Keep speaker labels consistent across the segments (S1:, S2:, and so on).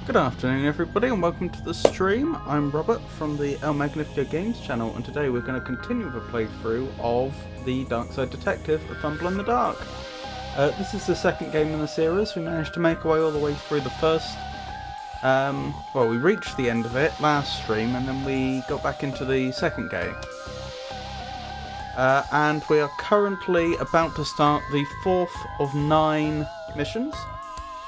S1: Good afternoon everybody and welcome to the stream. I'm Robert from the El Magnifico Games channel, and today we're going to continue the playthrough of the Darkside Detective of Fumble in the Dark. This is the second game in the series. We managed to make our way all the way through the first. We reached the end of it last stream and then we got back into the second game. And we are currently about to start the fourth of 9 missions.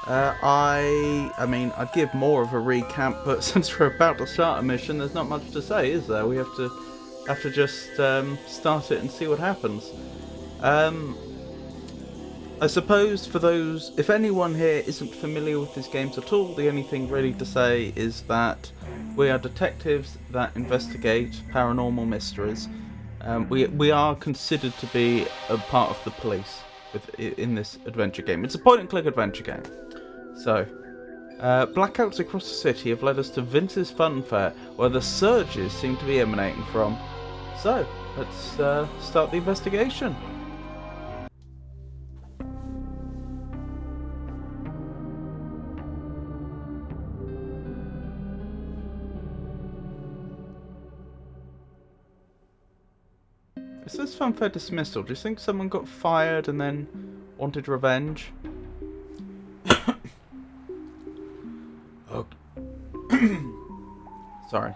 S1: I'd give more of a recap, but since we're about to start a mission, there's not much to say, is there? We have to just start it and see what happens. I suppose for those, if anyone here isn't familiar with these games at all, the only thing really to say is that we are detectives that investigate paranormal mysteries. We are considered to be a part of the police in this adventure game. It's a point-and-click adventure game. So, blackouts across the city have led us to Vince's Fun Fair, where the surges seem to be emanating from. So, let's start the investigation. It says Fun Fair dismissal. Do you think someone got fired and then wanted revenge? Sorry.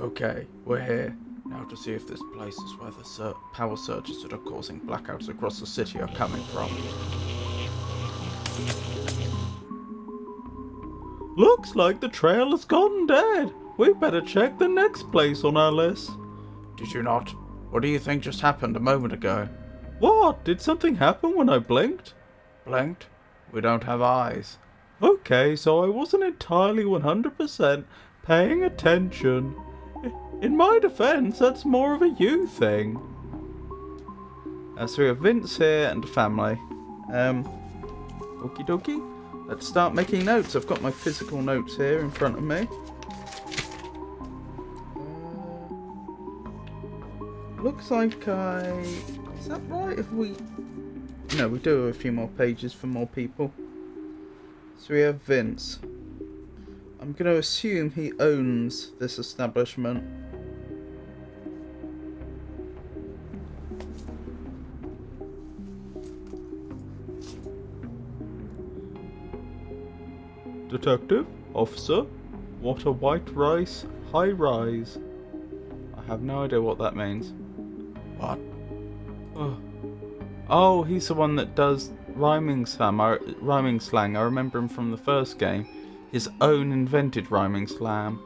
S1: Okay, we're here now to see if this place is where the power surges that are causing blackouts across the city are coming from. Looks like the trail has gone dead. We better check the next place on our list. Did you not? What do you think just happened a moment ago? What? Did something happen when I blinked? Blinked? We don't have eyes. Okay, so I wasn't entirely 100% paying attention. In my defense, that's more of a you thing. So we have Vince here and family. Okie dokie. Let's start making notes. I've got my physical notes here in front of me. Looks like is that right? No, we do have a few more pages for more people. So we have Vince. I'm going to assume he owns this establishment. Detective, officer, what a white rice, high rise. I have no idea what that means. What? Oh, he's the one that does rhyming slang. I remember him from the first game. His own invented rhyming slang.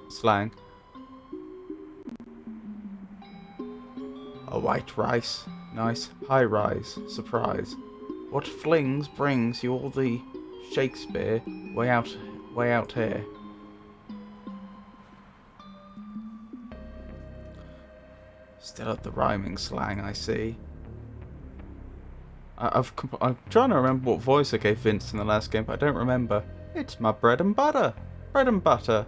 S1: A white rice. Nice. High rise. Surprise. What flings brings you all the Shakespeare way out here? Still at the rhyming slang, I see. I'm trying to remember what voice I gave Vince in the last game, but I don't remember. It's my bread and butter. Bread and butter.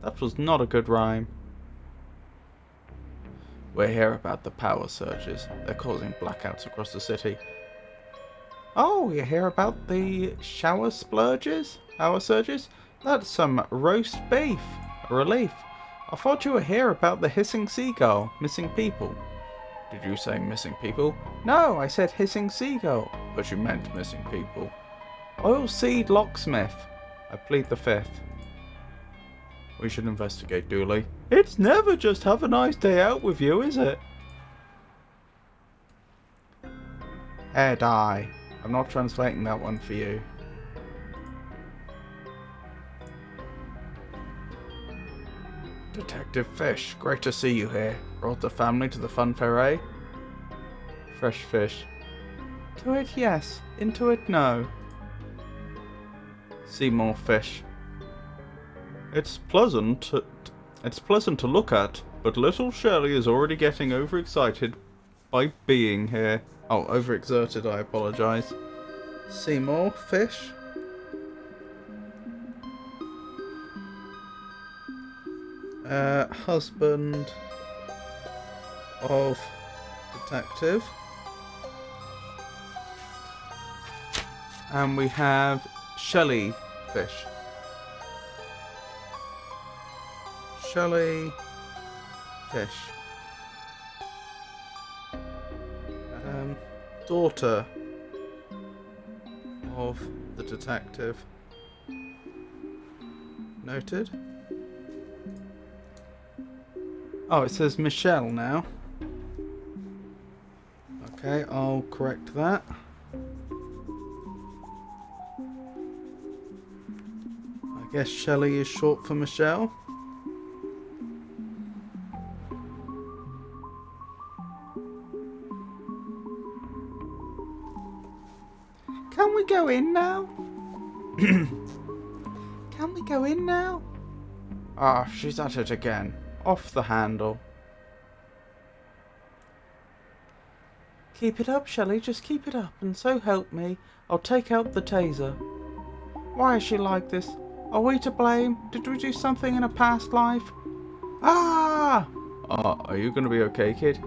S1: That was not a good rhyme. We're here about the power surges. They're causing blackouts across the city. Oh, you hear about the shower splurges? Power surges? That's some roast beef. A relief. I thought you were here about the hissing seagull, missing people. Did you say missing people? No, I said hissing seagull. But you meant missing people. Oilseed locksmith. I plead the fifth. We should investigate, Dooley. It's never just have a nice day out with you, is it? Head eye. I'm not translating that one for you. Detective Fish, great to see you here. Brought the family to the fun fair, eh? Fresh fish. To it, yes. Into it, no. See more fish. It's pleasant to look at, but little Shirley is already getting overexcited by being here. Oh, overexerted, I apologise. See more fish. Husband of detective. And we have Shelley fish. Shelley. Fish. Daughter of the detective. Noted. Oh, it says Michelle now. Okay, I'll correct that. I guess Shelley is short for Michelle. Can we go in now? Can we go in now? Ah, she's at it again. Off the handle. Keep it up, Shelley, just keep it up, and so help me, I'll take out the taser. Why is she like this? Are we to blame? Did we do something in a past life? Ah! Are you gonna be okay, kid?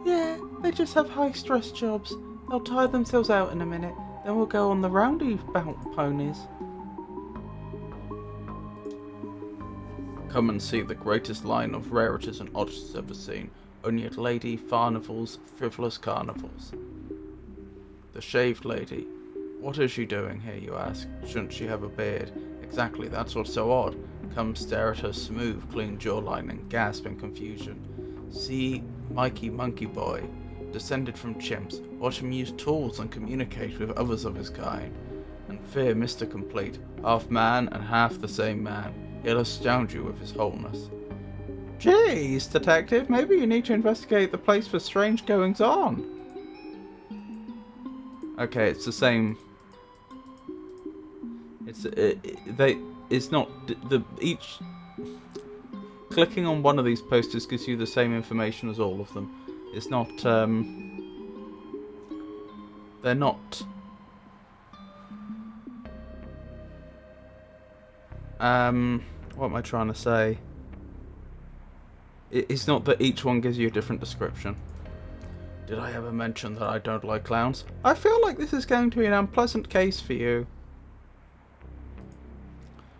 S1: Yeah, they just have high-stress jobs. They'll tire themselves out in a minute, then we'll go on the roundabout ponies. Come and see the greatest line of rarities and oddities ever seen, only at Lady Farnival's frivolous carnivals. The shaved lady. What is she doing here, you ask? Shouldn't she have a beard? Exactly, that's what's so odd. Come stare at her smooth, clean jawline and gasp in confusion. See Mikey Monkey Boy, descended from chimps. Watch him use tools and communicate with others of his kind. And fear Mr. Complete, half man and half the same man. He'll astound you with his wholeness. Jeez, detective, maybe you need to investigate the place for strange goings on. Okay, it's the same. It's not each. Clicking on one of these posters gives you the same information as all of them. It's not. They're not. What am I trying to say? It's not that each one gives you a different description. Did I ever mention that I don't like clowns? I feel like this is going to be an unpleasant case for you.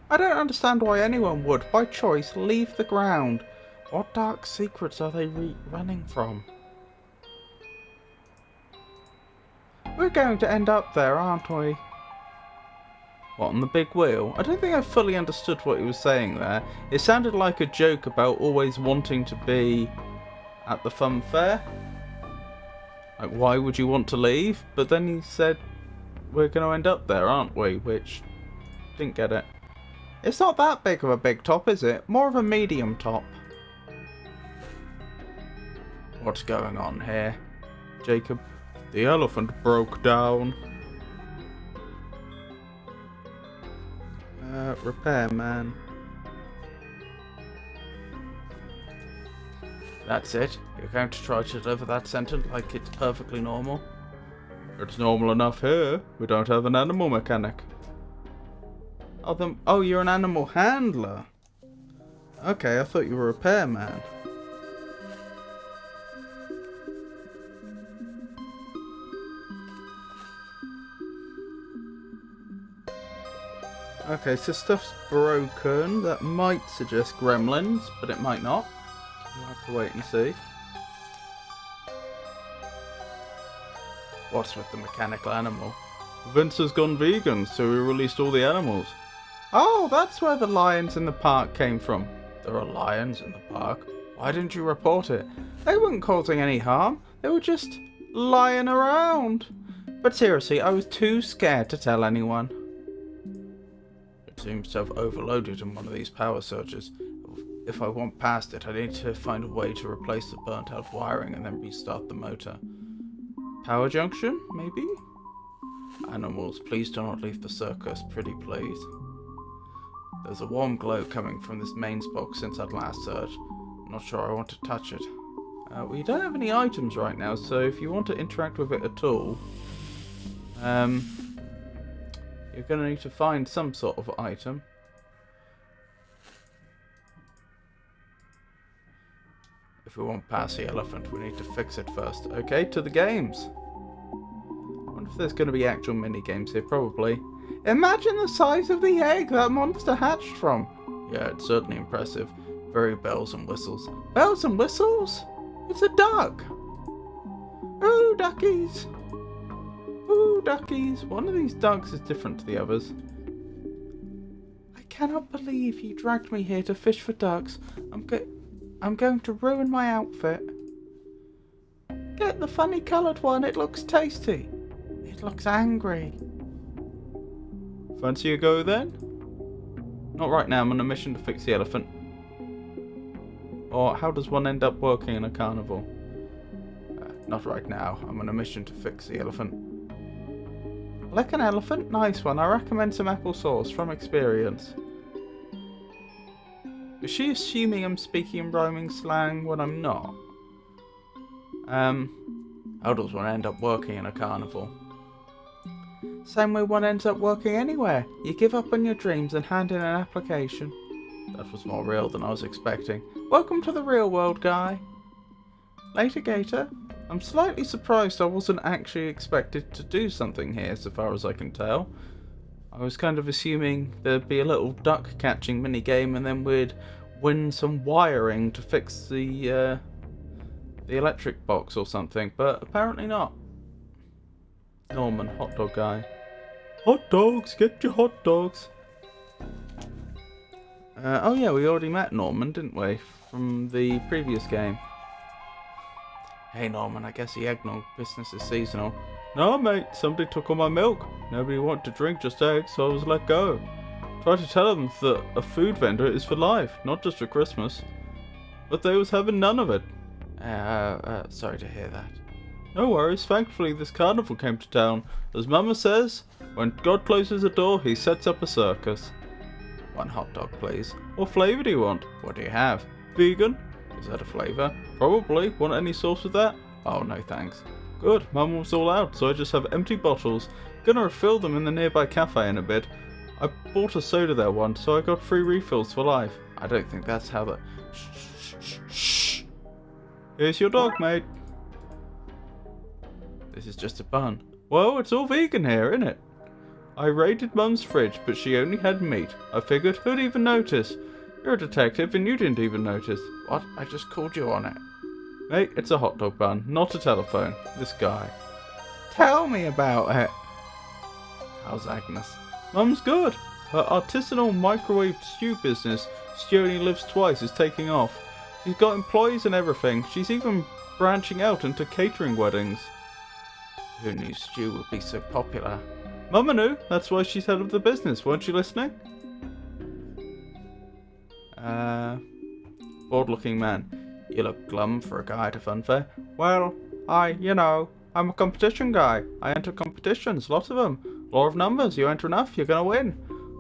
S1: I don't understand why anyone would, by choice, leave the ground. What dark secrets are they running from? We're going to end up there, aren't we? What, on the big wheel? I don't think I fully understood what he was saying there. It sounded like a joke about always wanting to be at the fun fair. Like, why would you want to leave? But then he said, we're going to end up there, aren't we? Which, didn't get it. It's not that big of a big top, is it? More of a medium top. What's going on here? Jacob, the elephant broke down. Repairman. That's it? You're going to try to deliver that sentence like it's perfectly normal? It's normal enough here. We don't have an animal mechanic. Oh, you're an animal handler. Okay, I thought you were a repairman. Okay, so stuff's broken. That might suggest gremlins, but it might not. We'll have to wait and see. What's with the mechanical animal? Vince has gone vegan, so we released all the animals. Oh, that's where the lions in the park came from. There are lions in the park. Why didn't you report it? They weren't causing any harm. They were just lying around. But seriously, I was too scared to tell anyone. Seems to have overloaded in one of these power surges. If I want past it, I need to find a way to replace the burnt out wiring and then restart the motor. Power junction, maybe? Animals, please do not leave the circus, pretty please. There's a warm glow coming from this mains box since that last surge. I'm not sure I want to touch it. We don't have any items right now, so if you want to interact with it at all, you're going to need to find some sort of item. If we want past the elephant, we need to fix it first. Okay, to the games. I wonder if there's going to be actual mini-games here, probably. Imagine the size of the egg that monster hatched from. Yeah, it's certainly impressive. Very bells and whistles. Bells and whistles? It's a duck! Ooh, duckies! Ooh, duckies! One of these ducks is different to the others. I cannot believe you dragged me here to fish for ducks. I'm going to ruin my outfit. Get the funny coloured one, it looks tasty. It looks angry. Fancy a go then? Not right now, I'm on a mission to fix the elephant. Or how does one end up working in a carnival? Not right now, I'm on a mission to fix the elephant. Like an elephant? Nice one, I recommend some applesauce from experience. Is she assuming I'm speaking in rhyming slang when I'm not? How does one end up working in a carnival? Same way one ends up working anywhere. You give up on your dreams and hand in an application. That was more real than I was expecting. Welcome to the real world, guy. Later, Gator. I'm slightly surprised I wasn't actually expected to do something here, so far as I can tell. I was kind of assuming there'd be a little duck catching minigame and then we'd win some wiring to fix the electric box or something, but apparently not. Norman, hot dog guy. Hot dogs, get your hot dogs. Oh yeah, we already met Norman, didn't we? From the previous game. Hey Norman, I guess the eggnog business is seasonal. No mate, somebody took all my milk. Nobody wanted to drink just eggs, so I was let go. Tried to tell them that a food vendor is for life, not just for Christmas. But they was having none of it. Sorry to hear that. No worries, thankfully this carnival came to town. As Mama says, when God closes a door, he sets up a circus. One hot dog, please. What flavour do you want? What do you have? Vegan? Is that a flavour? Probably. Want any sauce with that? Oh, no thanks. Good, Mum was all out, so I just have empty bottles. Gonna refill them in the nearby cafe in a bit. I bought a soda there once, so I got free refills for life. I don't think that's how the... Shh. Here's your dog, mate. This is just a bun. Well, it's all vegan here, isn't it? I raided Mum's fridge, but she only had meat. I figured, who'd even notice? You're a detective and you didn't even notice. What? I just called you on it. Mate, it's a hot dog bun, not a telephone. This guy. Tell me about it. How's Agnes? Mum's good. Her artisanal microwave stew business, She Only Lives Twice, is taking off. She's got employees and everything. She's even branching out into catering weddings. Who knew stew would be so popular? Mama knew. That's why she's head of the business. Weren't you listening? Bored-looking man. You look glum for a guy at a fun fair. Well, I'm a competition guy. I enter competitions, lots of them. Law of numbers, you enter enough, you're gonna win.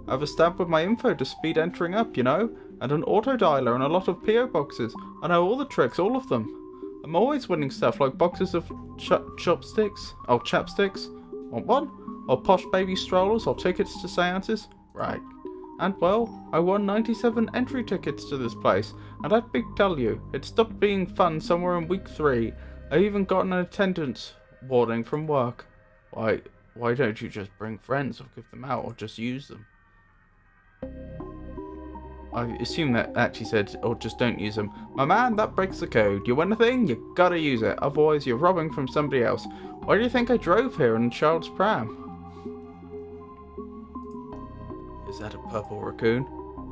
S1: I have a stamp with my info to speed entering up, and an auto dialer and a lot of PO boxes. I know all the tricks, all of them. I'm always winning stuff like boxes of chapsticks. Want one? Or posh baby strollers, or tickets to seances. Right. And well, I won 97 entry tickets to this place, and I'd big tell you, it stopped being fun somewhere in week 3. I even got an attendance warning from work. Why don't you just bring friends or give them out or just use them? I assume that actually said, or just don't use them. My man, that breaks the code. You win a thing, you gotta use it, otherwise you're robbing from somebody else. Why do you think I drove here in a child's pram? Is that a purple raccoon?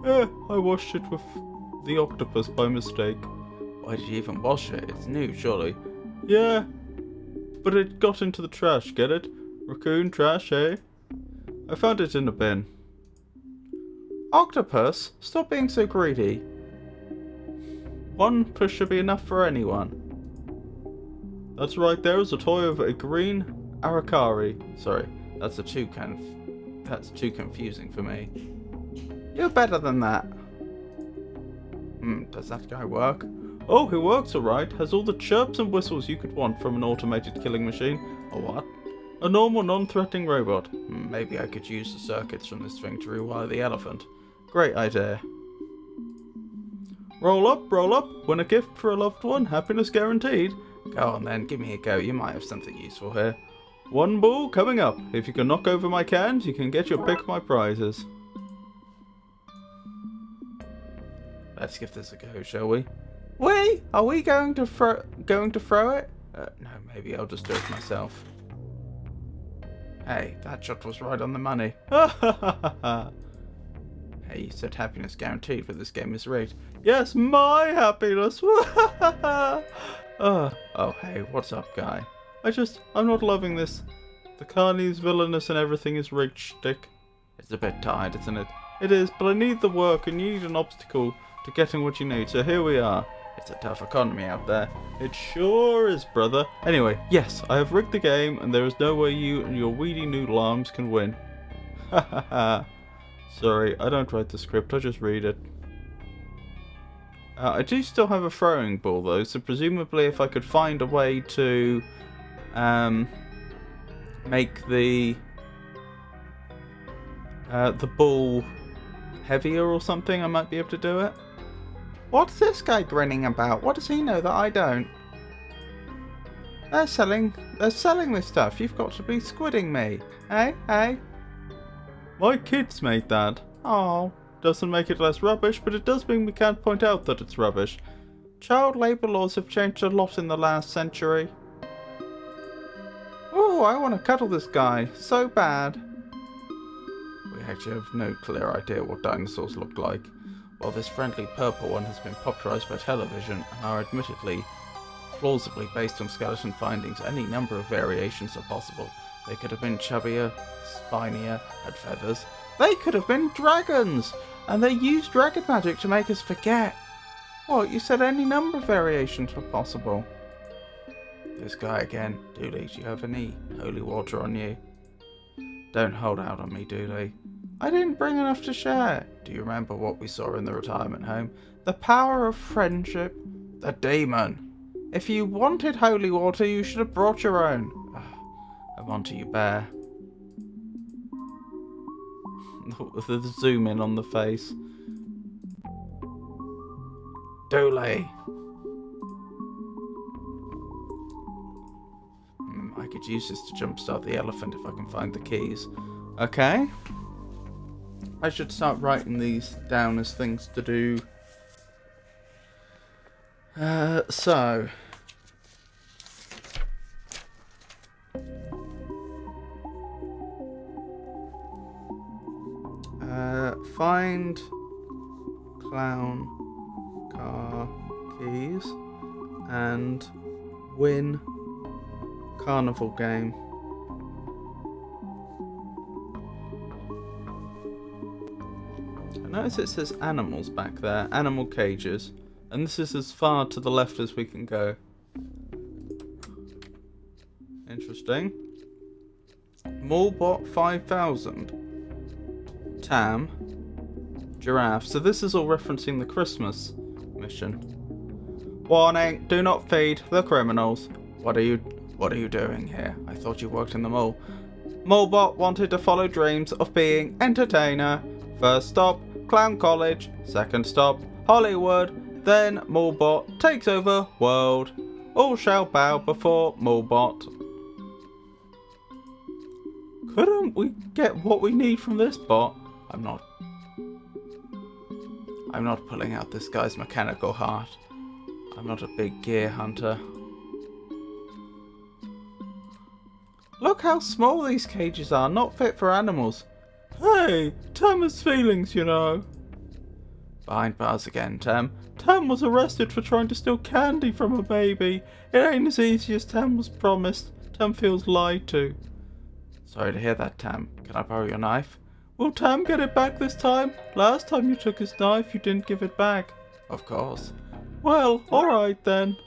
S1: I washed it with the octopus by mistake. Why did you even wash it? It's new, surely. Yeah, but it got into the trash, get it? Raccoon trash, eh? I found it in a bin. Octopus? Stop being so greedy. One push should be enough for anyone. That's right, there is a toy of a green Arakari. Sorry, that's too confusing for me. You're better than that. Does that guy work? Oh, he works alright. Has all the chirps and whistles you could want from an automated killing machine. A what? A normal, non-threatening robot. Maybe I could use the circuits from this thing to rewire the elephant. Great idea. Roll up, win a gift for a loved one, happiness guaranteed. Go on then, give me a go, you might have something useful here. One ball coming up. If you can knock over my cans, you can get your pick of my prizes. Let's give this a go, shall we? Are we going to throw it? No, maybe I'll just do it myself. Hey, that shot was right on the money. Hey, you said happiness guaranteed, but this game is rigged. Yes, my happiness. Oh, hey, what's up, guy? I'm not loving this. The Carney's villainous and everything is rigged shtick. It's a bit tired, isn't it? It is, but I need the work and you need an obstacle to getting what you need, so here we are. It's a tough economy out there. It sure is, brother. Anyway, yes, I have rigged the game and there is no way you and your weedy noodle arms can win. Ha ha ha. Sorry, I don't write the script, I just read it. I do still have a throwing ball though, so presumably if I could find a way to make the ball heavier or something, I might be able to do it. What's this guy grinning about? What does he know that I don't? They're selling this stuff. You've got to be squidding me. Hey? My kids made that. Oh, doesn't make it less rubbish, but it does mean we can't point out that it's rubbish. Child labour laws have changed a lot in the last century. Oh, I want to cuddle this guy. So bad. We actually have no clear idea what dinosaurs look like. While this friendly purple one has been popularised by television and are admittedly plausibly based on skeleton findings, any number of variations are possible. They could have been chubbier, spinier, had feathers. They could have been dragons! And they used dragon magic to make us forget. What, you said any number of variations were possible? This guy again. Dooley, do you have any holy water on you? Don't hold out on me, Dooley. I didn't bring enough to share. Do you remember what we saw in the retirement home? The power of friendship. The demon. If you wanted holy water, you should have brought your own. I'm onto you, bear. The zoom in on the face. Dooley. I could use this to jumpstart the elephant if I can find the keys. Okay. I should start writing these down as things to do. Find clown car keys and win carnival game. Notice it says animals back there, animal cages, and this is as far to the left as we can go. Interesting. Morbot 5000. Tam. Giraffe. So this is all referencing the Christmas mission. Warning, do not feed the criminals. What are you doing here? I thought you worked in the mall. Morbot wanted to follow dreams of being entertainer. First stop, Clown College. Second stop, Hollywood. Then Morbot takes over world. All shall bow before Morbot. Couldn't we get what we need from this bot? I'm not pulling out this guy's mechanical heart. I'm not a big gear hunter. Look how small these cages are, not fit for animals. Hey, Tam has feelings, you know. Behind bars again, Tam. Tam was arrested for trying to steal candy from a baby. It ain't as easy as Tam was promised. Tam feels lied to. Sorry to hear that, Tam. Can I borrow your knife? Will Tam get it back this time? Last time you took his knife, you didn't give it back. Of course. Well, alright then.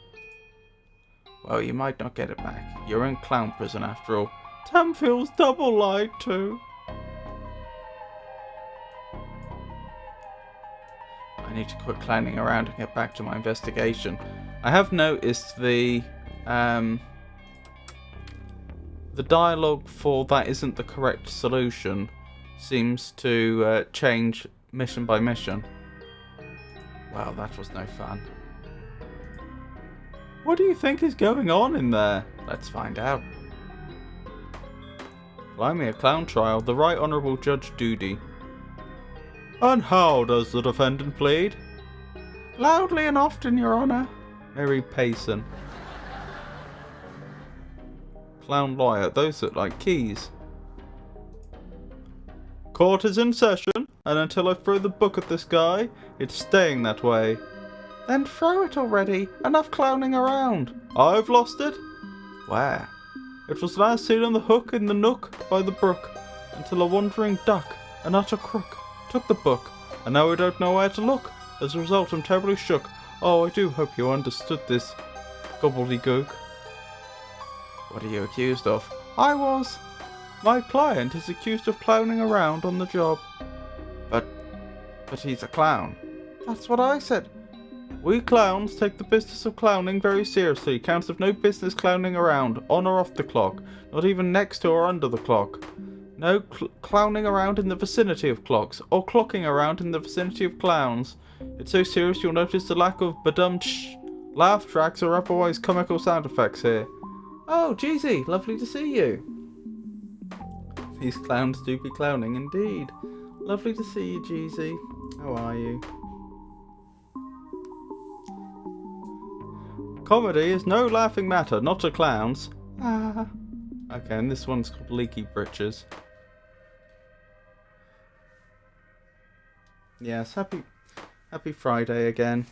S1: Well, you might not get it back. You're in clown prison after all. Tam feels double lied to. I need to quit clowning around and get back to my investigation. I have noticed the dialogue for that isn't the correct solution seems to change mission by mission. Wow, that was no fun. What do you think is going on in there? Let's find out. Blimey, a clown trial. The Right Honourable Judge Doody. And how does the defendant plead? Loudly and often, Your Honour. Mary Payson. Clown lawyer. Those look like keys. Court is in session, and until I throw the book at this guy, it's staying that way. Then throw it already. Enough clowning around. I've lost it. Where? It was last seen on the hook in the nook by the brook, until a wandering duck, an utter crook, took the book, and now I don't know where to look. As a result, I'm terribly shook. Oh, I do hope you understood this gobbledygook. What are you accused of? I was. My client is accused of clowning around on the job. But he's a clown. That's what I said. We clowns take the business of clowning very seriously. Counts of no business clowning around, on or off the clock. Not even next to or under the clock. No clowning around in the vicinity of clocks, or clocking around in the vicinity of clowns. It's so serious you'll notice the lack of badum-tsh, laugh tracks or otherwise comical sound effects here. Oh, Jeezy, lovely to see you. These clowns do be clowning indeed. Lovely to see you, Jeezy. How are you? Comedy is no laughing matter, not to clowns. Ah. Okay, and this one's called Leaky Britches. Yes, happy Friday again.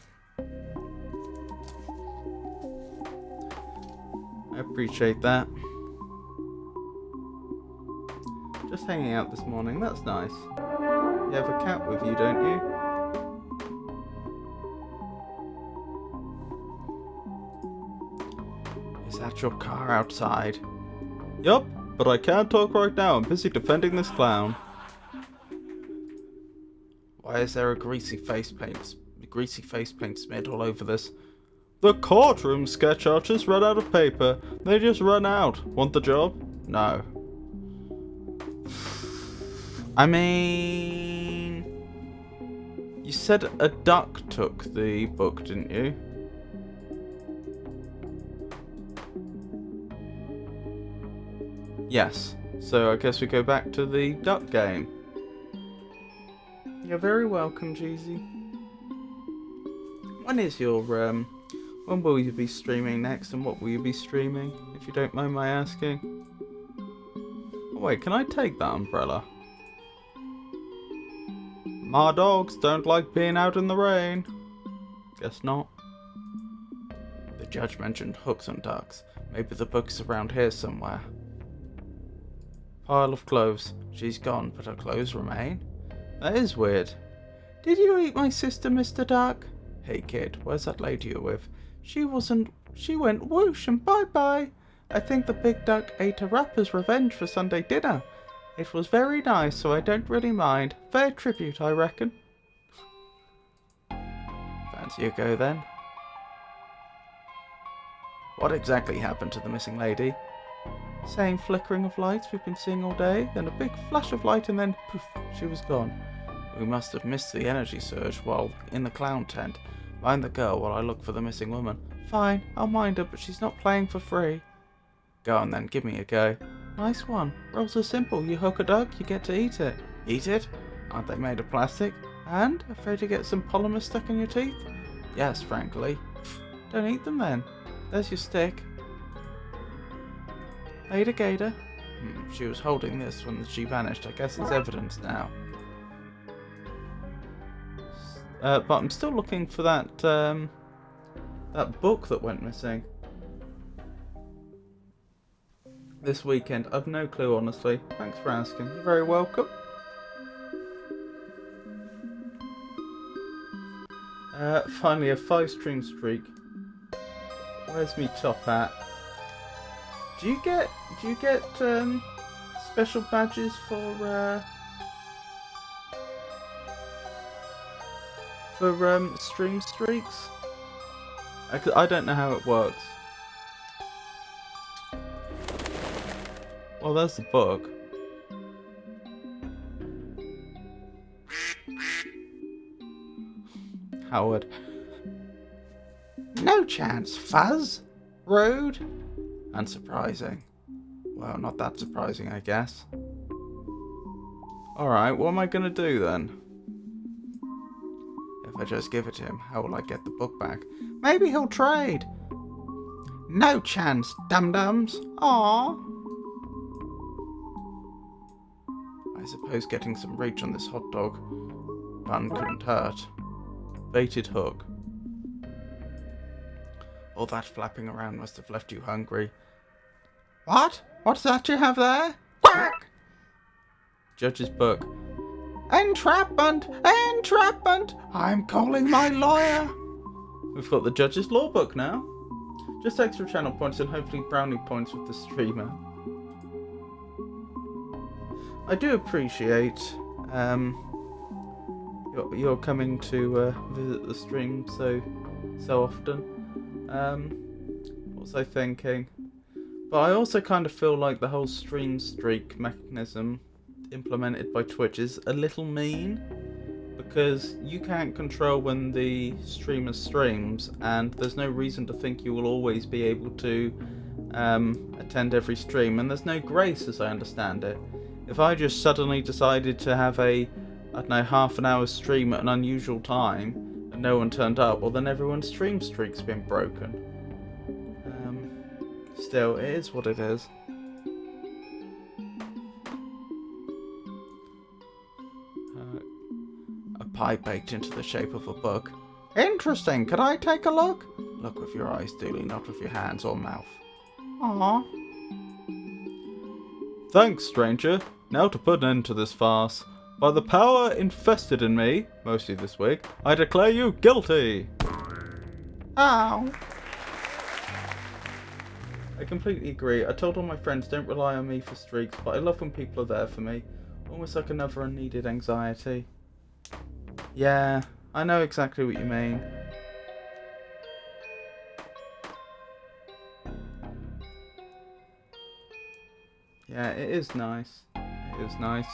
S1: I appreciate that. Just hanging out this morning, that's nice. You have a cat with you, don't you? Is that your car outside? Yup, but I can't talk right now. I'm busy defending this clown. Why is there a greasy face paint smeared all over this? The courtroom sketch artists ran out of paper. They just run out. Want the job? No. I mean, you said a duck took the book, didn't you? Yes. So I guess we go back to the duck game. You're very welcome, Jeezy. When is your when will you be streaming next, and what will you be streaming, if you don't mind my asking? Oh, wait, can I take that umbrella? My dogs don't like being out in the rain. Guess not. The judge mentioned hooks and ducks. Maybe the book's around here somewhere. Pile of clothes. She's gone, but her clothes remain. That is weird. Did you eat my sister, Mr. Duck? Hey kid, where's that lady you're with? She went whoosh and bye-bye. I think the big duck ate a rapper's revenge for Sunday dinner. It was very nice, so I don't really mind. Fair tribute, I reckon. Fancy a go then? What exactly happened to the missing lady? Same flickering of lights we've been seeing all day, then a big flash of light and then poof, she was gone. We must have missed the energy surge while in the clown tent. Mind the girl while I look for the missing woman. Fine, I'll mind her, but she's not playing for free. Go on then, give me a go. Nice one. Rules are simple. You hook a duck, you get to eat it. Eat it? Aren't they made of plastic? And? Afraid to get some polymer stuck in your teeth? Yes, frankly. Don't eat them then. There's your stick. Later, Gator. She was holding this when she vanished. I guess it's evidence now. But I'm still looking for that that book that went missing this weekend. I've no clue, honestly. Thanks for asking. You're very welcome. Finally, a 5-stream streak. Where's me top hat? Do you get special badges for stream streaks? I don't know how it works. Well, there's the book. Howard. No chance, Fuzz. Rude. Unsurprising. Well, not that surprising, I guess. Alright, what am I gonna do then? If I just give it to him, how will I get the book back? Maybe he'll trade. No chance, dum-dums. Aww. I suppose getting some reach on this hot dog bun couldn't hurt. Baited hook. All that flapping around must have left you hungry. What? What's that you have there? Quack! Judge's book. Entrapment! Entrapment! I'm calling my lawyer! We've got the Judge's Law book now. Just extra channel points and hopefully brownie points with the streamer. I do appreciate you're coming to visit the stream so often. What was I thinking? But I also kind of feel like the whole stream streak mechanism implemented by Twitch is a little mean, because you can't control when the streamer streams, and there's no reason to think you will always be able to attend every stream, and there's no grace, as I understand it. If I just suddenly decided to have a, I don't know, half an hour stream at an unusual time and no one turned up, well then everyone's stream streak's been broken. Still, it is what it is. A pie baked into the shape of a book. Interesting, could I take a look? Look with your eyes, Dooley, not with your hands or mouth. Aww. Thanks, stranger. Now to put an end to this farce. By the power invested in me, mostly this week, I declare you guilty. Ow. I completely agree. I told all my friends don't rely on me for streaks, but I love when people are there for me. Almost like another unneeded anxiety. Yeah, I know exactly what you mean. Yeah, it is nice. It is nice.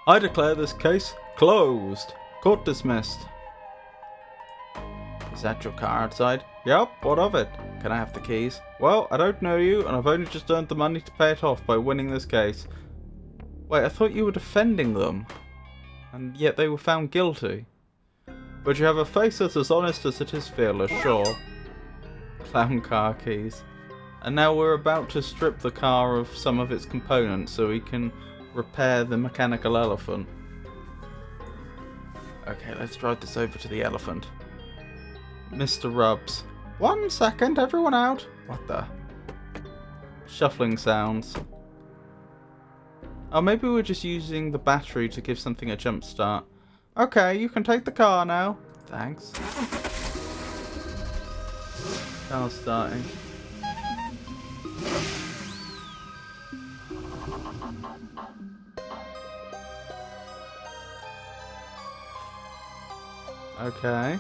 S1: I declare this case closed. Court dismissed. Is that your car outside? Yep, what of it? Can I have the keys? Well, I don't know you, and I've only just earned the money to pay it off by winning this case. Wait, I thought you were defending them, and yet they were found guilty. But you have a face that's as honest as it is fearless, sure. Clown car keys. And now we're about to strip the car of some of its components so we can repair the mechanical elephant. Okay, let's drive this over to the elephant. Mr. Rubbs. 1 second, everyone out. What the? Shuffling sounds. Oh, maybe we're just using the battery to give something a jump start. Okay, you can take the car now. Thanks. Car's starting. Okay.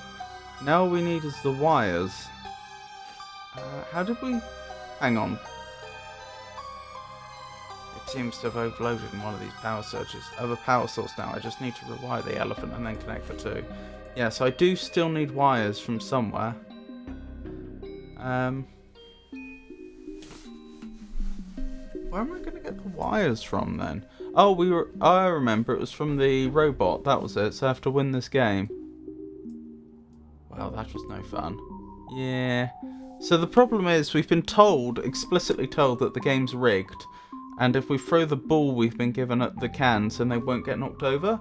S1: Now all we need is the wires. How did we... Hang on. It seems to have overloaded in one of these power surges. I have a power source now. I just need to rewire the elephant and then connect the two. Yeah, so I do still need wires from somewhere. Where am I going to get the wires from then? Oh, I remember. It was from the robot. That was it. So I have to win this game. Well, that was no fun. Yeah. So the problem is we've been told, explicitly told, that the game's rigged. And if we throw the ball we've been given at the cans, then they won't get knocked over.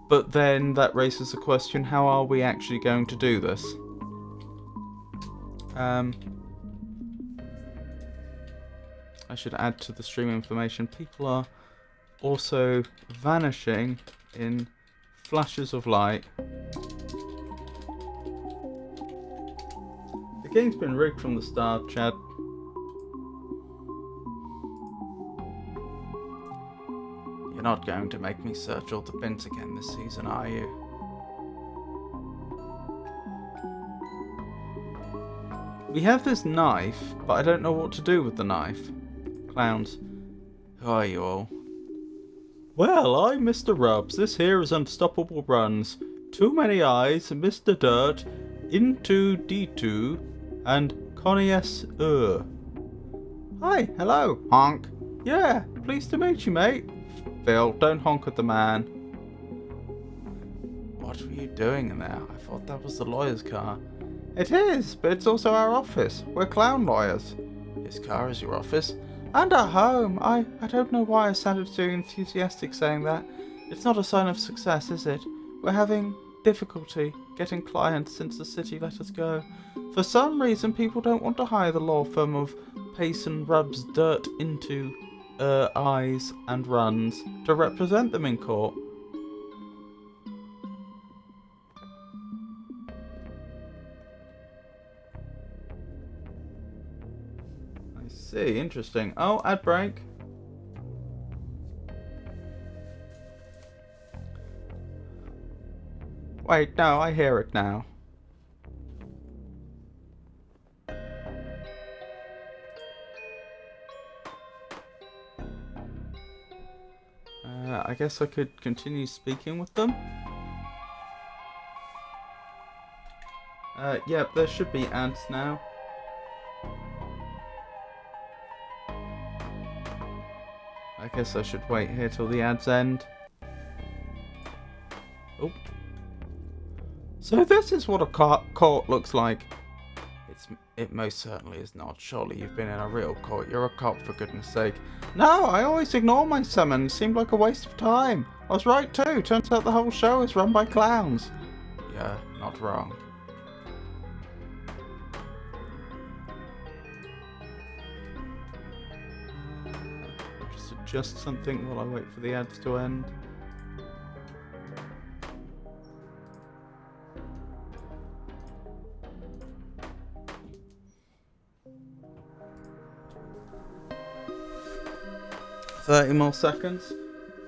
S1: But then that raises the question, how are we actually going to do this? I should add to the stream information. People are also vanishing in flashes of light. The game's been rigged from the start, Chad. You're not going to make me search all the bins again this season, are you? We have this knife, but I don't know what to do with the knife. Clowns. Who are you all? Well, I'm Mr. Rubbs. This here is Unstoppable Runs. Too Many Eyes, Mr. Dirt, Into D2, and Connies. Hi, hello, honk. Yeah, pleased to meet you, mate. Phil, don't honk at the man. What were you doing in there? I thought that was the lawyer's car. It is, but it's also our office. We're clown lawyers. His car is your office? And our home. I don't know why I sounded so enthusiastic saying that. It's not a sign of success, is it? We're having difficulty getting clients since the city let us go. For some reason, people don't want to hire the law firm of Payson rubs dirt into eyes and runs to represent them in court. I see, interesting. Oh, ad break. Wait, no, I hear it now. I guess I could continue speaking with them. Yep, there should be ads now. I guess I should wait here till the ads end. Oh. So this is what a court looks like. It most certainly is not. Surely you've been in a real court. You're a cop, for goodness sake. No, I always ignore my summons. Seemed like a waste of time. I was right too. Turns out the whole show is run by clowns. Yeah, not wrong. Just adjust something while I wait for the ads to end. $30 more seconds.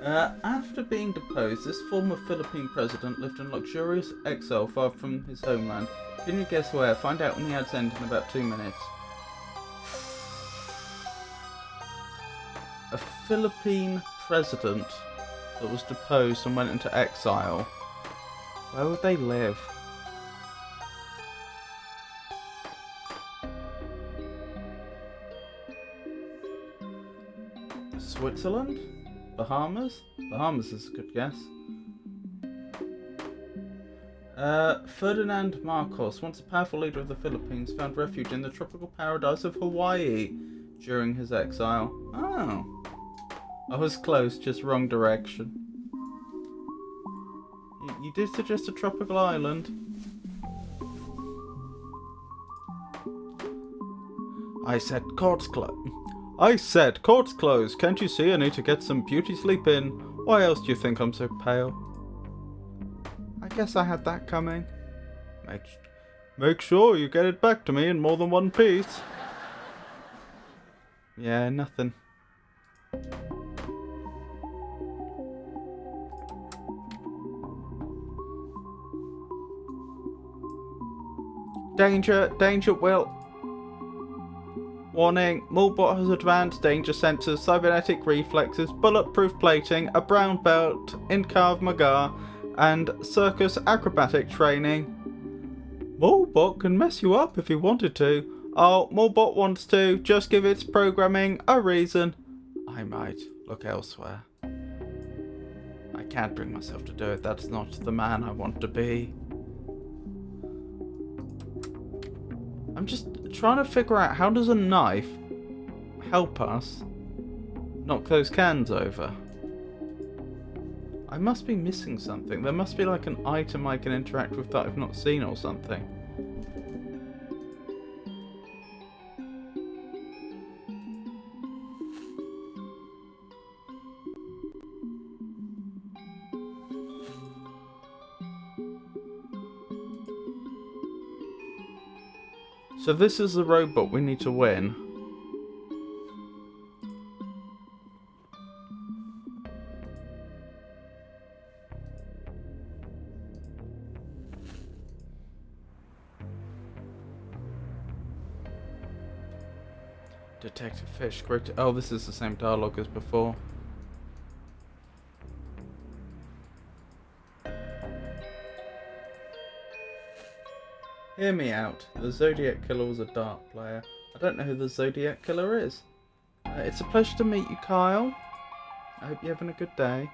S1: After being deposed, this former Philippine president lived in luxurious exile far from his homeland. Can you guess where? Find out when the ads end in about 2 minutes. A Philippine president that was deposed and went into exile. Where would they live? Switzerland? Bahamas? Bahamas is a good guess. Ferdinand Marcos, once a powerful leader of the Philippines, found refuge in the tropical paradise of Hawaii during his exile. Oh. I was close, just wrong direction. You did suggest a tropical island. I said court's closed. Can't you see I need to get some beauty sleep in? Why else do you think I'm so pale? I guess I had that coming. Make sure you get it back to me in more than one piece. Yeah, nothing. Danger, Will. Warning, Mulbot has advanced danger sensors, cybernetic reflexes, bulletproof plating, a brown belt in Krav Maga, and circus acrobatic training. Mulbot can mess you up if he wanted to. Oh, Mulbot wants to. Just give its programming a reason. I might look elsewhere. I can't bring myself to do it. That's not the man I want to be. I'm just trying to figure out, how does a knife help us knock those cans over? I must be missing something. There must be like an item I can interact with that I've not seen or something. So this is the robot we need to win. Detective Fish, great. Oh, this is the same dialogue as before. Hear me out. The Zodiac Killer was a dart player. I don't know who the Zodiac Killer is. It's a pleasure to meet you, Kyle. I hope you're having a good day.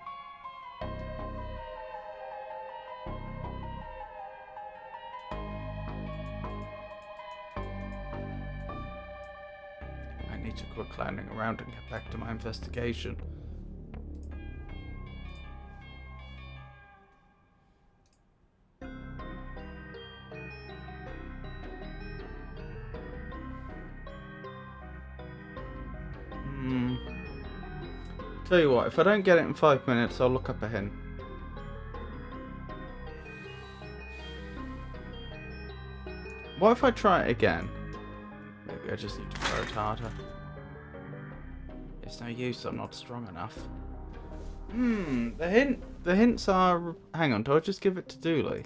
S1: I need to quit clowning around and get back to my investigation. Tell you what, if I don't get it in 5 minutes, I'll look up a hint. What if I try it again? Maybe I just need to throw it harder. It's no use, I'm not strong enough. The hints are... Hang on, do I just give it to Dooley?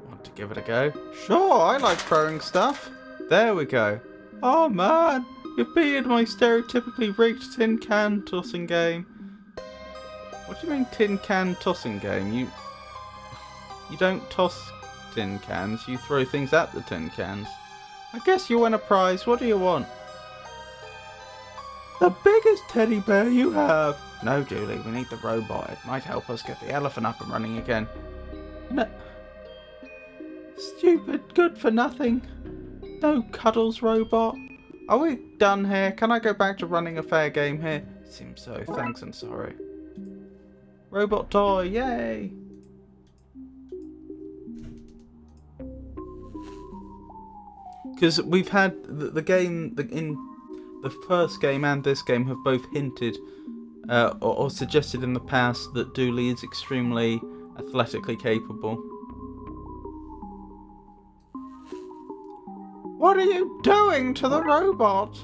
S1: Want to give it a go? Sure, I like throwing stuff. There we go. Oh man, you've beaten my stereotypically rigged tin can tossing game. What do you mean tin can tossing game? You don't toss tin cans, you throw things at the tin cans. I guess you win a prize, what do you want? The biggest teddy bear you have. No, Julie, we need the robot. It might help us get the elephant up and running again. No. Stupid, good for nothing. No cuddles, robot. Are we done here? Can I go back to running a fair game here? Seems so. Thanks and sorry. Robot toy, yay! Because we've had the game in the first game and this game have both hinted or suggested in the past that Dooley is extremely athletically capable. What are you doing to the robot?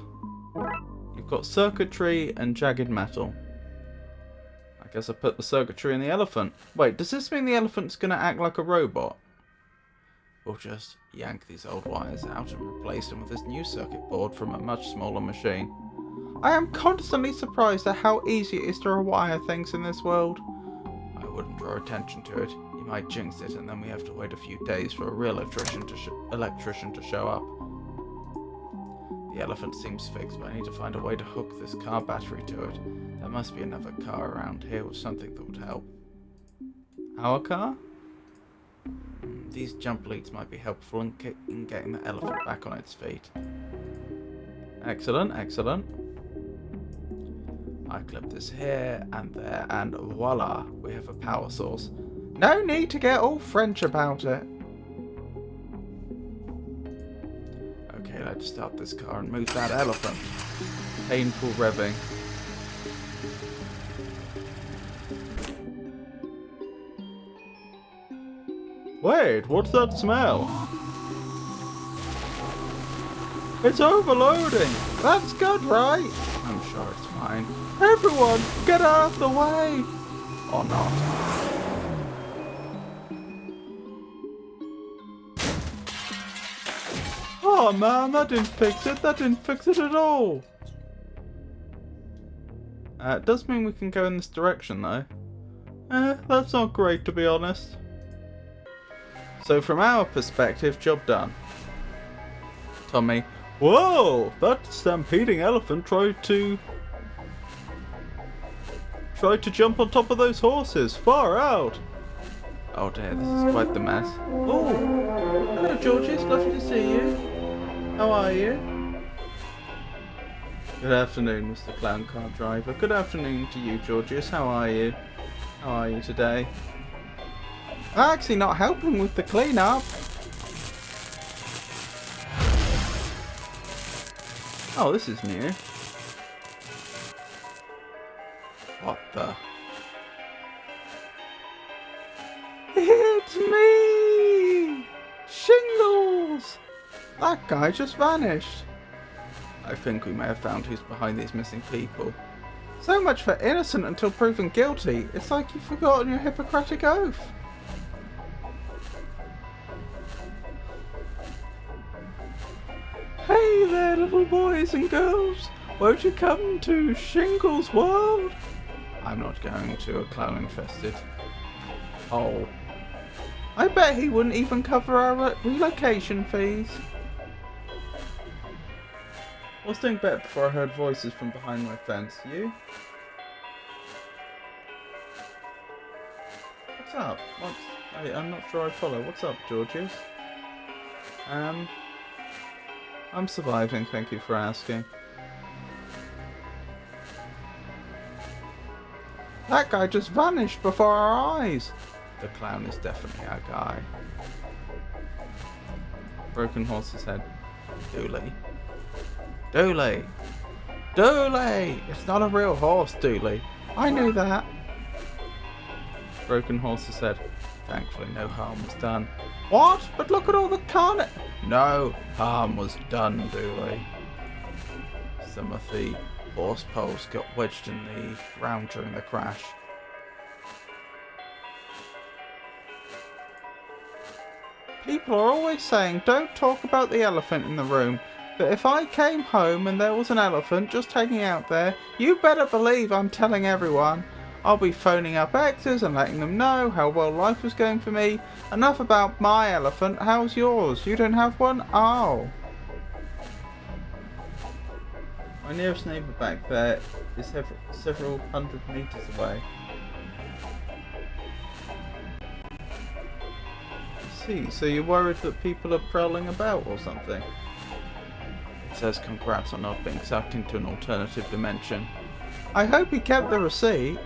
S1: You've got circuitry and jagged metal. I guess I put the circuitry in the elephant. Wait, does this mean the elephant's gonna act like a robot? We'll just yank these old wires out and replace them with this new circuit board from a much smaller machine. I am constantly surprised at how easy it is to rewire things in this world. I wouldn't draw attention to it. You might jinx it and then we have to wait a few days for a real electrician to show up. The elephant seems fixed, but I need to find a way to hook this car battery to it. There must be another car around here with something that would help. Our car? These jump leads might be helpful in getting the elephant back on its feet. Excellent, excellent. I clip this here and there, and voila, we have a power source. No need to get all French about it. Okay, let's start this car and move that elephant. Painful revving. Wait, what's that smell? It's overloading! That's good, right? I'm sure it's fine. Everyone, get out of the way! Or not. Oh man, that didn't fix it. That didn't fix it at all. It does mean we can go in this direction though. That's not great to be honest. So from our perspective, job done. Tommy, whoa! That stampeding elephant tried to jump on top of those horses. Far out! Oh dear, this is quite the mess. Oh! Hello Georgie, it's lovely to see you. How are you? Good afternoon, Mr. Clown Car Driver. Good afternoon to you, Georgius. How are you? How are you today? I'm actually not helping with the cleanup. Oh, this is new. What the? It's me! Shingles! That guy just vanished. I think we may have found who's behind these missing people. So much for innocent until proven guilty. It's like you've forgotten your Hippocratic oath. Hey there, little boys and girls. Won't you come to Shingles World? I'm not going to a clown-infested hole. I bet he wouldn't even cover our relocation fees. I was doing better before I heard voices from behind my fence. You? up? I'm not sure I follow. What's up, Georges? I'm surviving, thank you for asking. That guy just vanished before our eyes! The clown is definitely our guy. Broken horse's head. Dooley. Dooley! Dooley! It's not a real horse, Dooley. I knew that. Broken horse's head. Thankfully no harm was done. What? But look at all the carnage! No harm was done, Dooley. Some of the horse poles got wedged in the ground during the crash. People are always saying, don't talk about the elephant in the room. But if I came home and there was an elephant just hanging out there, you better believe I'm telling everyone. I'll be phoning up exes and letting them know how well life was going for me. Enough about my elephant, how's yours? You don't have one? Oh. My nearest neighbour back there is several hundred metres away. I see, so you're worried that people are prowling about or something? It says congrats on not being sucked into an alternative dimension. I hope he kept the receipt.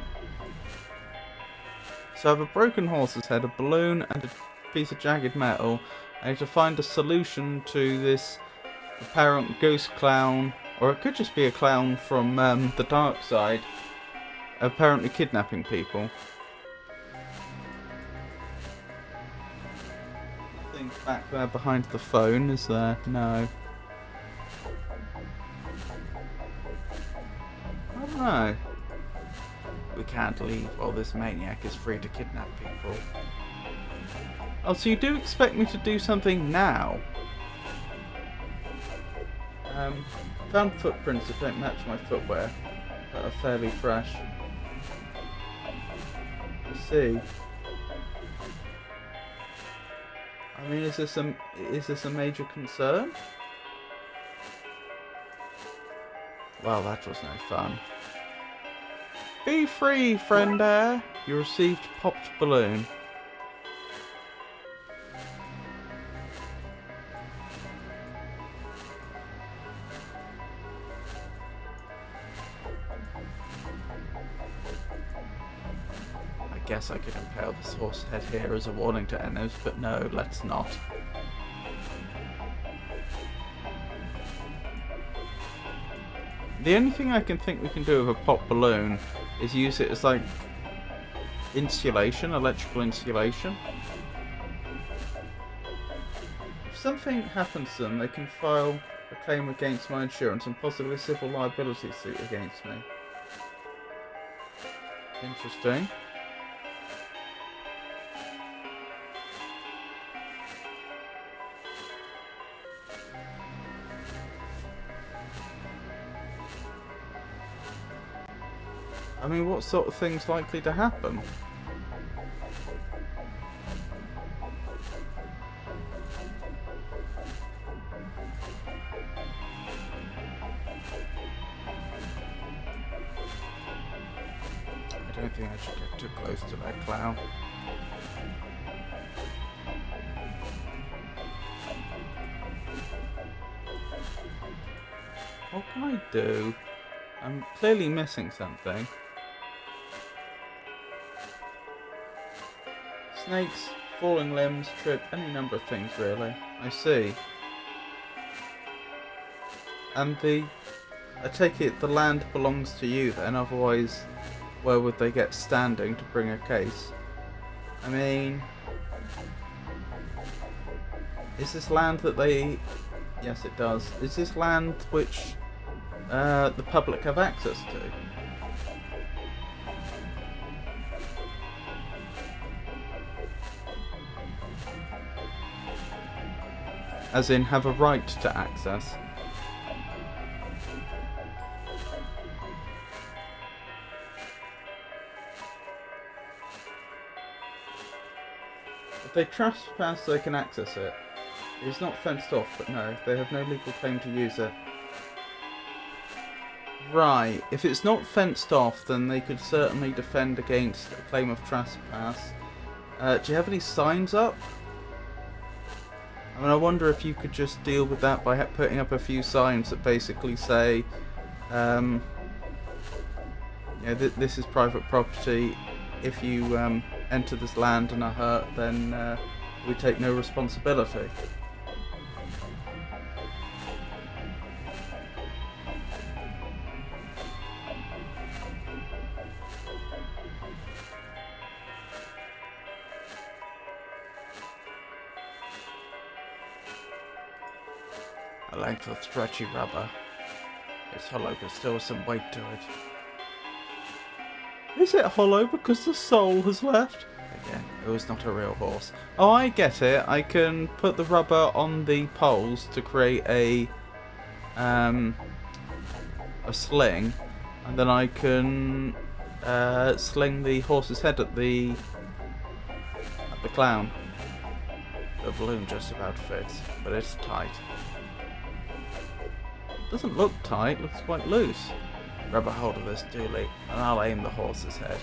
S1: So I have a broken horse's head, a balloon and a piece of jagged metal. I need to find a solution to this apparent ghost clown, or it could just be a clown from the Darkside, apparently kidnapping people. Nothing back there behind the phone, is there? No. I don't know. We can't leave while this maniac is free to kidnap people. Oh, so you do expect me to do something now? Found footprints that don't match my footwear, that are fairly fresh. I see. I mean, is this a major concern? Well, that was no fun. Be free, friend air. You received popped balloon. I guess I could impale this horse head here as a warning to Enos, but no, let's not. The only thing I can think we can do with a pop balloon is use it as like insulation, electrical insulation. If something happens to them, they can file a claim against my insurance and possibly a civil liability suit against me. Interesting. I mean, what sort of thing's likely to happen? I don't think I should get too close to that clown. What can I do? I'm clearly missing something. Snakes, falling limbs, trip, any number of things really. I see. And I take it the land belongs to you then, otherwise where would they get standing to bring a case? I mean, is this land that they... Yes it does. Is this land which the public have access to? As in, have a right to access. If they trespass, they can access it. It's not fenced off, but no, they have no legal claim to use it. Right, if it's not fenced off, then they could certainly defend against a claim of trespass. Do you have any signs up? I mean, I wonder if you could just deal with that by putting up a few signs that basically say, this is private property. If you enter this land and are hurt, then we take no responsibility. A length of stretchy rubber. It's hollow, but still has some weight to it. Is it hollow because the soul has left? Again, it was not a real horse. Oh, I get it. I can put the rubber on the poles to create a sling, and then I can sling the horse's head at the clown. The balloon just about fits, but it's tight. Doesn't look tight, looks quite loose. Grab a hold of this, Dooley, and I'll aim the horse's head.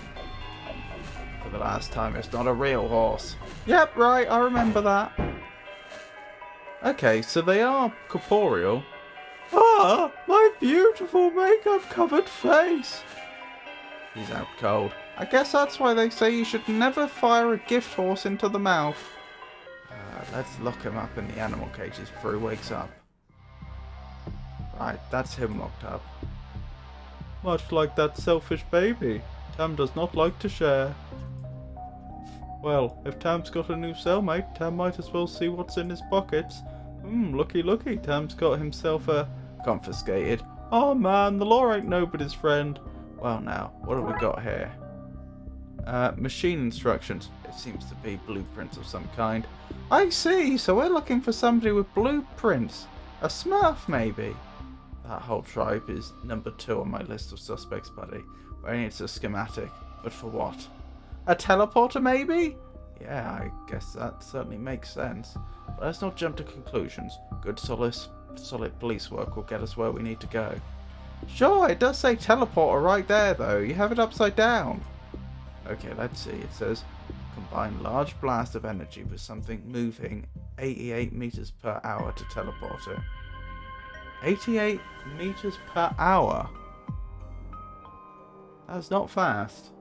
S1: For the last time, it's not a real horse. Yep, right, I remember that. Okay, so they are corporeal. Ah, my beautiful makeup-covered face. He's out cold. I guess that's why they say you should never fire a gift horse into the mouth. Let's lock him up in the animal cages before he wakes up. Right, that's him locked up. Much like that selfish baby, Tam does not like to share. Well, if Tam's got a new cellmate, Tam might as well see what's in his pockets. Looky, looky, Tam's got himself a... confiscated. Oh man, the law ain't nobody's friend. Well now, what have we got here? Machine instructions. It seems to be blueprints of some kind. I see, so we're looking for somebody with blueprints. A smurf, maybe? That whole tribe is number 2 on my list of suspects, buddy. But I need a schematic. But for what? A teleporter, maybe? Yeah, I guess that certainly makes sense. But let's not jump to conclusions. Good solid police work will get us where we need to go. Sure, it does say teleporter right there, though. You have it upside down. Okay, let's see. It says, combine large blast of energy with something moving 88 meters per hour to teleport it. 88 meters per hour? That's not fast.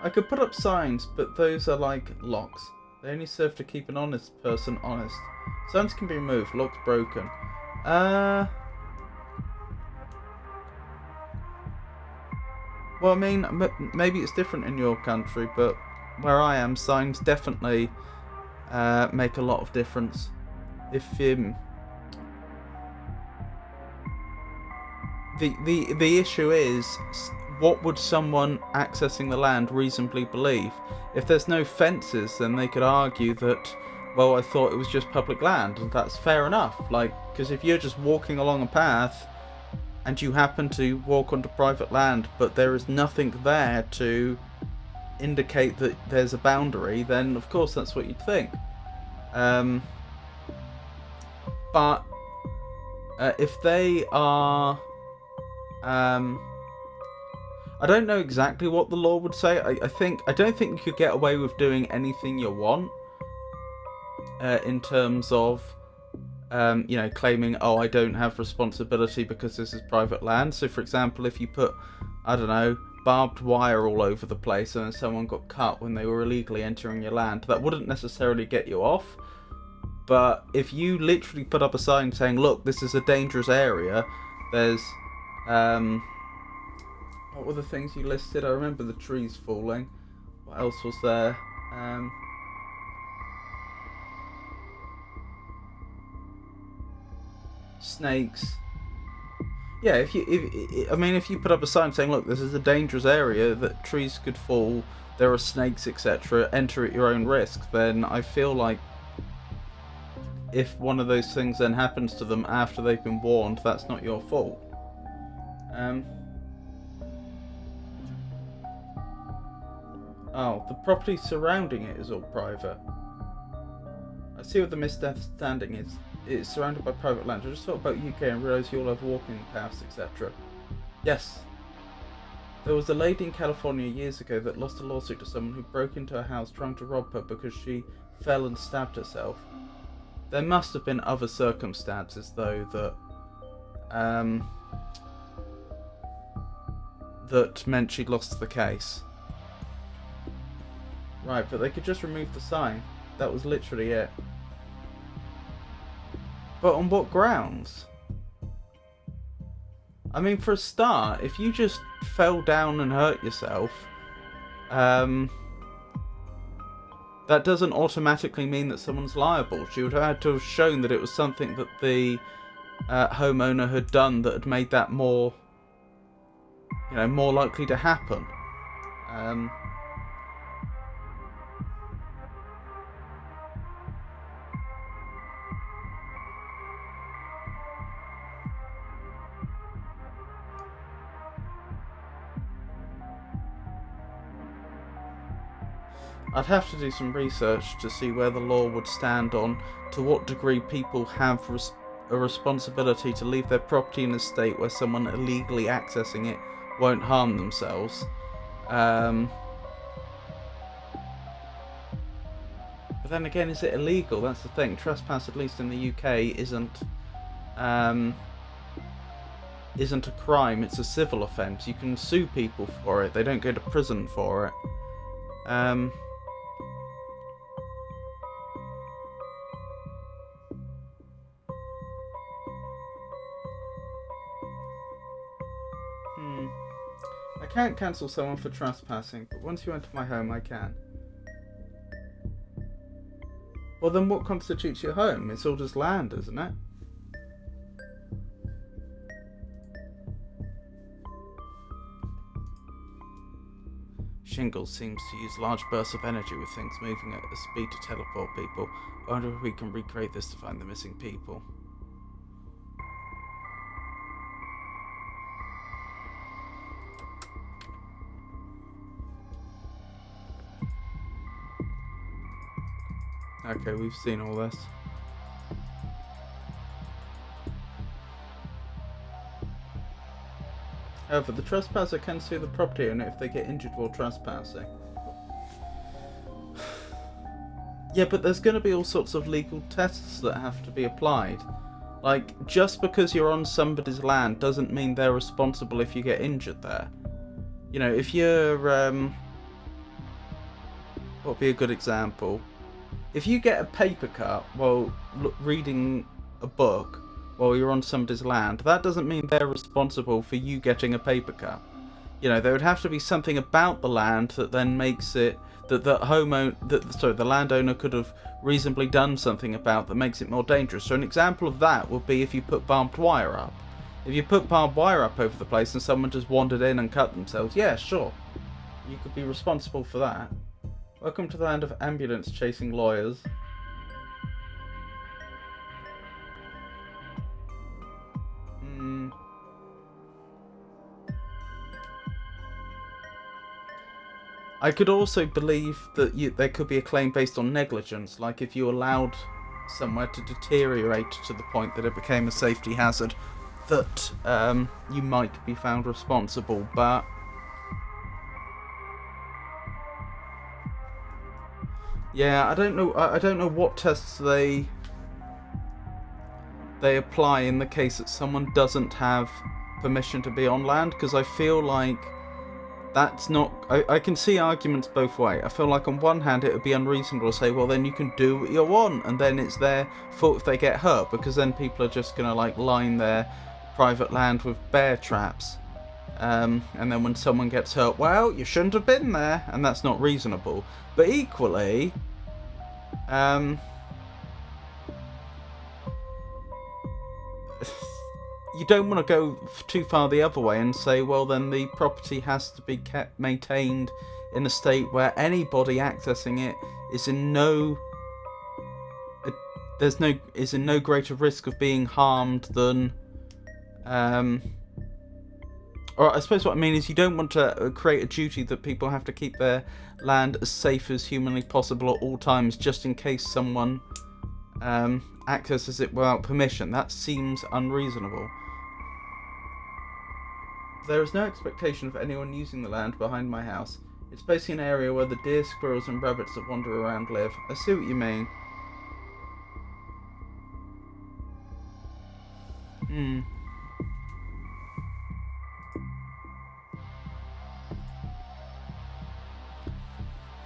S1: I could put up signs, but those are like locks. They only serve to keep an honest person honest. Signs can be removed, locks broken. Well, I mean, maybe it's different in your country, but where I am, signs definitely make a lot of difference. If the issue is, what would someone accessing the land reasonably believe? If there's no fences, then they could argue that, well, I thought it was just public land, and that's fair enough. Like, because if you're just walking along a path and you happen to walk onto private land, but there is nothing there to indicate that there's a boundary, then of course that's what you'd think. But if they are, I don't know exactly what the law would say. I don't think you could get away with doing anything you want in terms of, claiming, oh, I don't have responsibility because this is private land. So, for example, if you put, I don't know, barbed wire all over the place and then someone got cut when they were illegally entering your land, that wouldn't necessarily get you off. But if you literally put up a sign saying, look, this is a dangerous area, there's, what were the things you listed? I remember the trees falling. What else was there? Snakes. Yeah, if you put up a sign saying, look, this is a dangerous area, that trees could fall, there are snakes, etc., enter at your own risk, then I feel like if one of those things then happens to them after they've been warned, that's not your fault. Oh, the property surrounding it is all private. I see what the misunderstanding is. It's surrounded by private land. I just thought about UK and realised you all have walking paths, etc. Yes. There was a lady in California years ago that lost a lawsuit to someone who broke into her house trying to rob her because she fell and stabbed herself. There must have been other circumstances, though, that meant she'd lost the case. Right, but they could just remove the sign. That was literally it. But on what grounds? I mean, for a start, if you just fell down and hurt yourself, that doesn't automatically mean that someone's liable. She would have had to have shown that it was something that the homeowner had done that had made that more, more likely to happen. I'd have to do some research to see where the law would stand on to what degree people have a responsibility to leave their property in a state where someone illegally accessing it won't harm themselves. But then again, is it illegal? That's the thing. Trespass, at least in the UK, isn't a crime. It's a civil offence. You can sue people for it. They don't go to prison for it. I can't cancel someone for trespassing, but once you enter my home, I can. Well, then what constitutes your home? It's all just land, isn't it? Shingles seems to use large bursts of energy with things moving at a speed to teleport people. I wonder if we can recreate this to find the missing people. Okay, we've seen all this. However, the trespasser can sue the property owner if they get injured while trespassing. Yeah, but there's going to be all sorts of legal tests that have to be applied. Like, just because you're on somebody's land doesn't mean they're responsible if you get injured there. You know, if you're... what would be a good example? If you get a paper cut while reading a book while you're on somebody's land, that doesn't mean they're responsible for you getting a paper cut. You know, there would have to be something about the land that then makes it that the landowner could have reasonably done something about that makes it more dangerous. So an example of that would be if you put barbed wire up. If you put barbed wire up over the place and someone just wandered in and cut themselves, yeah, sure, you could be responsible for that. Welcome to the land of ambulance chasing lawyers. I could also believe that there could be a claim based on negligence, like if you allowed somewhere to deteriorate to the point that it became a safety hazard, that you might be found responsible, but... Yeah, I don't know what tests they apply in the case that someone doesn't have permission to be on land, because I feel like that's not... I can see arguments both ways. I feel like on one hand it would be unreasonable to say, well, then you can do what you want, and then it's their fault if they get hurt, because then people are just going to like line their private land with bear traps. And then when someone gets hurt, well, you shouldn't have been there, and that's not reasonable. But equally, you don't want to go too far the other way and say, well, then the property has to be kept maintained in a state where anybody accessing it is in no greater risk of being harmed than or I suppose what I mean is you don't want to create a duty that people have to keep their land as safe as humanly possible at all times, just in case someone accesses it without permission. That seems unreasonable. There is no expectation of anyone using the land behind my house. It's basically an area where the deer, squirrels and rabbits that wander around live. I see what you mean.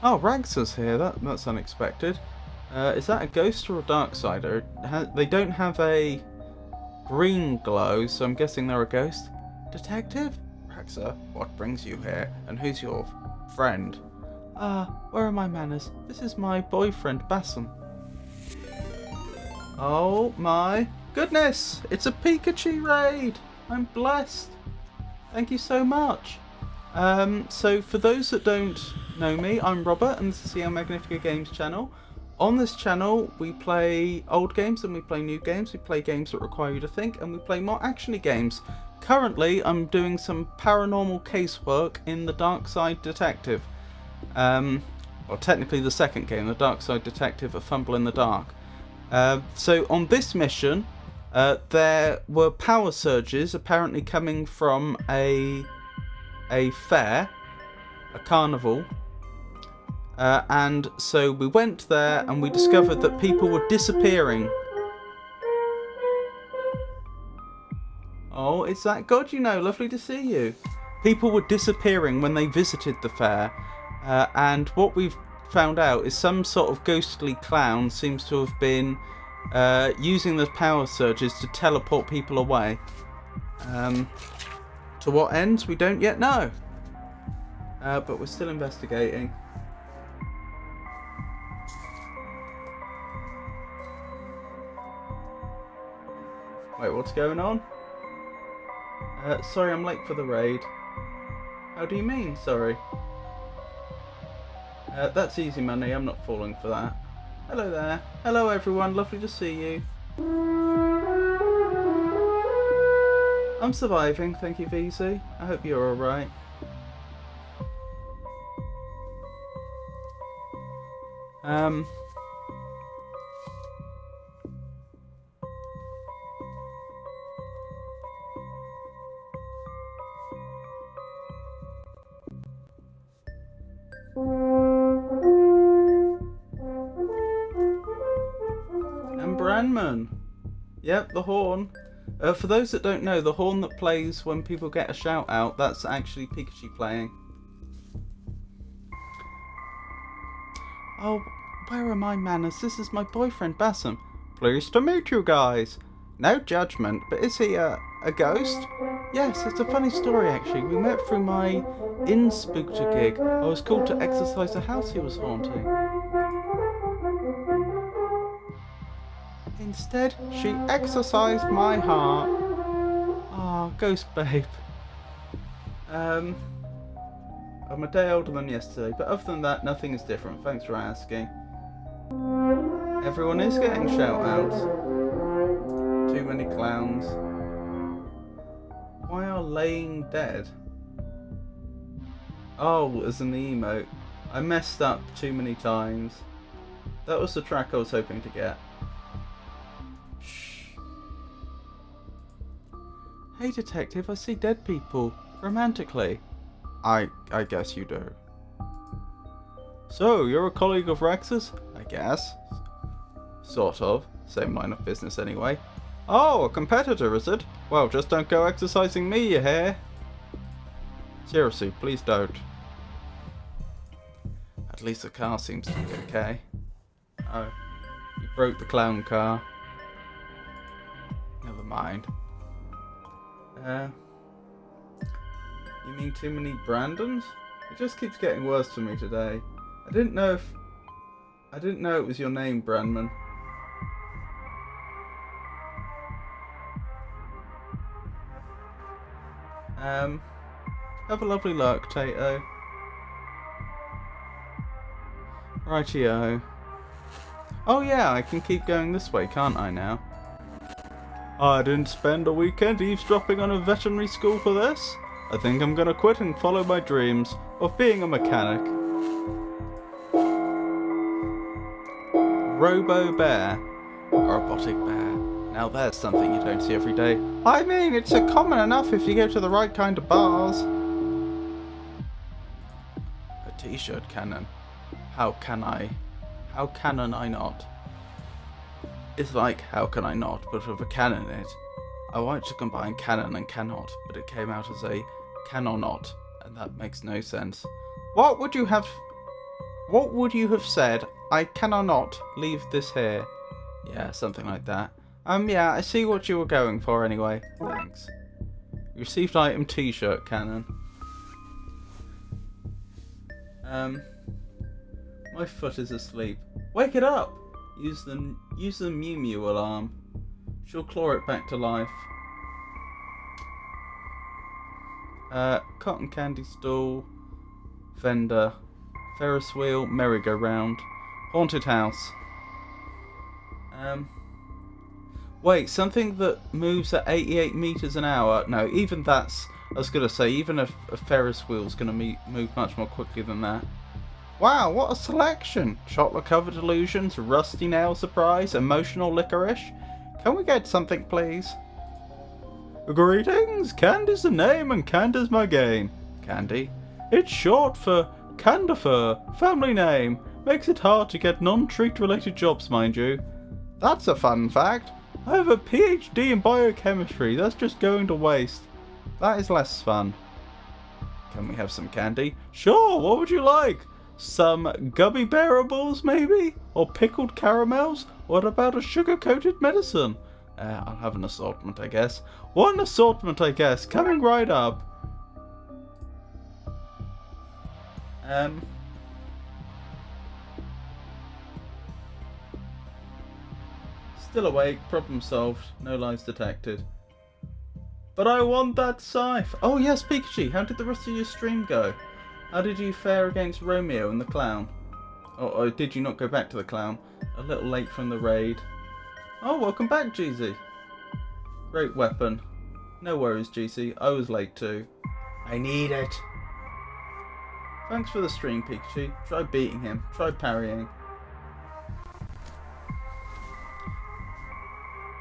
S1: Oh, Ragsa's here. That's unexpected. Is that a ghost or a Darksider? They don't have a green glow, so I'm guessing they're a ghost. Detective? Ragsa, what brings you here? And who's your friend? Where are my manners? This is my boyfriend, Bassam. Oh my goodness! It's a Pikachu raid! I'm blessed. Thank you so much. So for those that don't know me, I'm Robert and this is the El Magnifica Games channel. On this channel we play old games and we play new games, we play games that require you to think, and we play more actiony games. Currently I'm doing some paranormal casework in the Darkside Detective. Well, technically the second game, the Darkside Detective, A Fumble in the Dark. So on this mission there were power surges apparently coming from a fair, a carnival, and so we went there and we discovered that people were disappearing. Oh, it's that God, you know, lovely to see you. People were disappearing when they visited the fair, and what we've found out is some sort of ghostly clown seems to have been using the power surges to teleport people away. To what ends, we don't yet know. But we're still investigating. Wait, what's going on? Sorry, I'm late for the raid. How do you mean, sorry? That's easy money, I'm not falling for that. Hello there. Hello everyone, lovely to see you. I'm surviving, thank you VZ. I hope you're alright. And Branman. Yep, the horn. For those that don't know, the horn that plays when people get a shout out, that's actually Pikachu playing. Oh, where are my manners? This is my boyfriend, Bassam. Pleased to meet you guys. No judgment, but is he a ghost? Yes, it's a funny story actually. We met through my in-spookter gig. I was called to exorcise the house he was haunting. Instead, she exorcised my heart. Ah, ghost babe. I'm a day older than yesterday, but other than that, nothing is different. Thanks for asking. Everyone is getting shout-outs. Too many clowns. Why are laying dead? Oh, as in the emote. I messed up too many times. That was the track I was hoping to get. Shh. Hey detective, I see dead people. Romantically. I guess you do. So, you're a colleague of Rex's? I guess. Sort of. Same line of business anyway. Oh, a competitor, is it? Well, just don't go exercising me, you hear? Seriously, please don't. At least the car seems to be okay. Oh, you broke the clown car. Never mind. You mean too many Brandons? It just keeps getting worse for me today. I didn't know it was your name, Brandman. Have a lovely luck, Tato. Rightio. Oh yeah, I can keep going this way, can't I now? I didn't spend a weekend eavesdropping on a veterinary school for this. I think I'm gonna quit and follow my dreams of being a mechanic. Robo Bear. A robotic bear. Now there's something you don't see every day. I mean, it's a common enough if you go to the right kind of bars. A t-shirt cannon. How can I not? It's like, how can I not, but with a cannon in it. I wanted to combine canon and cannot, but it came out as a cannot, and that makes no sense. What would you have said? I cannot leave this here. Yeah, something like that. Yeah, I see what you were going for anyway. Thanks. You received item t-shirt cannon. My foot is asleep. Wake it up! Use the Mew Mew alarm. She'll claw it back to life. Cotton candy stall. Vendor. Ferris wheel. Merry-go-round. Haunted house. Wait, something that moves at 88 meters an hour? No, even that's... I was going to say, even a Ferris wheel's going to move much more quickly than that. Wow, what a selection! Chocolate-covered illusions, rusty nail surprise, emotional licorice. Can we get something, please? Greetings! Candy's the name and Candy's my game. Candy? It's short for Candifer, family name. Makes it hard to get non-treat related jobs, mind you. That's a fun fact. I have a PhD in biochemistry, that's just going to waste. That is less fun. Can we have some candy? Sure, what would you like? Some gummy bearables, maybe? Or pickled caramels? What about a sugar-coated medicine? I'll have an assortment, I guess. One assortment, I guess. Coming right up. Still awake. Problem solved. No lies detected. But I want that scythe. Oh yes, Pikachu. How did the rest of your stream go? How did you fare against Romeo and the clown? Or did you not go back to the clown? A little late from the raid. Oh, welcome back, GZ. Great weapon. No worries, GC. I was late too. I need it. Thanks for the stream, Pikachu. Try beating him. Try parrying.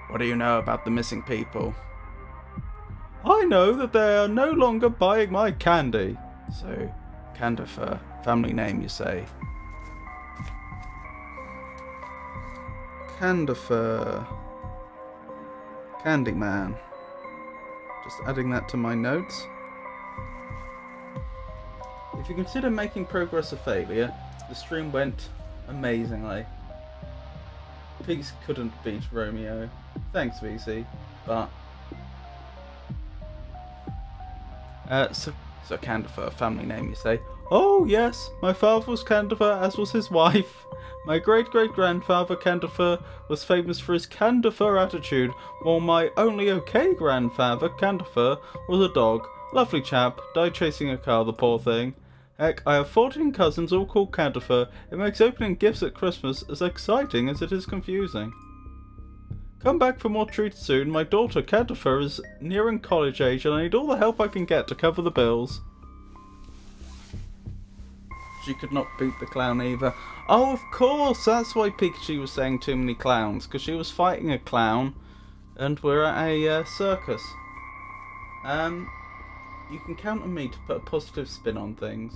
S1: What do you know about the missing people? I know that they are no longer buying my candy. So, Candifer, family name you say. Candifer. Candyman. Just adding that to my notes. If you consider making progress a failure, the stream went amazingly. Pigs couldn't beat Romeo. Thanks, VC. But... So Candifer, family name you say? Oh yes, my father was Candifer, as was his wife. My great-great-grandfather Candifer was famous for his Candifer attitude, while my only okay grandfather Candifer was a dog. Lovely chap, died chasing a car, the poor thing. Heck, I have 14 cousins all called Candifer. It makes opening gifts at Christmas as exciting as it is confusing. Come back for more treats soon. My daughter Candifer is nearing college age and I need all the help I can get to cover the bills. She could not beat the clown either. Oh, of course, that's why Pikachu was saying too many clowns, because she was fighting a clown and we're at a circus. You can count on me to put a positive spin on things.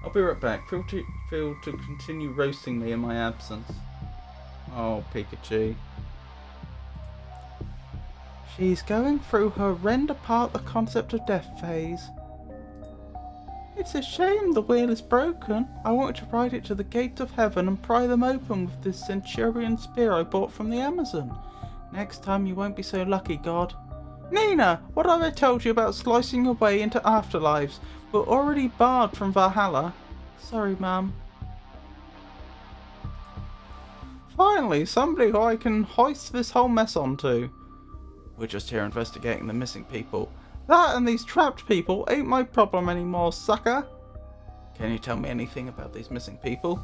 S1: I'll be right back. Feel to continue roasting me in my absence. Oh, Pikachu. She's going through her rend apart the concept of death phase. It's a shame the wheel is broken. I wanted to ride it to the gates of heaven and pry them open with this centurion spear I bought from the Amazon. Next time you won't be so lucky, God. Nina, what have I told you about slicing your way into afterlives? We're already barred from Valhalla. Sorry, Mum. Finally, somebody who I can hoist this whole mess onto. We're just here investigating the missing people. That and these trapped people ain't my problem anymore, sucker. Can you tell me anything about these missing people?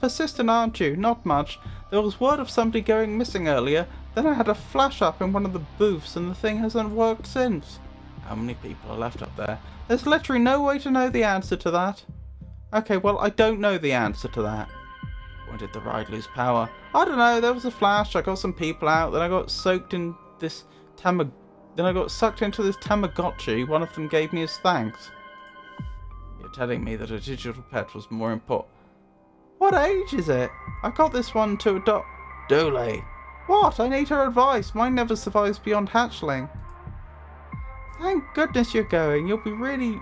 S1: Persistent aren't you? Not much. There was word of somebody going missing earlier, then I had a flash up in one of the booths and the thing hasn't worked since. How many people are left up there? There's literally no way to know the answer to that. Okay, well, I don't know the answer to that. did the ride lose power? I don't know, there was a flash, I got some people out, then I got soaked in this then I got sucked into this Tamagotchi. One of them gave me his thanks. You're telling me that a digital pet was more important. What age is it? I got this one to adopt. Dooley. What? I need her advice. Mine never survives beyond hatchling. Thank goodness you're going. You'll be really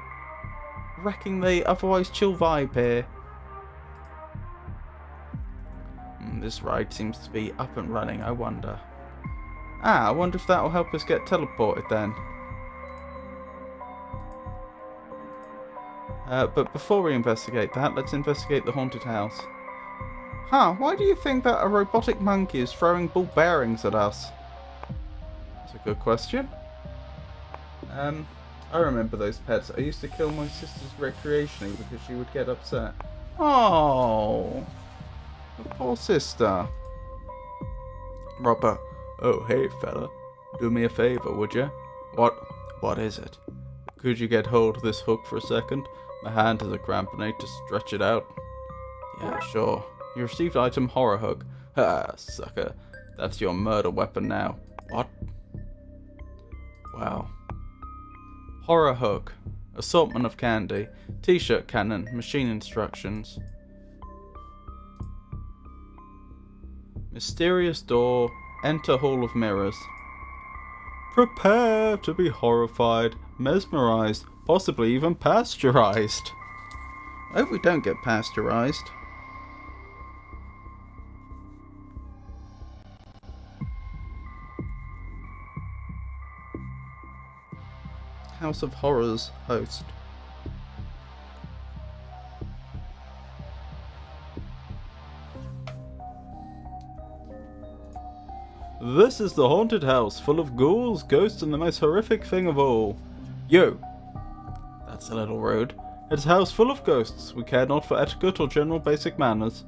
S1: wrecking the otherwise chill vibe here. This ride seems to be up and running, I wonder. I wonder if that will help us get teleported then. But before we investigate that, let's investigate the haunted house. Why do you think that a robotic monkey is throwing ball bearings at us? That's a good question. I remember those pets. I used to kill my sisters recreationally because she would get upset. Oh, the poor sister. Robert. Oh, hey, fella. Do me a favor, would you? What is it? Could you get hold of this hook for a second? My hand has a cramp and I need to stretch it out. Yeah, sure. You received item horror hook. Ha, sucker. That's your murder weapon now. What? Wow. Horror hook. Assortment of candy. T-shirt cannon. Machine instructions. Mysterious door. Enter Hall of Mirrors. Prepare to be horrified, mesmerized, possibly even pasteurized. I hope we don't get pasteurized. House of Horrors host. This is the haunted house, full of ghouls, ghosts, and the most horrific thing of all. You! That's a little rude. It's a house full of ghosts. We care not for etiquette or general basic manners.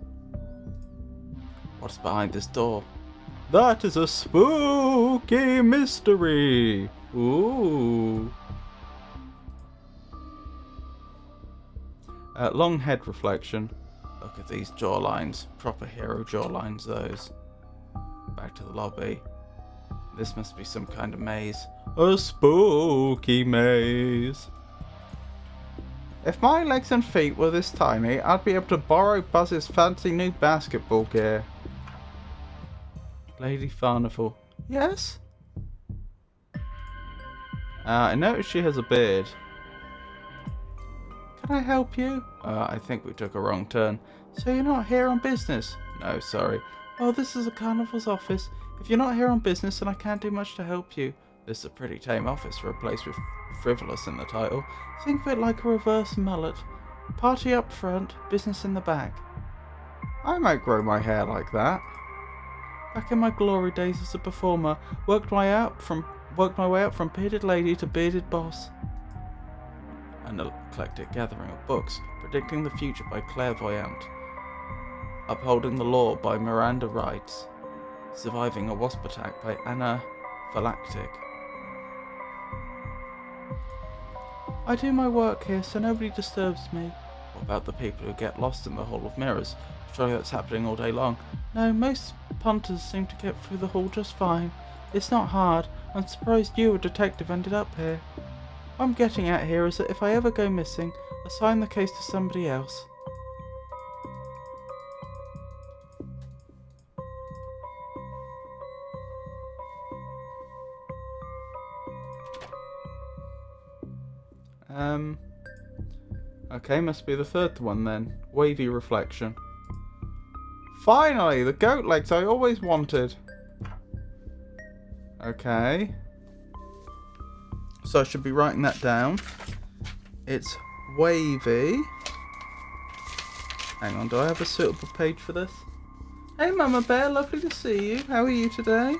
S1: What's behind this door? That is a spooky mystery. Ooh. Long head reflection. Look at these jawlines. Proper hero jawlines, those. Back to the lobby. This must be some kind of maze. A spooky maze. If my legs and feet were this tiny, I'd be able to borrow Buzz's fancy new basketball gear. Lady Farnival. Yes? I noticed she has a beard. Can I help you? I think we took a wrong turn. So you're not here on business? No, sorry. Well, this is the carnival's office. If you're not here on business, then I can't do much to help you. This is a pretty tame office for a place with frivolous in the title. Think of it like a reverse mullet. Party up front, business in the back. I might grow my hair like that. Back in my glory days as a performer, worked my way up from bearded lady to bearded boss. An eclectic gathering of books, predicting the future by clairvoyant. Upholding the Law by Miranda Wrights. Surviving a Wasp Attack by Anna Phylactic. I do my work here so nobody disturbs me. What about the people who get lost in the Hall of Mirrors? Surely that's happening all day long. No, most punters seem to get through the hall just fine. It's not hard. I'm surprised you, a detective, ended up here. What I'm getting at here is that if I ever go missing, assign the case to somebody else. Okay, must be the third one then. Wavy reflection. Finally, the goat legs I always wanted. Okay. So I should be writing that down. It's wavy. Hang on, do I have a suitable page for this? Hey Mama Bear, lovely to see you. How are you today?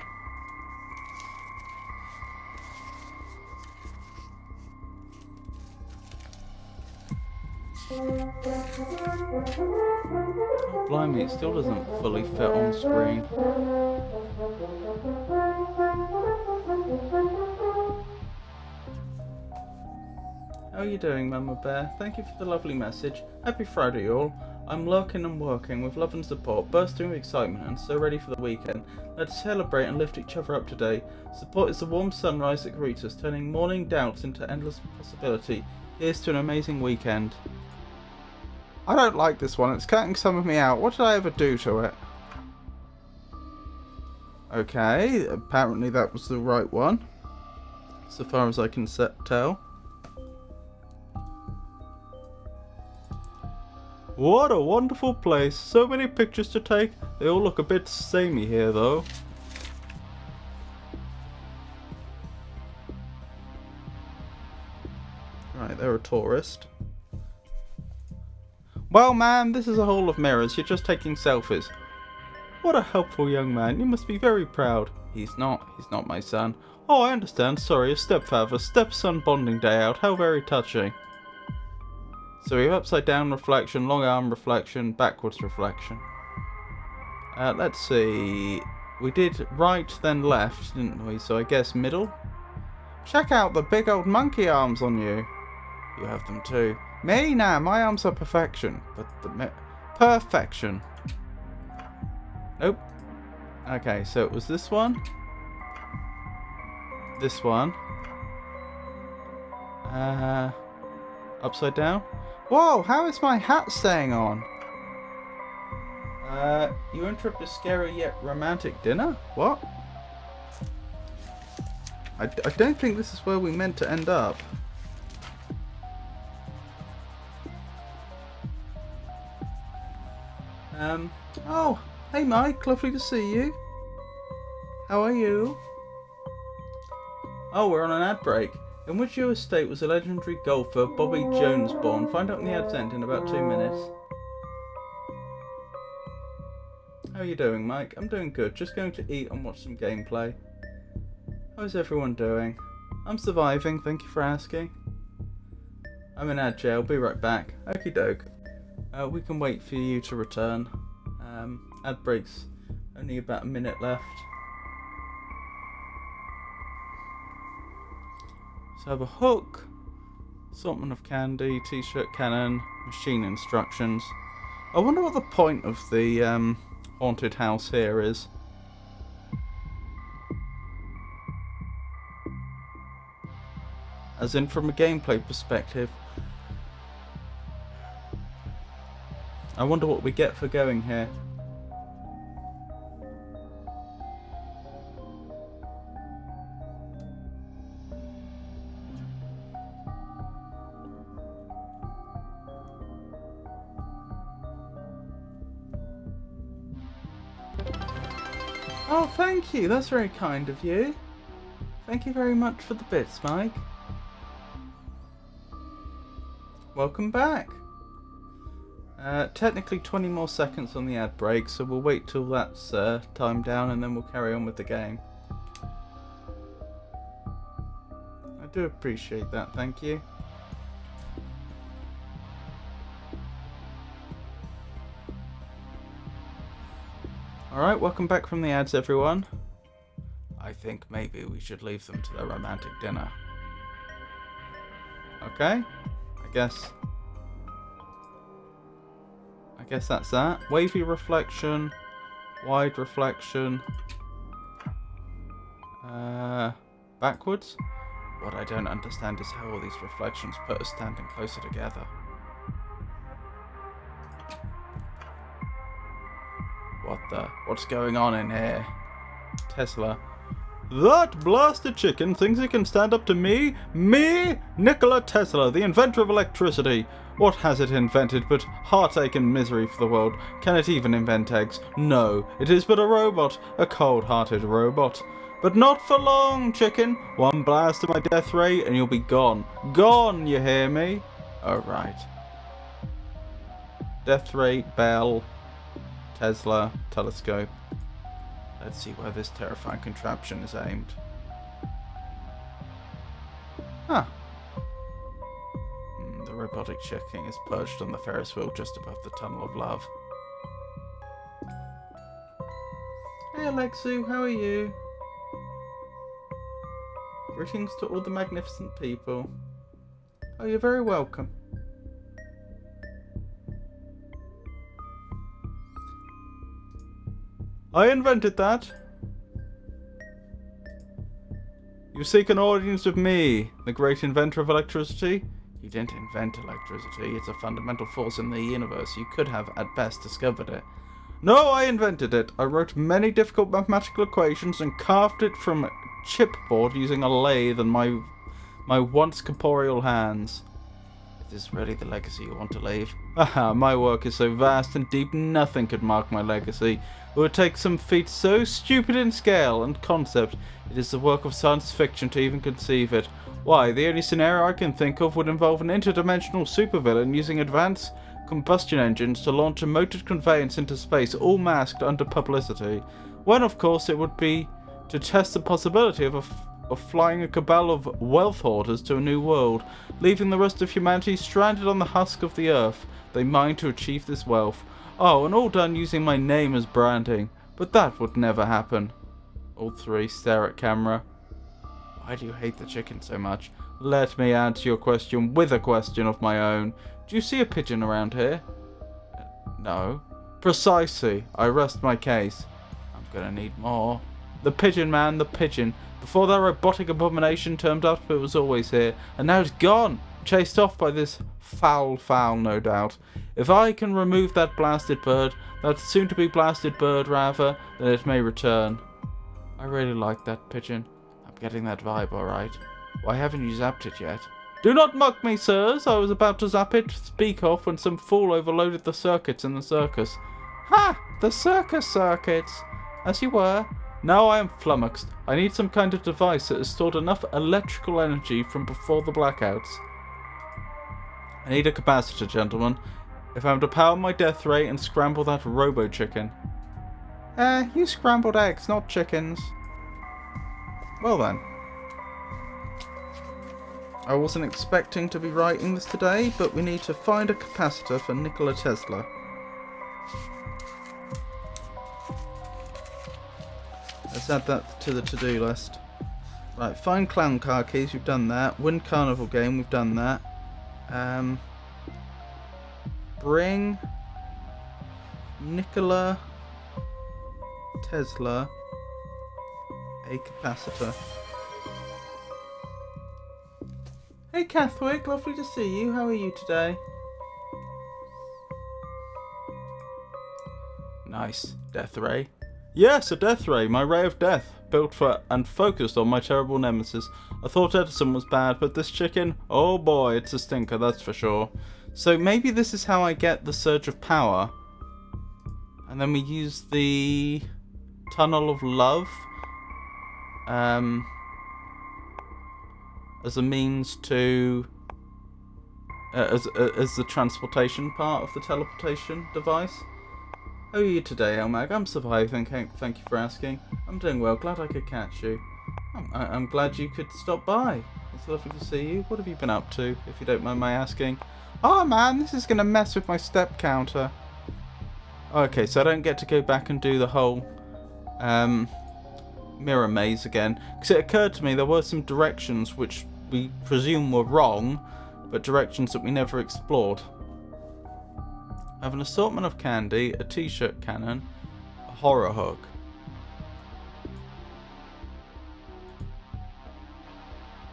S1: Oh, blimey, it still doesn't fully fit on screen. How are you doing, Mama Bear? Thank you for the lovely message. Happy Friday, all. I'm lurking and working with love and support, bursting with excitement and so ready for the weekend. Let's celebrate and lift each other up today. Support is the warm sunrise that greets us, turning morning doubts into endless possibility. Here's to an amazing weekend. I don't like this one. It's cutting some of me out. What did I ever do to it? Okay, apparently that was the right one. So far as I can tell. What a wonderful place. So many pictures to take. They all look a bit samey here though. Right, they're a tourist. Well, ma'am, this is a hall of mirrors. You're just taking selfies. What a helpful young man. You must be very proud. He's not my son. Oh, I understand. Sorry, a stepfather. Stepson bonding day out. How very touching. So we have upside down reflection, long arm reflection, backwards reflection. Let's see. We did right then left, didn't we? So I guess middle? Check out the big old monkey arms on you. You have them too. Me? Nah, my arms are perfection. But the perfection. Nope. Okay, so it was this one. This one. Upside down. Whoa, how is my hat staying on? You interrupt a scary yet romantic dinner? What? I don't think this is where we meant to end up. Oh, hey Mike, lovely to see you. How are you? Oh, we're on an ad break. In which your estate was a legendary golfer, Bobby Jones, born? Find out in the ad sent in about 2 minutes. How are you doing, Mike? I'm doing good. Just going to eat and watch some gameplay. How's everyone doing? I'm surviving, thank you for asking. I'm in ad jail, be right back. Okie doke. We can wait for you to return. Ad breaks, only about a minute left. So I have a hook, assortment of candy, t-shirt cannon, machine instructions. I wonder what the point of the haunted house here is. As in from a gameplay perspective. I wonder what we get for going here. Oh, thank you. That's very kind of you. Thank you very much for the bits, Mike. Welcome back. Technically 20 more seconds on the ad break, so we'll wait till that's timed down and then we'll carry on with the game. I do appreciate that, thank you. Alright, welcome back from the ads, everyone. I think maybe we should leave them to their romantic dinner. Okay, I guess that's that. Wavy reflection, wide reflection, backwards. What I don't understand is how all these reflections put us standing closer together. What's going on in here? Tesla. That blasted chicken thinks he can stand up to me? Me? Nikola Tesla, the inventor of electricity. What has it invented but heartache and misery for the world? Can it even invent eggs? No, it is but a robot, a cold-hearted robot. But not for long, chicken. One blast of my death ray and you'll be gone. Gone, you hear me? Alright. Death ray, bell, Tesla, telescope. Let's see where this terrifying contraption is aimed. Huh. The robotic chicken is perched on the Ferris wheel just above the Tunnel of Love. Hey Alexu, how are you? Greetings to all the magnificent people. Oh, you're very welcome. I invented that. You seek an audience of me, the great inventor of electricity? You didn't invent electricity. It's a fundamental force in the universe. You could have, at best, discovered it. No, I invented it. I wrote many difficult mathematical equations and carved it from chipboard using a lathe and my once corporeal hands. Is this really the legacy you want to leave? Haha, my work is so vast and deep, nothing could mark my legacy. It would take some feat so stupid in scale and concept, it is the work of science fiction to even conceive it. Why, the only scenario I can think of would involve an interdimensional supervillain using advanced combustion engines to launch a motored conveyance into space, all masked under publicity. When, of course, it would be to test the possibility of flying a cabal of wealth hoarders to a new world, leaving the rest of humanity stranded on the husk of the earth they mine to achieve this wealth. Oh, and all done using my name as branding. But that would never happen. All three stare at camera. Why do you hate the chicken so much? Let me answer your question with a question of my own. Do you see a pigeon around here? No. Precisely. I rest my case. I'm gonna need more. The pigeon, man, the pigeon. Before that robotic abomination turned up, it was always here. And now it's gone. Chased off by this foul, no doubt. If I can remove that blasted bird, that soon-to-be blasted bird, rather, then it may return. I really like that pigeon. I'm getting that vibe, alright. Why haven't you zapped it yet? Do not mock me, sirs. I was about to zap it, speak off, when some fool overloaded the circuits in the circus. Ha! The circus circuits! As you were. Now I am flummoxed. I need some kind of device that has stored enough electrical energy from before the blackouts. I need a capacitor, gentlemen. If I'm to power my death ray and scramble that robo-chicken. You scrambled eggs, not chickens. Well then. I wasn't expecting to be writing this today, but we need to find a capacitor for Nikola Tesla. Let's add that to the to-do list. Right, find clown car keys, we've done that. Win carnival game, we've done that. Bring Nikola Tesla a capacitor. Hey Cathwick, lovely to see you. How are you today? Nice. Death ray. Yes, a death ray, my ray of death, built for and focused on my terrible nemesis. I thought Edison was bad, but this chicken, oh boy, it's a stinker, that's for sure. So maybe this is how I get the surge of power. And then we use the tunnel of love as a means to as the transportation part of the teleportation device. How are you today, Elmag? I'm surviving, thank you for asking. I'm doing well, glad I could catch you. I'm glad you could stop by. It's lovely to see you. What have you been up to, if you don't mind my asking? Oh man, this is going to mess with my step counter. Okay, so I don't get to go back and do the whole mirror maze again. Because it occurred to me there were some directions which we presume were wrong, but directions that we never explored. I have an assortment of candy, a t-shirt cannon, a horror hook.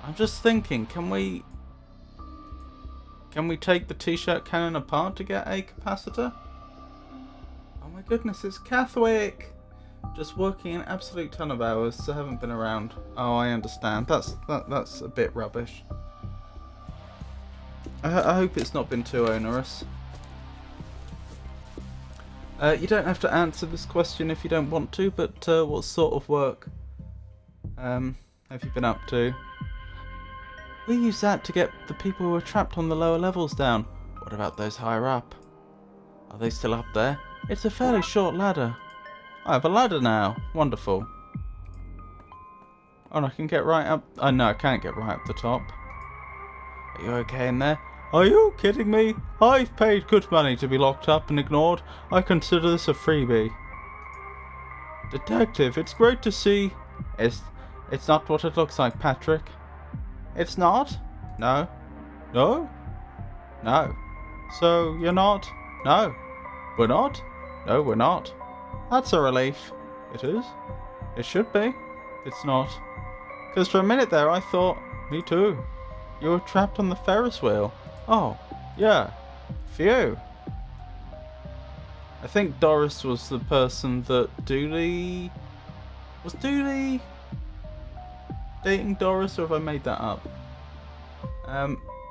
S1: I'm just thinking, can we take the t-shirt cannon apart to get a capacitor? Oh my goodness, it's Cathwick! Just working an absolute ton of hours, so I haven't been around. Oh, I understand. That's a bit rubbish. I hope it's not been too onerous. You don't have to answer this question if you don't want to, but what sort of work have you been up to? We use that to get the people who are trapped on the lower levels down. What about those higher up? Are they still up there? It's a fairly short ladder. I have a ladder now. Wonderful. Oh, and I can get right up. Oh no, I can't get right up the top. Are you okay in there? Are you kidding me? I've paid good money to be locked up and ignored. I consider this a freebie. Detective, it's great to see. It's not what it looks like, Patrick. It's not? No. No? No. So, you're not? No. We're not? No, we're not. That's a relief. It is? It should be. It's not. Because for a minute there I thought, me too. You were trapped on the Ferris wheel. Oh, yeah. Phew. I think Doris was the person that Dooley... Was Dooley dating Doris, or have I made that up?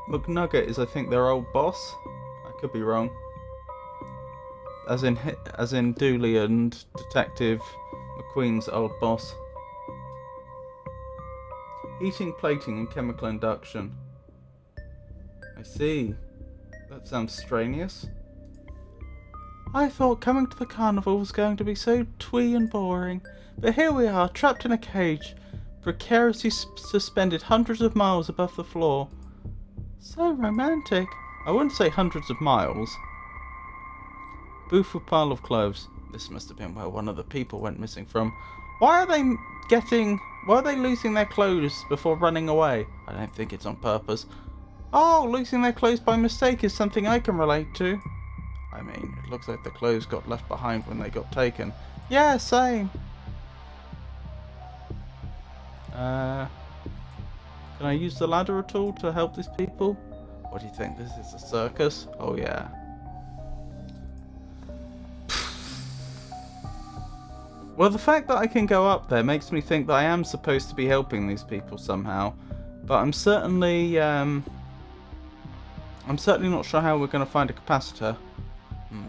S1: McNugget is, I think, their old boss. I could be wrong. As in Dooley and Detective McQueen's old boss. Heating, plating, and chemical induction. I see. That sounds strenuous. I thought coming to the carnival was going to be so twee and boring, but here we are, trapped in a cage, precariously suspended hundreds of miles above the floor. So romantic. I wouldn't say hundreds of miles. Booth with pile of clothes. This must have been where one of the people went missing from. Why are they losing their clothes before running away? I don't think it's on purpose. Oh, losing their clothes by mistake is something I can relate to. I mean, it looks like the clothes got left behind when they got taken. Yeah, same. Can I use the ladder at all to help these people? What do you think? This is a circus? Oh yeah. Well, the fact that I can go up there makes me think that I am supposed to be helping these people somehow. But I'm certainly not sure how we're going to find a capacitor.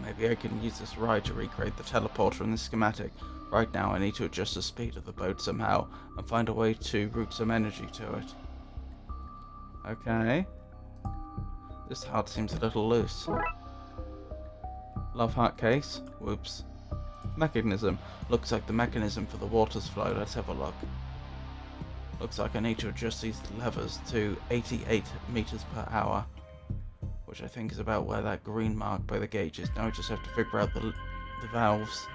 S1: Maybe I can use this ride to recreate the teleporter in the schematic. Right now I need to adjust the speed of the boat somehow and find a way to route some energy to it. Okay. This heart seems a little loose. Love heart case. Whoops. Mechanism. Looks like the mechanism for the water's flow. Let's have a look. Looks like I need to adjust these levers to 88 meters per hour. Which I think is about where that green mark by the gauge is. Now I just have to figure out the valves.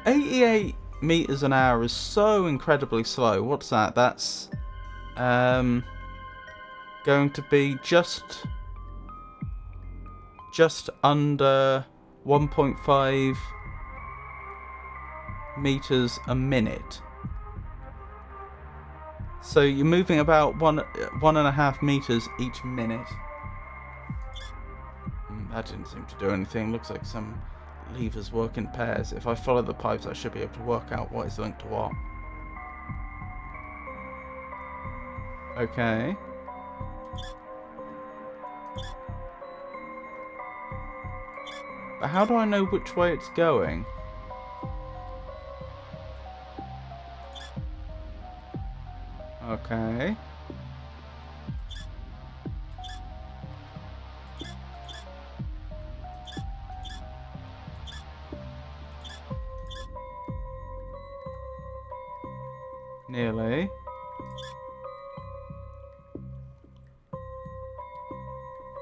S1: 88 meters an hour is so incredibly slow. What's that? That's going to be just under 1.5 meters a minute. So you're moving about 1.5 meters each minute. That didn't seem to do anything. Looks like some levers work in pairs. If I follow the pipes, I should be able to work out what is linked to what. Okay. But how do I know which way it's going? Okay. Nearly.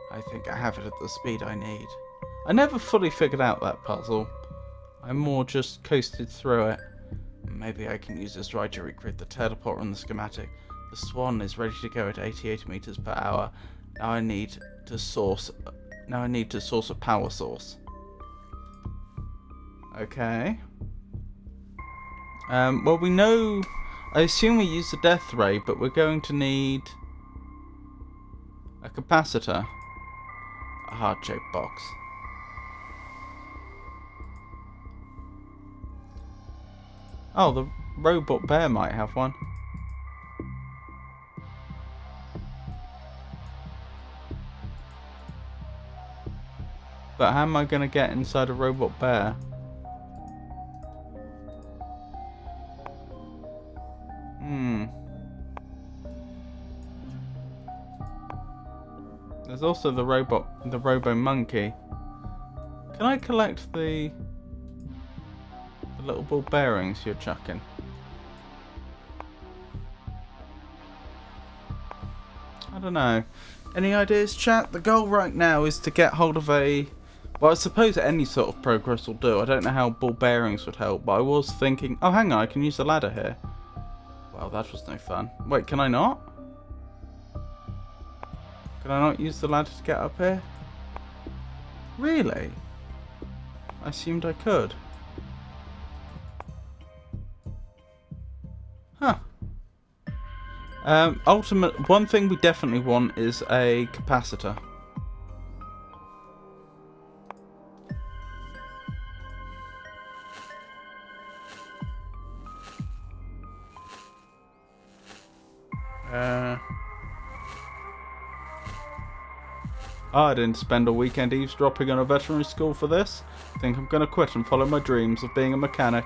S1: I think I have it at the speed I need. I never fully figured out that puzzle. I more just coasted through it. Maybe I can use this ride to recreate the teleporter on the schematic. The Swan is ready to go at 88 meters per hour. Now I need to source a power source. Okay. Well, we know. I assume we use the death ray, but we're going to need a capacitor. A heart-shaped box. Oh, the robot bear might have one. But how am I going to get inside a robot bear? There's also the robo monkey. Can I collect the little ball bearings you're chucking? I don't know. Any ideas, chat? The goal right now is to get hold of a... Well, I suppose any sort of progress will do. I don't know how ball bearings would help, but I was thinking... Oh, hang on, I can use the ladder here. Well, that was no fun. Wait, can I not? Can I not use the ladder to get up here? Really? I assumed I could. Huh. One thing we definitely want is a capacitor. I didn't spend a weekend eavesdropping on a veterinary school for this. Think I'm gonna quit and follow my dreams of being a mechanic.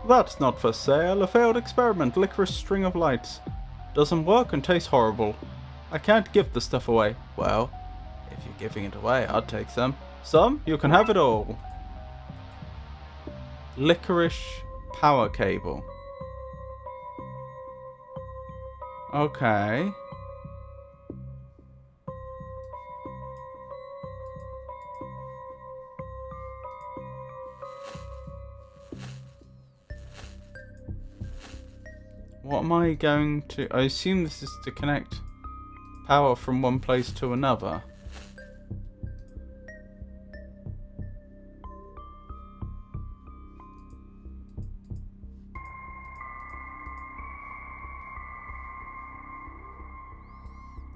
S1: That's not for sale. A failed experiment. Licorice string of lights. Doesn't work and tastes horrible. I can't give the stuff away. Well, if you're giving it away, I'd take some. Some? You can have it all. Licorice power cable. Okay. What am I going to... I assume this is to connect power from one place to another.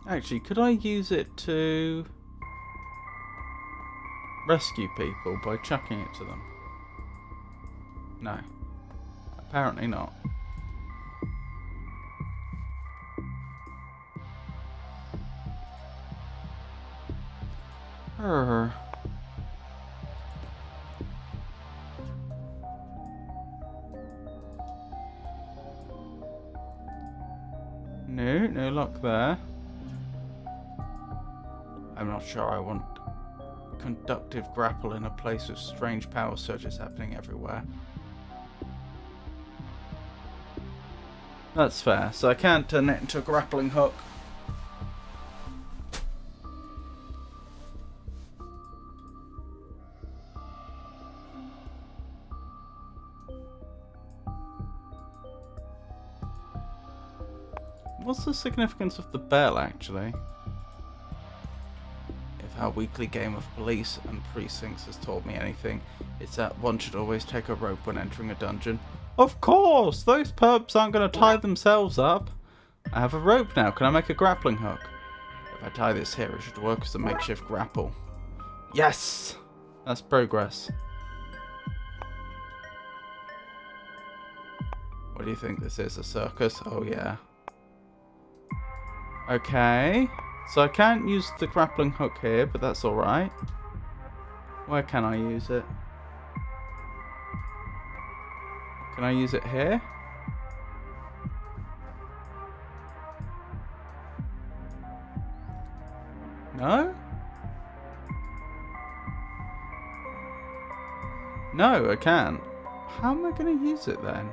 S1: Actually, could I use it to rescue people by chucking it to them? No. Apparently not. No, no luck there. I'm not sure I want conductive grapple in a place with strange power surges happening everywhere. That's fair, so I can't turn it into a grappling hook. What's the significance of the bell, actually? If our weekly game of police and precincts has taught me anything, it's that one should always take a rope when entering a dungeon. Of course! Those perps aren't going to tie themselves up. I have a rope now. Can I make a grappling hook? If I tie this here, it should work as a makeshift grapple. Yes! That's progress. What do you think this is? A circus? Oh, yeah. Okay, so I can't use the grappling hook here, but that's alright. Where can I use it? Can I use it here? No? No, I can't. How am I going to use it then?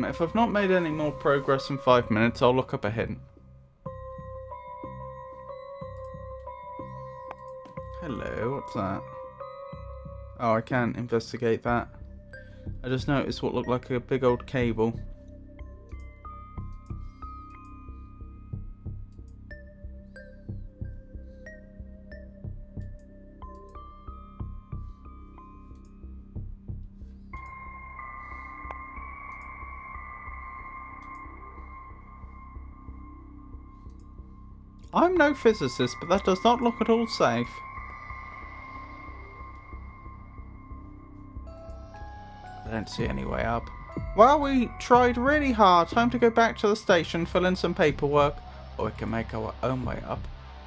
S1: If I've not made any more progress in 5 minutes, I'll look up a hint. Hello, what's that? Oh, I can't investigate that. I just noticed what looked like a big old cable. I'm no physicist, but that does not look at all safe. I don't see any way up. Well, we tried really hard. Time to go back to the station, fill in some paperwork, or we can make our own way up.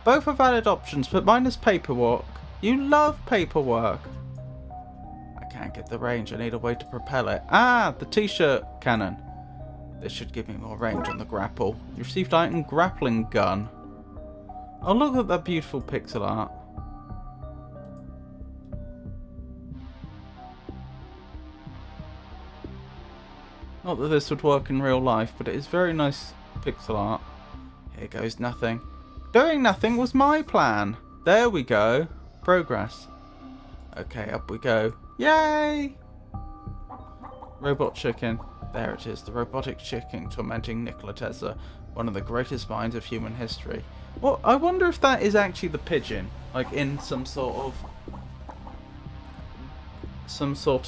S1: Both are valid options, but mine is paperwork. You love paperwork. I can't get the range. I need a way to propel it. Ah, the t-shirt cannon. This should give me more range on the grapple. You received item grappling gun. Oh, look at that beautiful pixel art. Not that this would work in real life, but it is very nice pixel art. Here goes nothing. Doing nothing was my plan. There we go. Progress. Okay, up we go. Yay! Robot chicken. There it is, the robotic chicken tormenting Nikola Tesla, one of the greatest minds of human history. Well, I wonder if that is actually the pigeon, like in some sort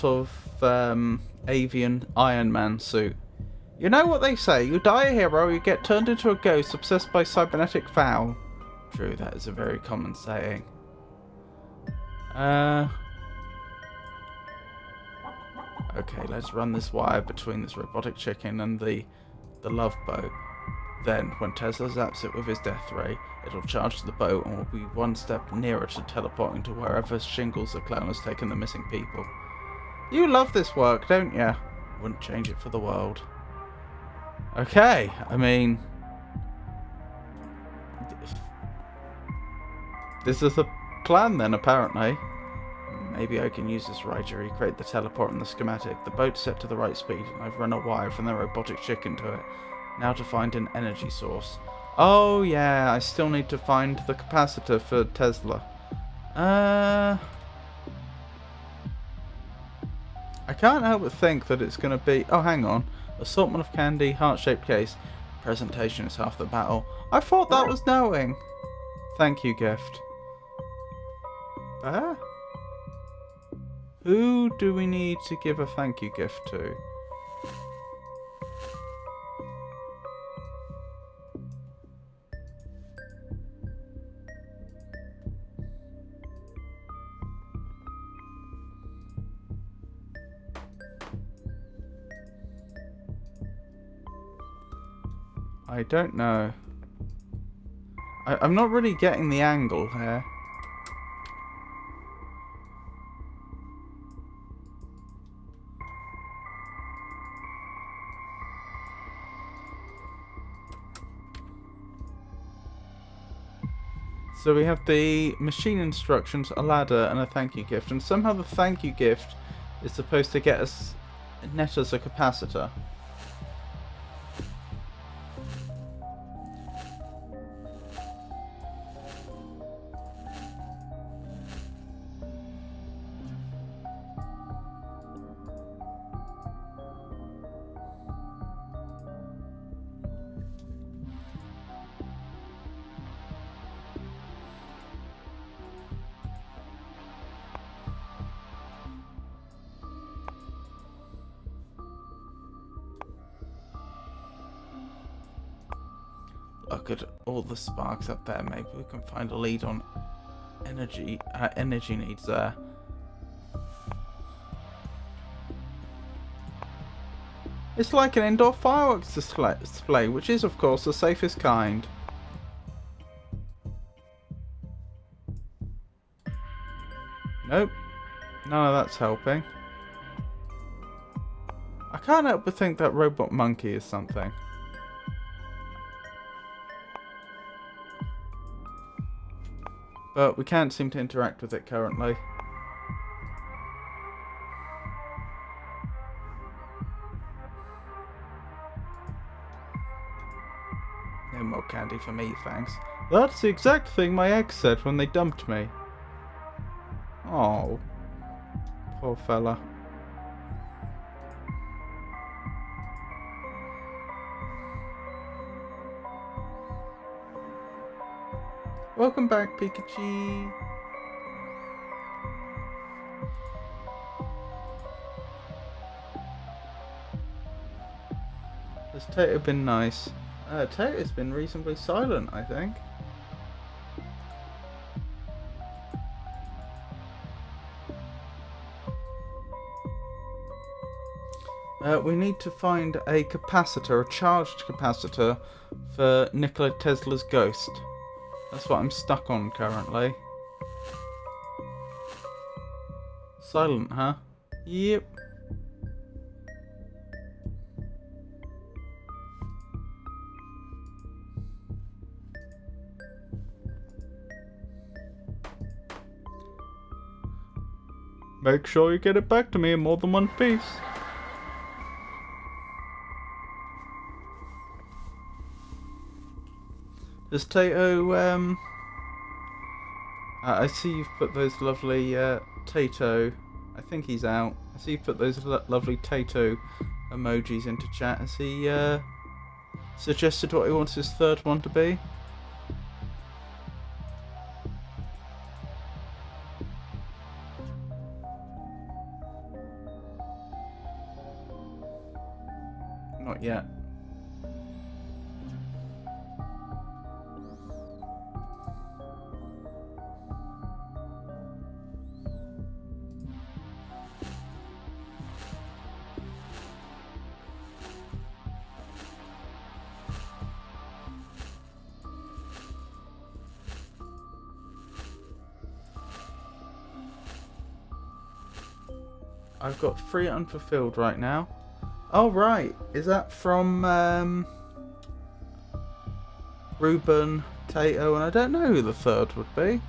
S1: of avian Iron Man suit. You know what they say, you die a hero, you get turned into a ghost obsessed by cybernetic foul. True, that is a very common saying. Okay, let's run this wire between this robotic chicken and the love boat. Then, when Tesla zaps it with his death ray, it'll charge the boat and will be one step nearer to teleporting to wherever Shingles the clown has taken the missing people. You love this work, don't you? Wouldn't change it for the world. Okay, I mean... this is the plan then, apparently. Maybe I can use this right to recreate the teleport in the schematic. The boat's set to the right speed, and I've run a wire from the robotic chicken to it. Now to find an energy source. Oh yeah, I still need to find the capacitor for Tesla. I can't help but think that it's going to be... oh, hang on. Assortment of candy, heart-shaped case. Presentation is half the battle. I thought that was knowing. Thank you, gift. Who do we need to give a thank you gift to? I don't know. I'm not really getting the angle here. So we have the machine instructions, a ladder, and a thank you gift. And somehow the thank you gift is supposed to get us, net us a capacitor. Look at all the sparks up there. Maybe we can find a lead on energy needs there. It's like an indoor fireworks display, which is of course the safest kind. Nope, none of that's helping. I can't help but think that robot monkey is something. But we can't seem to interact with it currently. No more candy for me, thanks. That's the exact thing my ex said when they dumped me. Oh, poor fella. Welcome back, Pikachu. Has Tato been nice? Tato's been reasonably silent, I think. We need to find a capacitor, a charged capacitor, for Nikola Tesla's ghost. That's what I'm stuck on currently. Silent, huh? Yep. Make sure you get it back to me in more than one piece. Does Tato, I see you've put those lovely, Tato, I think he's out. I see you've put those lovely Tato emojis into chat. Has he, suggested what he wants his third one to be? Not yet. I've got 3 unfulfilled right now. Oh right, is that from Ruben, Tato, and I don't know who the third would be.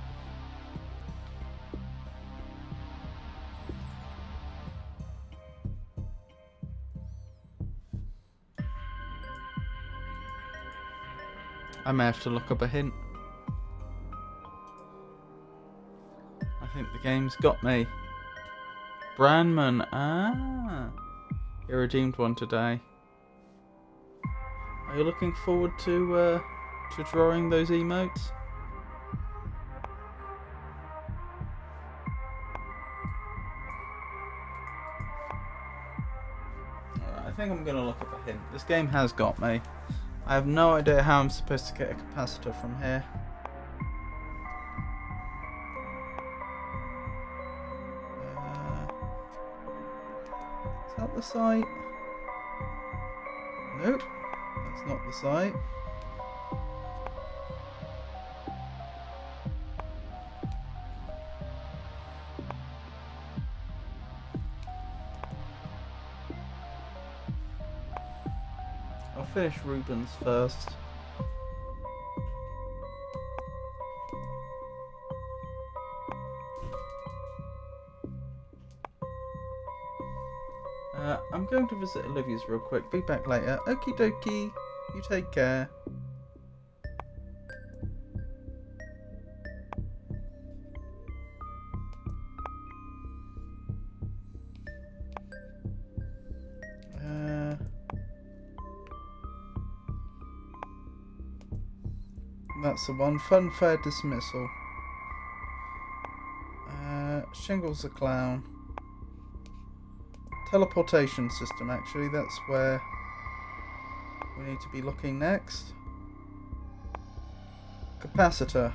S1: I may have to look up a hint. I think the game's got me. Branman, you redeemed one today. Are you looking forward to drawing those emotes? Alright, I think I'm gonna look up a hint. This game has got me. I have no idea how I'm supposed to get a capacitor from here. Is that the site? Nope, that's not the site. I'll finish Ruben's first. I'm going to visit Olivia's real quick. Be back later. Okie dokie. You take care. That's the one. Funfair dismissal. Shingles the clown. Teleportation system, actually, that's where we need to be looking next. Capacitor.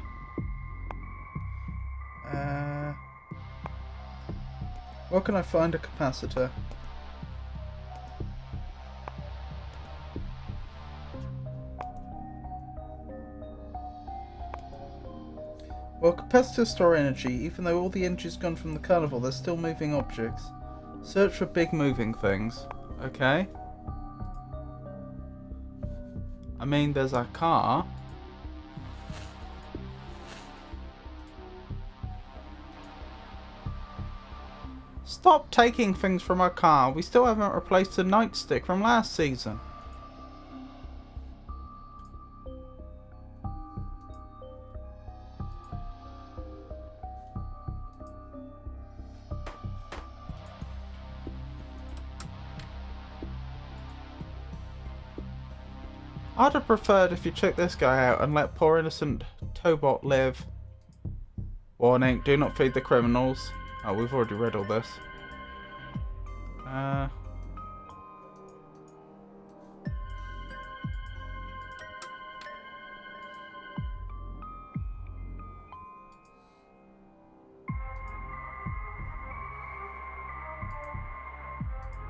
S1: Where can I find a capacitor? Well, capacitors store energy. Even though all the energy's gone from the carnival, they're still moving objects. Search for big moving things. Okay. I mean, there's a car. Stop taking things from our car. We still haven't replaced the nightstick from last season. I'd have preferred if you check this guy out and let poor innocent Tobot live. Warning, do not feed the criminals. Oh, we've already read all this.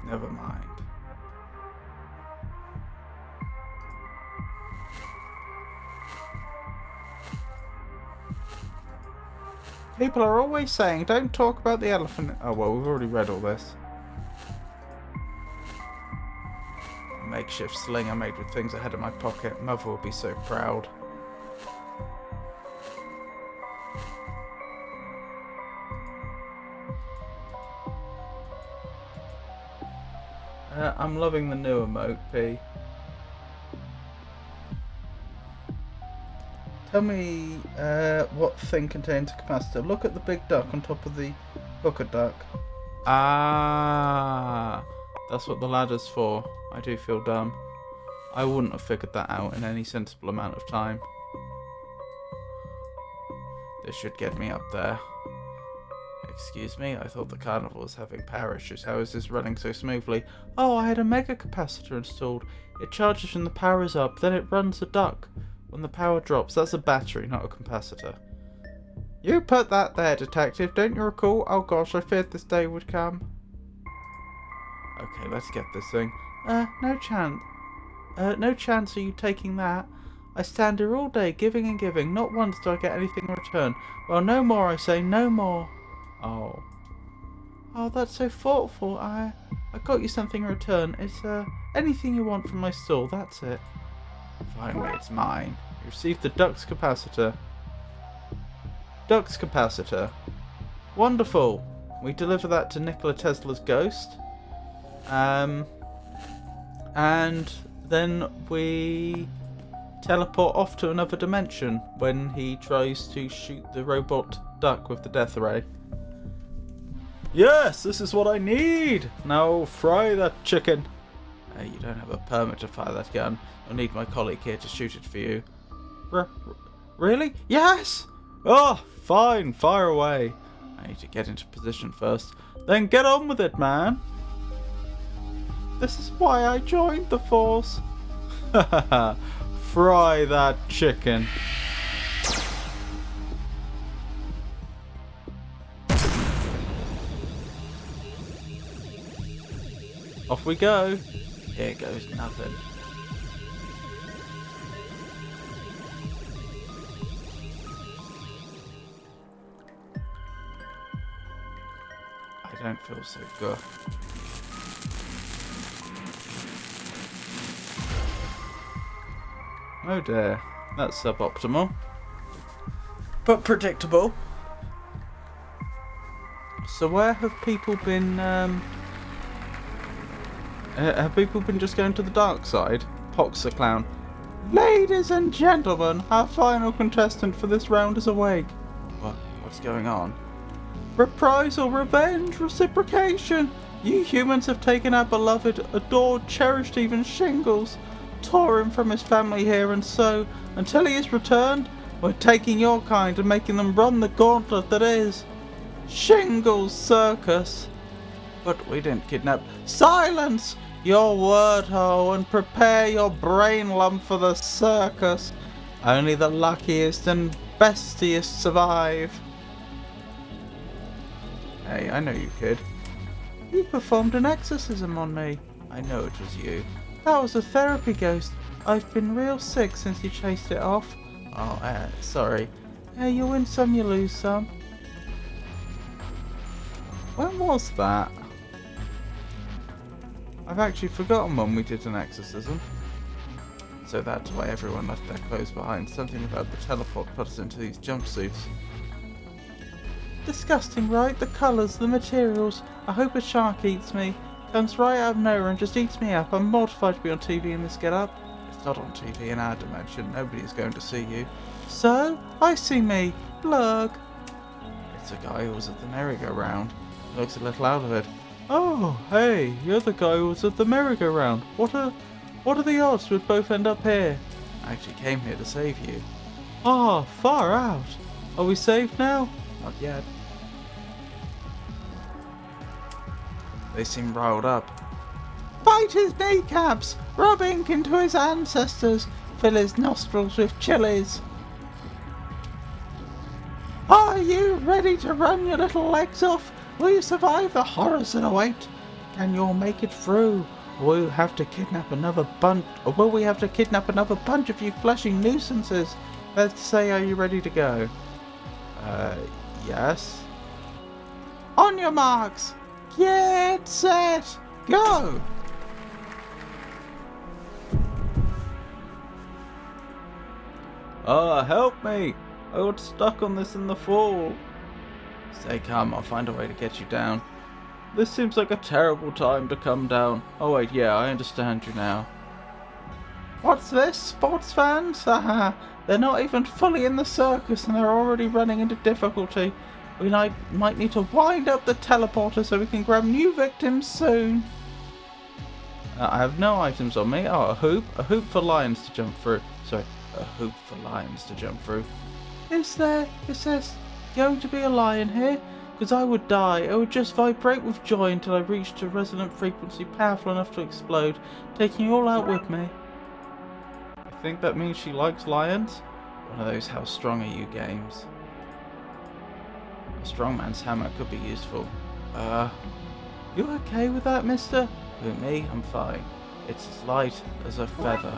S1: Never mind. People are always saying, don't talk about the elephant. Oh, well, we've already read all this. A makeshift sling I made with things ahead of my pocket. Mother will be so proud. I'm loving the new emote, P. Tell me what thing contains a capacitor. Look at the big duck on top of the hooker duck. Ah, that's what the ladder's for. I do feel dumb. I wouldn't have figured that out in any sensible amount of time. This should get me up there. Excuse me, I thought the carnival was having power issues. How is this running so smoothly? Oh, I had a mega capacitor installed. It charges when the power is up, then it runs the duck. When the power drops, that's a battery, not a capacitor. You put that there, detective. Don't you recall? Oh gosh, I feared this day would come. Okay, let's get this thing. No chance. No chance are you taking that. I stand here all day, giving and giving. Not once do I get anything in return. Well, no more, I say, no more. Oh. Oh, that's so thoughtful. I got you something in return. It's, anything you want from my stall, that's it. Finally, it's mine. You received the duck's capacitor. Duck's capacitor. Wonderful. We deliver that to Nikola Tesla's ghost. And then we teleport off to another dimension when he tries to shoot the robot duck with the death ray. Yes, this is what I need. Now fry that chicken. You don't have a permit to fire that gun. You'll need my colleague here to shoot it for you. Really? Yes! Oh, fine, fire away. I need to get into position first. Then get on with it, man. This is why I joined the force. Fry that chicken. Off we go. Here goes nothing. I don't feel so good. Oh dear, that's suboptimal. But predictable. So where have people been, have people been just going to the dark side? Pox the clown. Ladies and gentlemen, our final contestant for this round is awake. What's going on? Reprisal, revenge, reciprocation. You humans have taken our beloved, adored, cherished even Shingles, tore him from his family here, and so, until he is returned, we're taking your kind and making them run the gauntlet that is Shingles Circus. But we didn't kidnap. Silence your word hole and prepare your brain lump for the circus. Only the luckiest and bestiest survive. Hey, I know you, kid. You performed an exorcism on me. I know it was you. That was a therapy ghost. I've been real sick since you chased it off. Oh, sorry. You win some, you lose some. When was that? I've actually forgotten when we did an exorcism. So that's why everyone left their clothes behind. Something about the teleport put us into these jumpsuits. Disgusting, right? The colours, the materials. I hope a shark eats me. Comes right out of nowhere and just eats me up. I'm mortified to be on TV in this get-up. It's not on TV in our dimension. Nobody is going to see you. So? I see me. Blurg. It's a guy who was at the merry-go-round. He looks a little out of it. Oh, hey, you're the guy who was at the merry-go-round. What are the odds we'd both end up here? I actually came here to save you. Ah, far out. Are we safe now? Not yet. They seem riled up. Bite his kneecaps! Rub ink into his ancestors! Fill his nostrils with chilies! Are you ready to run your little legs off? Will you survive the horrors that await? Can you all make it through? Or will you have to kidnap another bunch? Or will we have to kidnap another bunch of you fleshy nuisances? Let's say, are you ready to go? Yes. On your marks! Get set! Go! Help me! I got stuck on this in the fall. Stay calm, I'll find a way to get you down. This seems like a terrible time to come down. Oh wait, yeah, I understand you now. What's this? Sports fans? Haha, they're not even fully in the circus and they're already running into difficulty. We might need to wind up the teleporter so we can grab new victims soon. I have no items on me. Oh, a hoop. A hoop for lions to jump through. Sorry, a hoop for lions to jump through. Is there going to be a lion here? Because I would die. I would just vibrate with joy until I reached a resonant frequency powerful enough to explode, taking you all out with me. I think that means she likes lions. One of those how strong are you games. A strongman's hammer could be useful. You okay with that, mister? Who, me? I'm fine. It's as light as a feather.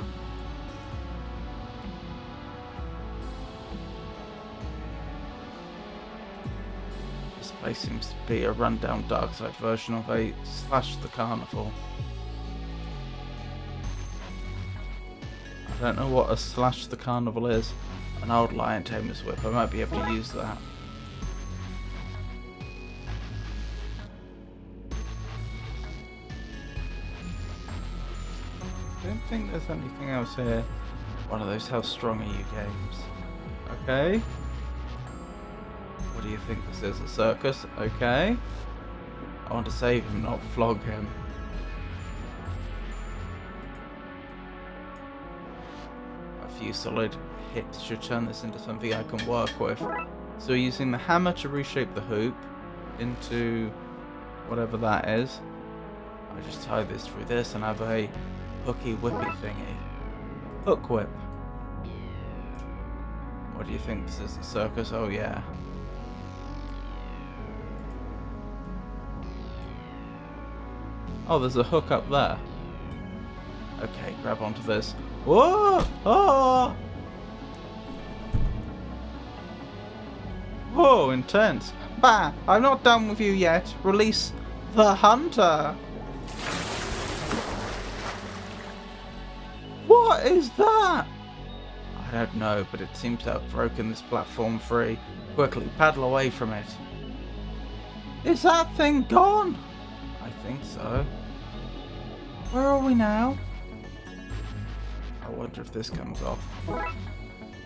S1: This place seems to be a rundown Darkside version of a Slash the Carnival. I don't know what a Slash the Carnival is. An old lion tamer's whip. I might be able to use that. I don't think there's anything else here. One of those how strong are you games. Okay. What do you think this is? A circus? Okay. I want to save him, not flog him. A few solid hits should turn this into something I can work with. So we're using the hammer to reshape the hoop into whatever that is. I just tie this through this and have a hooky whippy thingy. Hook whip. What do you think? This is a circus? Oh yeah. Oh, there's a hook up there. Okay, grab onto this. Whoa! Oh! Whoa, intense. Bah! I'm not done with you yet. Release the hunter. What is that? I don't know, but it seems to have broken this platform free. Quickly, paddle away from it. Is that thing gone? I think so. Where are we now? I wonder if this comes off.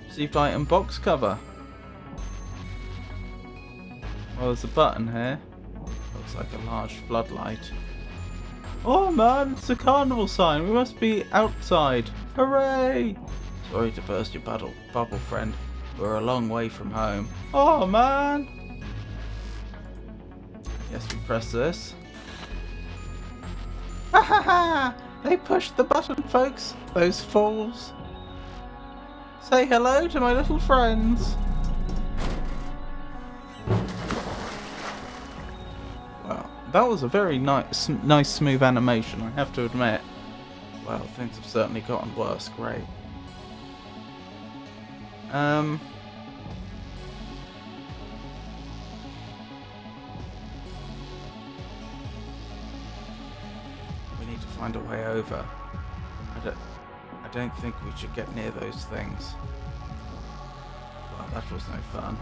S1: Received item box cover. Well, there's a button here. Looks like a large floodlight. Oh man, it's a carnival sign. We must be outside. Hooray! Sorry to burst your bubble, friend. We're a long way from home. Oh man! I guess we press this. Ha ha ha! They pushed the button, folks. Those fools. Say hello to my little friends. Well, that was a very nice, smooth animation, I have to admit. Well, things have certainly gotten worse. Great. We need to find a way over. I don't think we should get near those things. Well, that was no fun.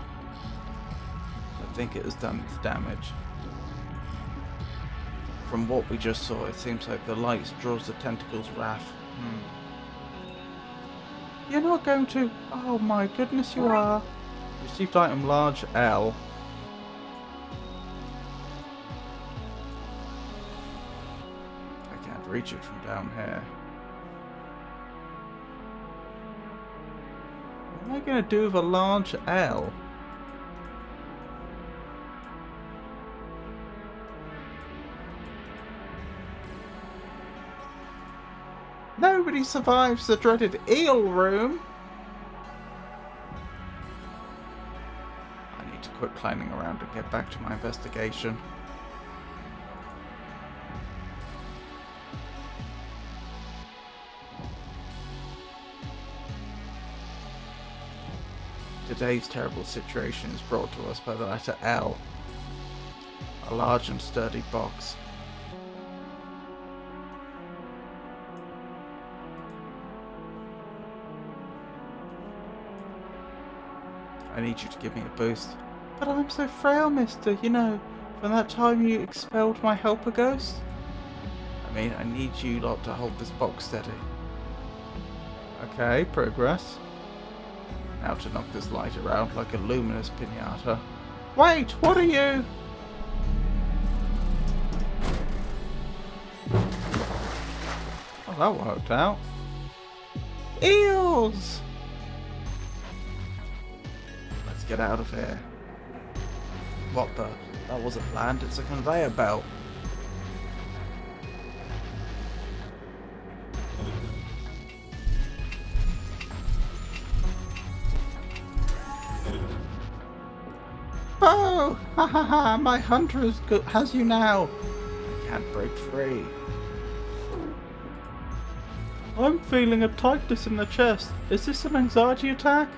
S1: I think it has done its damage. From what we just saw, it seems like the light draws the tentacle's wrath. You're not going to... Oh my goodness, you are. Received item large L. I can't reach it from down here. What am I going to do with a large L? Nobody survives the dreaded eel room. I need to quit climbing around and get back to my investigation. Today's terrible situation is brought to us by the letter L. A large and sturdy box. I need you to give me a boost. But I'm so frail, mister. You know, From that time you expelled my helper ghost? I mean, I need you lot to hold this box steady. Okay, progress. Now to knock this light around like a luminous pinata. Wait, what are you? Oh, that worked out. Eels! Let's get out of here. What the? That wasn't land, it's a conveyor belt. Oh! Ha ha ha! My hunter has you now! I can't break free. I'm feeling a tightness in the chest. Is this an anxiety attack?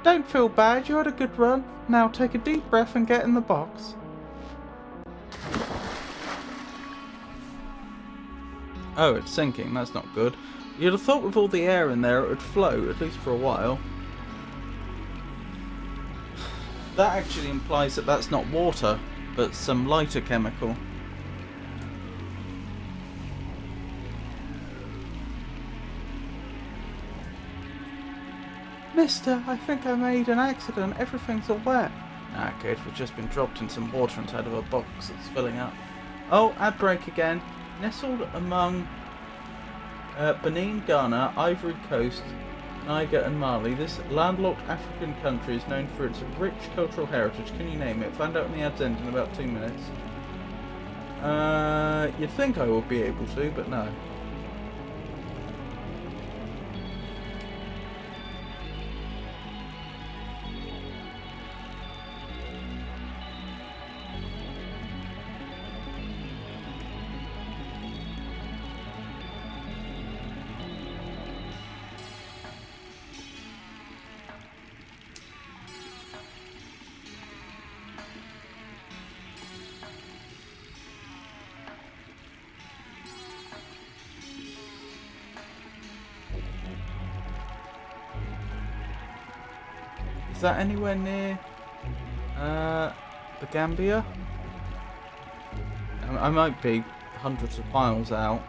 S1: Don't feel bad, you had a good run. Now take a deep breath and get in the box. Oh, it's sinking, that's not good. You'd have thought with all the air in there it would float, at least for a while. That actually implies that that's not water, but some lighter chemical. Mister, I think I made an accident. Everything's all wet. Nah, kid, we've just been dropped in some water inside of a box that's filling up. Oh, ad break again. Nestled among Benin, Ghana, Ivory Coast, Niger and Mali, this landlocked African country is known for its rich cultural heritage. Can you name it? Find out when the ad's end in about 2 minutes. You'd think I would be able to, but no. Is that anywhere near the Gambia? I might be hundreds of miles out.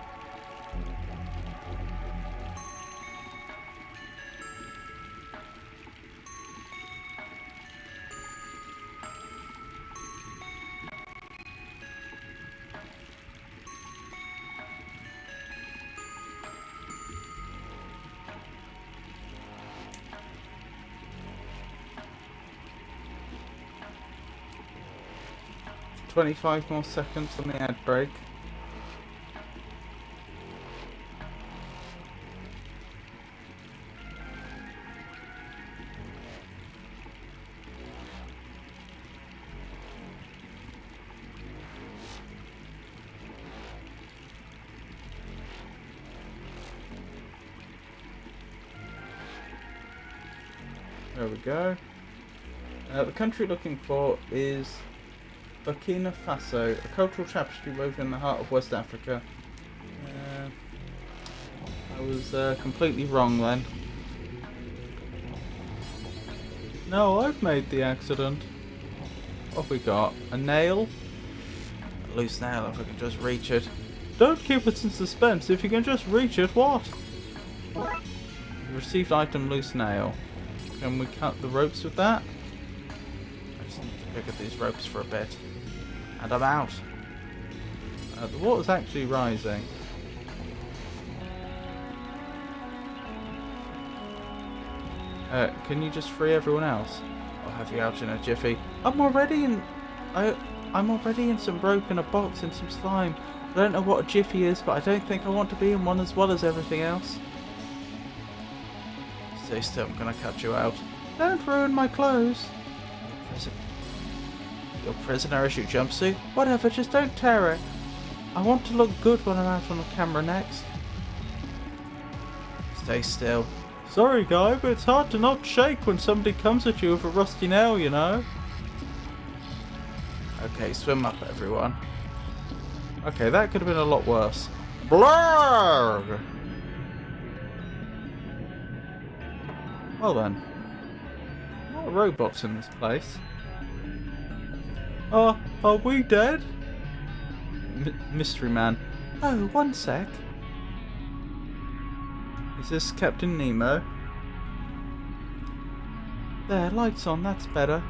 S1: "25 more seconds on the ad break." There we go. The country looking for is Burkina Faso, a cultural tapestry woven in the heart of West Africa. I was completely wrong then. No, I've made the accident. What have we got? A nail? A loose nail, if I can just reach it. Don't keep us in suspense. If you can just reach it, what? Received item loose nail. Can we cut the ropes with that? I just need to pick at these ropes for a bit. And I'm out. The water's actually rising. Can you just free everyone else? I'll have you out in a jiffy. I'm already in some rope in a box and some slime. I don't know what a jiffy is, but I don't think I want to be in one as well as everything else. Stay still, I'm gonna cut you out. Don't ruin my clothes. Your prisoner issue jumpsuit? Whatever, just don't tear it. I want to look good when I'm out on the camera next. Stay still. Sorry guy, but it's hard to not shake when somebody comes at you with a rusty nail, you know. Okay, swim up everyone. Okay, that could have been a lot worse. Blurg! Well then. A lot of robots in this place. Are we dead? Mystery Man. Oh, one sec. Is this Captain Nemo? There, lights on, that's better.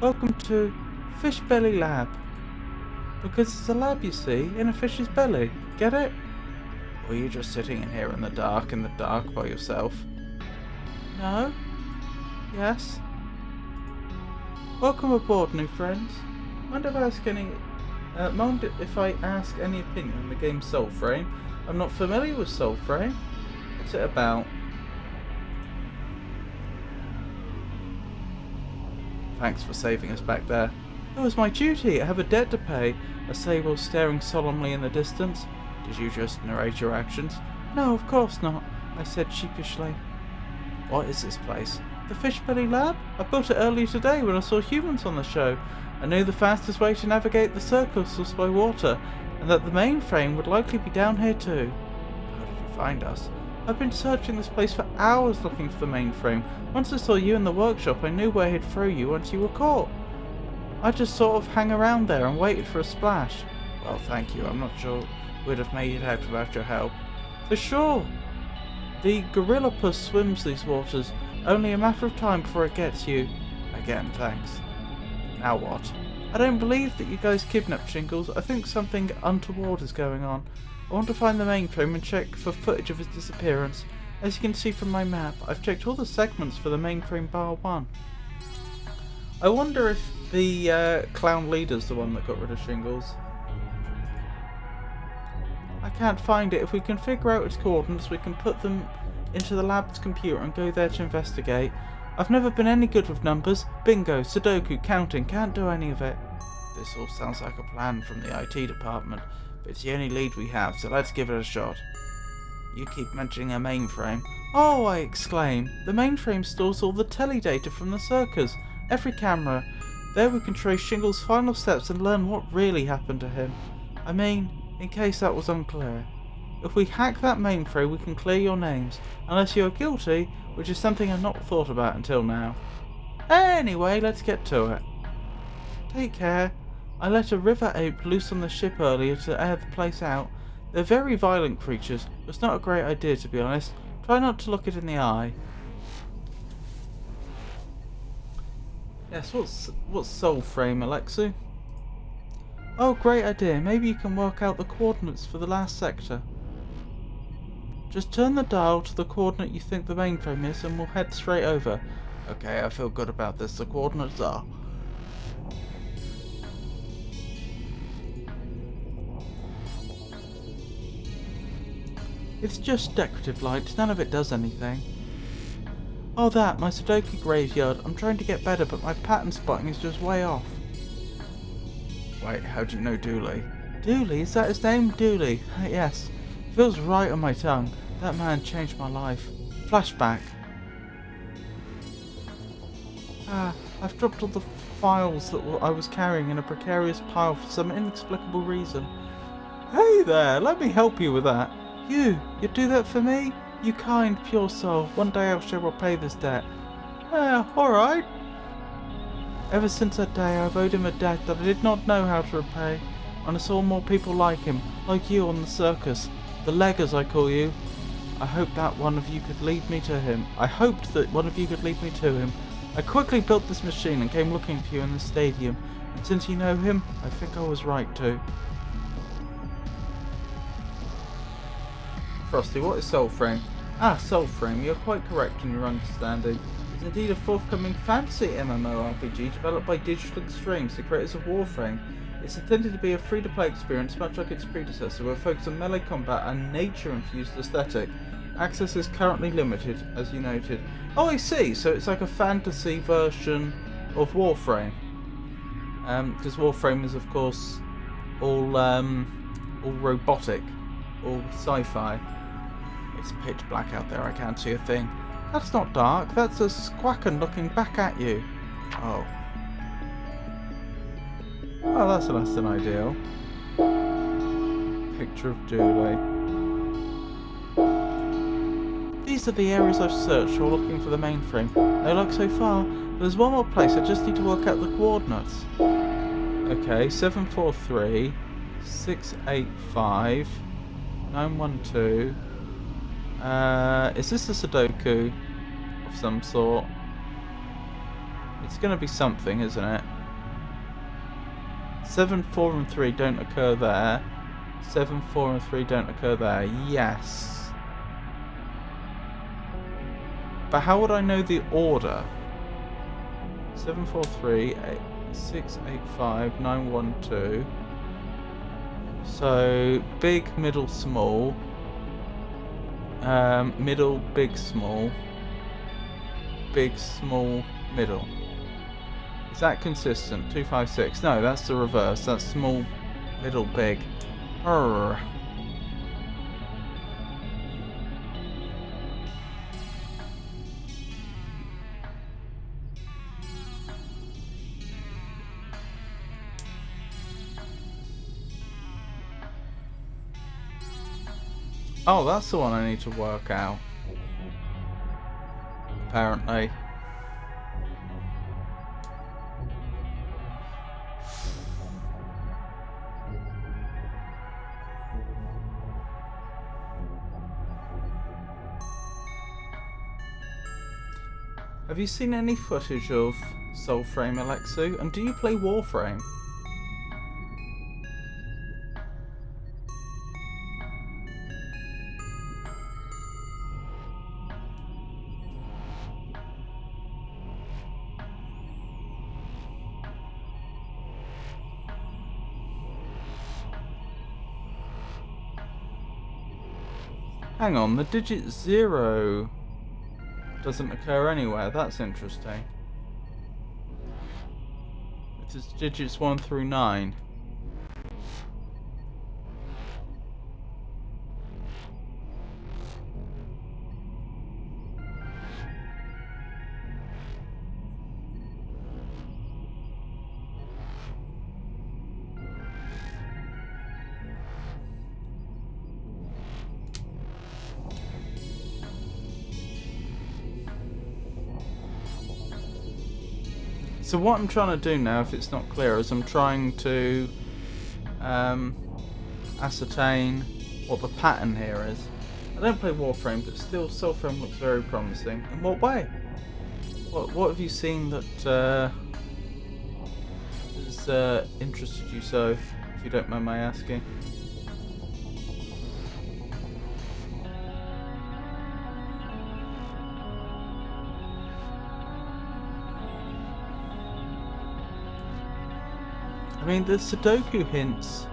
S1: Welcome to Fish Belly Lab. Because it's a lab, you see, in a fish's belly. Get it? Or are you just sitting in here in the dark by yourself? No. Yes. Welcome aboard, new friends. Mind if I ask any opinion on the game Soulframe? I'm not familiar with Soulframe. What's it about? Thanks for saving us back there. It was my duty. I have a debt to pay. A sable staring solemnly in the distance. Did you just narrate your actions? No, of course not, I said sheepishly. What is this place? The Fish Belly Lab? I built it earlier today when I saw humans on the show. I knew the fastest way to navigate the Circus was by water, and that the mainframe would likely be down here too. How did you find us? I've been searching this place for hours looking for the mainframe. Once I saw you in the workshop, I knew where he'd throw you once you were caught. I just sort of hang around there and waited for a splash. Well, thank you. I'm not sure we'd have made it out without your help. For sure. The gorillapus swims these waters. Only a matter of time before it gets you. Again, thanks. Now what? I don't believe that you guys kidnapped Shingles. I think something untoward is going on. I want to find the mainframe and check for footage of his disappearance. As you can see from my map, I've checked all the segments for the mainframe bar 1. I wonder if the clown leader's the one that got rid of Shingles. I can't find it. If we can figure out its coordinates, we can put them into the lab's computer and go there to investigate. I've never been any good with numbers. Bingo, Sudoku, counting, can't do any of it. This all sounds like a plan from the IT department, but it's the only lead we have, so let's give it a shot. You keep mentioning a mainframe. Oh, I exclaim. The mainframe stores all the teledata from the Circus. Every camera. There we can trace Shingles' final steps and learn what really happened to him. I mean, in case that was unclear. If we hack that mainframe, we can clear your names, unless you're guilty, which is something I've not thought about until now. Anyway, let's get to it. Take care. I let a river ape loose on the ship earlier to air the place out. They're very violent creatures. It's not a great idea, to be honest. Try not to look it in the eye. Yes, what's Soulframe, Alexu? Oh, great idea. Maybe you can work out the coordinates for the last sector. Just turn the dial to the coordinate you think the mainframe is and we'll head straight over. Okay, I feel good about this. The coordinates are... It's just decorative lights. None of it does anything. Oh, that. My Sudoku graveyard. I'm trying to get better, but my pattern spotting is just way off. Wait, how do you know Dooley? Dooley? Is that his name? Dooley? Yes. Feels right on my tongue. That man changed my life. Flashback. I've dropped all the files that I was carrying in a precarious pile for some inexplicable reason. Hey there, let me help you with that. You'd do that for me? You kind, pure soul. One day I shall repay this debt. Alright. Ever since that day I've owed him a debt that I did not know how to repay. And I saw more people like him, like you on the circus. The leg, as I call you. I hoped that one of you could lead me to him. I quickly built this machine and came looking for you in the stadium. And since you know him, I think I was right too. Frosty, what is Soulframe? Soulframe, you're quite correct in your understanding. It's indeed a forthcoming fantasy MMORPG developed by Digital Extremes, the creators of Warframe. It's intended to be a free-to-play experience much like its predecessor, with a focus on melee combat and nature-infused aesthetic. Access is currently limited, as you noted. Oh, I see, so it's like a fantasy version of Warframe. Because Warframe is, of course, all robotic, all sci-fi. It's pitch black out there, I can't see a thing. That's not dark, that's a squacken looking back at you. Oh. Oh, that's less than ideal. Picture of Dooley. These are the areas I've searched while looking for the mainframe. No luck so far, but there's one more place, I just need to work out the coordinates. Okay, 743, 685, 912. Is this a Sudoku of some sort? It's going to be something, isn't it? 7, 4 and 3 don't occur there. 7, 4 and 3 don't occur there. Yes. But how would I know the order? 7, 4, 3, 6, 8, 5, 9, 1, 2. So, big, middle, small. Middle, big, small. Big, small, middle. Is that consistent? 2, 5, 6. No, that's the reverse. That's small, middle, big. Arrgh. Oh, that's the one I need to work out. Apparently. Have you seen any footage of Soulframe, Alexu? And do you play Warframe? Hang on, the digit 0 doesn't occur anywhere. That's interesting. It is digits 1 through 9. So what I'm trying to do now, if it's not clear, is I'm trying to ascertain what the pattern here is. I don't play Warframe, but still Soulframe looks very promising. In what way? What have you seen that has interested you so, if you don't mind my asking? I mean, the Sudoku hints.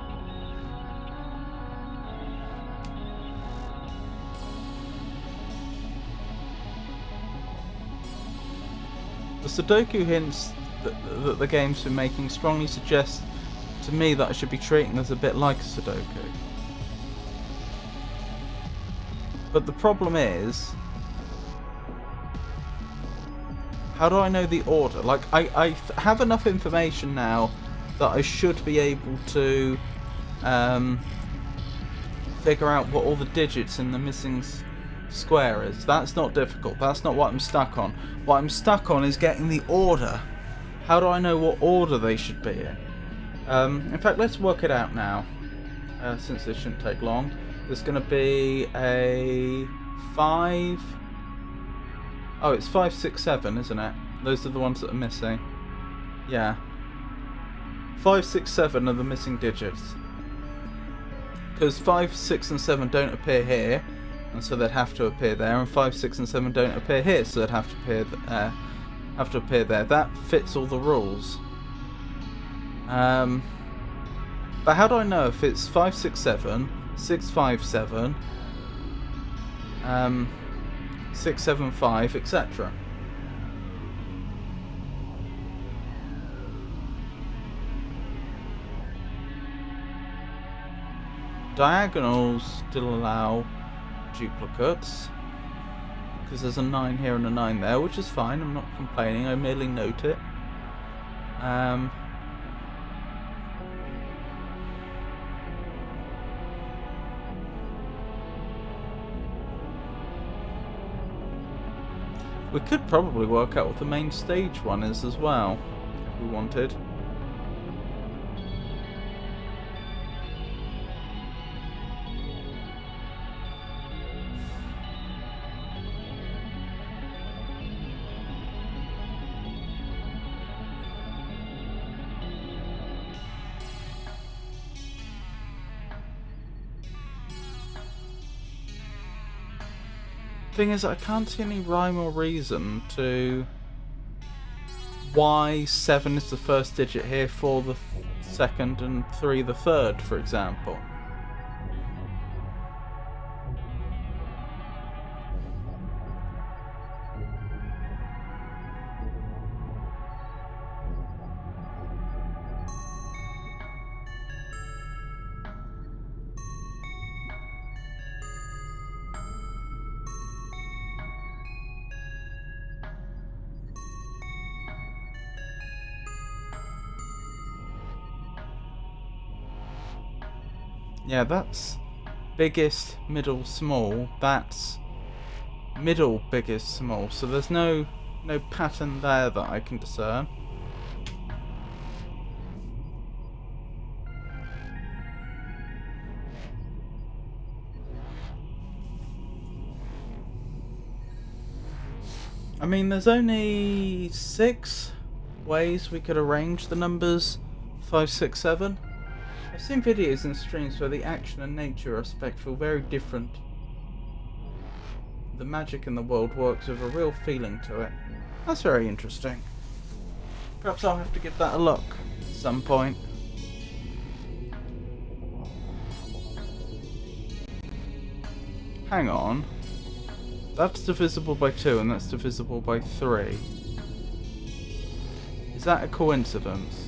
S1: The Sudoku hints that the game's been making strongly suggest to me that I should be treating this a bit like a Sudoku. But the problem is, how do I know the order? Like, I have enough information now that I should be able to figure out what all the digits in the missing square is. That's not difficult. That's not what I'm stuck on. What I'm stuck on is getting the order. How do I know what order they should be in? In fact, let's work it out now, since this shouldn't take long. There's going to be a 5... Oh, it's 5, 6, 7, isn't it? Those are the ones that are missing. Yeah. 5, 6, 7 are the missing digits. Because 5, 6 and 7 don't appear here, and so they'd have to appear there, and 5, 6 and 7 don't appear here, so they'd have to appear there. That fits all the rules. But how do I know if it's 5, 6, 7, 6, 5, 7, 6, 7, 5, etc.? Diagonals still allow duplicates, because there's a 9 here and a 9 there, which is fine. I'm not complaining, I merely note it. We could probably work out what the main stage one is as well, if we wanted. Thing is, I can't see any rhyme or reason to why 7 is the first digit here, 4 the second, and 3 the third, for example. Yeah, that's biggest, middle, small. That's middle, biggest, small. So there's no pattern there that I can discern. I mean, there's only 6 ways we could arrange the numbers 5, 6, 7. I've seen videos and streams where the action and nature aspect feel very different. The magic in the world works with a real feeling to it. That's very interesting. Perhaps I'll have to give that a look at some point. Hang on. That's divisible by 2 and that's divisible by 3. Is that a coincidence?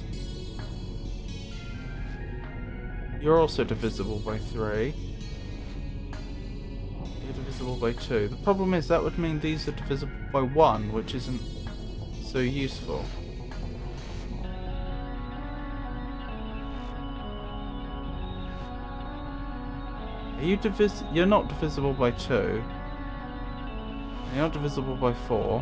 S1: You're also divisible by 3. You're divisible by 2. The problem is that would mean these are divisible by 1, which isn't so useful. Are you You're not divisible by 2. And you're not divisible by 4.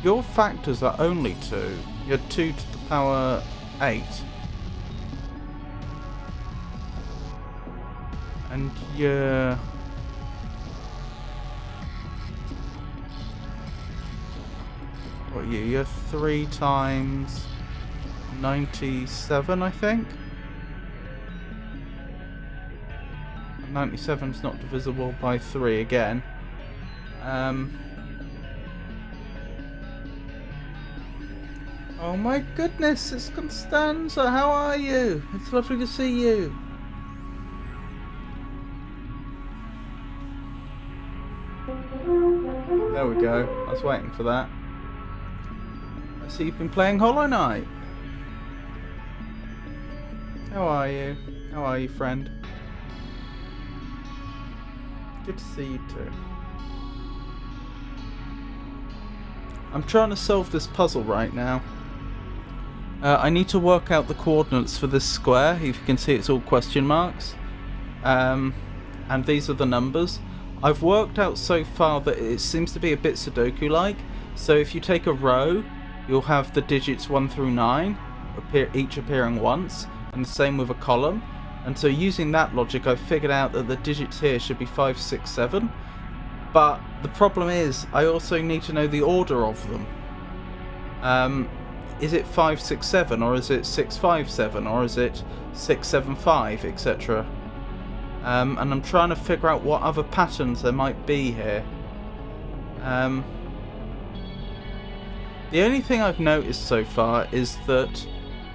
S1: Your factors are only 2. You're 2 to the power 8. And you're... What are you? You're 3 times 97, I think? 97's not divisible by 3 again. Oh my goodness, it's Constanza, how are you? It's lovely to see you. There we go, I was waiting for that. I see you've been playing Hollow Knight. How are you? How are you, friend? Good to see you too. I'm trying to solve this puzzle right now. I need to work out the coordinates for this square. If you can see, it's all question marks. And these are the numbers. I've worked out so far that it seems to be a bit Sudoku-like. So if you take a row, you'll have the digits 1 through 9, each appearing once, and the same with a column. And so using that logic, I've figured out that the digits here should be 5, 6, 7. But the problem is, I also need to know the order of them. Is it 5, 6, 7, or is it 6, 5, 7, or is it 6, 7, 5, etc.? And I'm trying to figure out what other patterns there might be here. The only thing I've noticed so far is that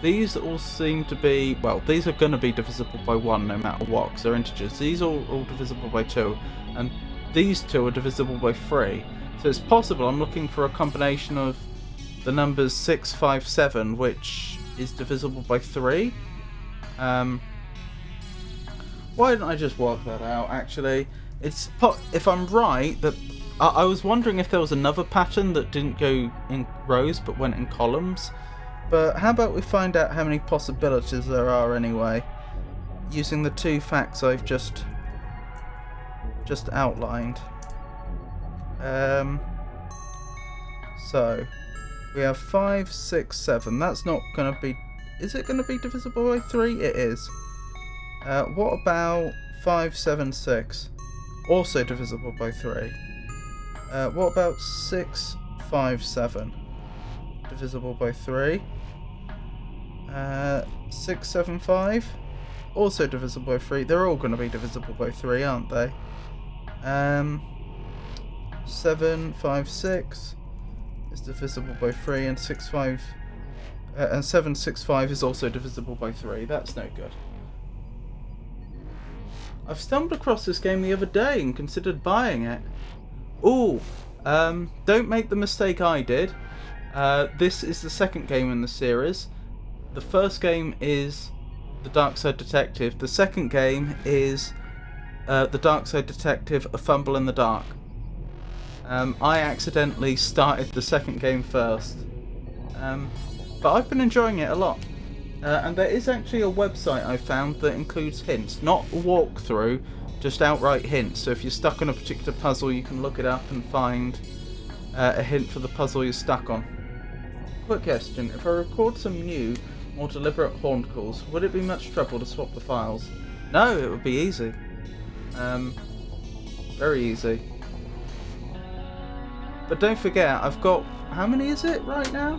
S1: these all seem to be, well, these are going to be divisible by 1 no matter what, because they're integers. These are all divisible by 2, and these 2 are divisible by 3. So it's possible I'm looking for a combination of the numbers 6, 5, 7, which is divisible by 3. Why don't I just work that out, actually? If I'm right, that I was wondering if there was another pattern that didn't go in rows but went in columns. But how about we find out how many possibilities there are anyway, using the 2 facts I've just outlined. So we have 5, 6, 7. That's not going to be... Is it going to be divisible by 3? It is. What about 5, 7, 6? Also divisible by 3. What about 6, 757 divisible by 3. 675 also divisible by 3. They're all going to be divisible by 3, aren't they? 756 is divisible by 3, and 765 is also divisible by 3. That's no good. I've stumbled across this game the other day and considered buying it. Ooh, don't make the mistake I did. This is the second game in the series. The first game is the Darkside Detective. The second game is the Darkside Detective, A Fumble in the Dark. I accidentally started the second game first. But I've been enjoying it a lot. And there is actually a website I found that includes hints. Not a walkthrough, just outright hints. So if you're stuck on a particular puzzle, you can look it up and find a hint for the puzzle you're stuck on. Quick question. If I record some new, more deliberate horn calls, would it be much trouble to swap the files? No, it would be easy. Very easy. But don't forget, I've got... How many is it right now?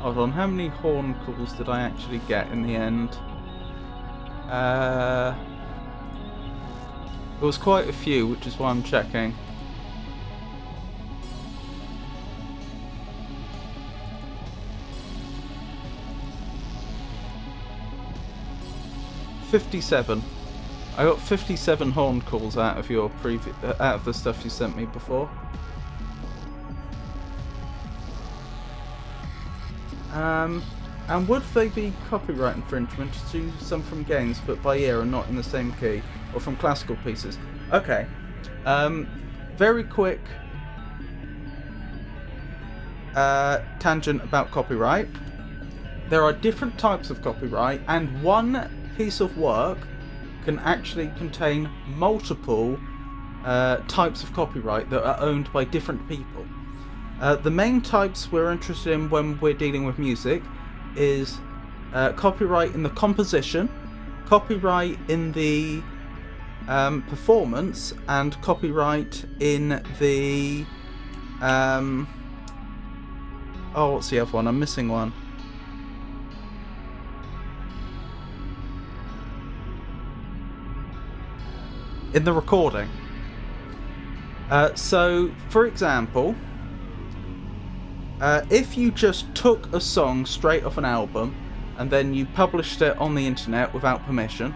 S1: Hold on, how many horn calls did I actually get in the end? It was quite a few, which is why I'm checking. $57. I got 57 horn calls out of your out of the stuff you sent me before. And would they be copyright infringement to some from games but by ear and not in the same key, or from classical pieces? Okay. Very quick tangent about copyright. There are different types of copyright, and one piece of work can actually contain multiple types of copyright that are owned by different people. The main types we're interested in when we're dealing with music is copyright in the composition, copyright in the performance, and copyright in the oh, what's the other one? I'm missing one. In the recording. So, for example, if you just took a song straight off an album and then you published it on the internet without permission,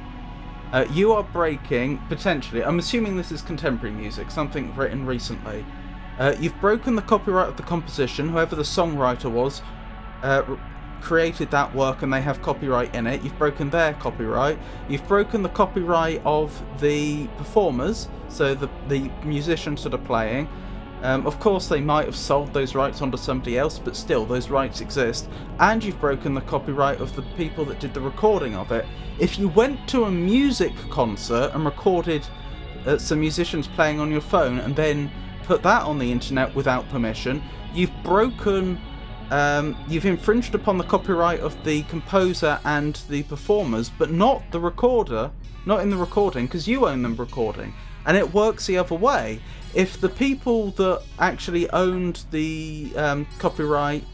S1: you are breaking, potentially, I'm assuming this is contemporary music, something written recently, you've broken the copyright of the composition. Whoever the songwriter was created that work and they have copyright in it. You've broken their copyright. You've broken the copyright of the performers, so the musicians that are playing. Of course, they might have sold those rights onto somebody else, but still, those rights exist. And you've broken the copyright of the people that did the recording of it. If you went to a music concert and recorded some musicians playing on your phone and then put that on the internet without permission, you've broken... you've infringed upon the copyright of the composer and the performers, but not the recorder, not in the recording, because you own them recording. And it works the other way. If the people that actually owned the copyright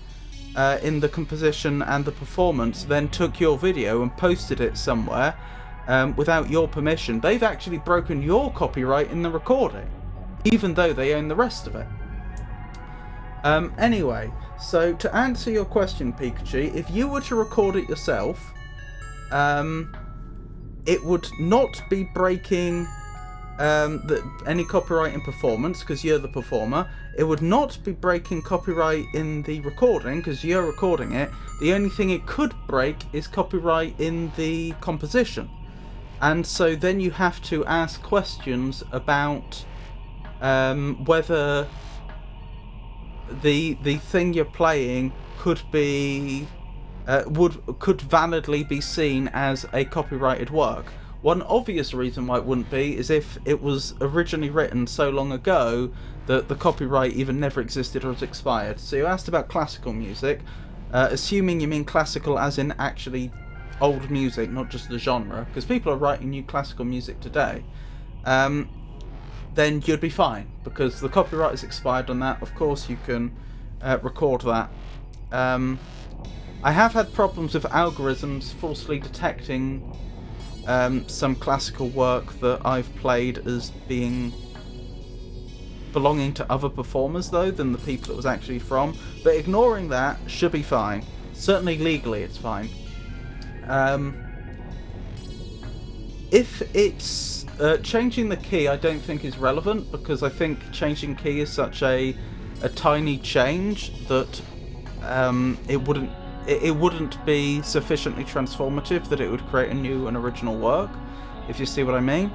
S1: in the composition and the performance then took your video and posted it somewhere without your permission, they've actually broken your copyright in the recording, even though they own the rest of it. Anyway, so to answer your question, Pikachu, if you were to record it yourself, it would not be breaking any copyright in performance, because you're the performer. It would not be breaking copyright in the recording, because you're recording it. The only thing it could break is copyright in the composition. And so then you have to ask questions about whether the thing you're playing could be could validly be seen as a copyrighted work. One obvious reason why it wouldn't be is if it was originally written so long ago that the copyright even never existed or was expired. So you asked about classical music, assuming you mean classical as in actually old music, not just the genre, because people are writing new classical music today. then you'd be fine, because the copyright is expired on that. Of course you can record that. I have had problems with algorithms falsely detecting some classical work that I've played as belonging to other performers though than the people it was actually from, but ignoring that should be fine. Certainly legally it's fine. If it's changing the key, I don't think is relevant, because I think changing key is such a tiny change that it wouldn't be sufficiently transformative that it would create a new and original work, if you see what I mean.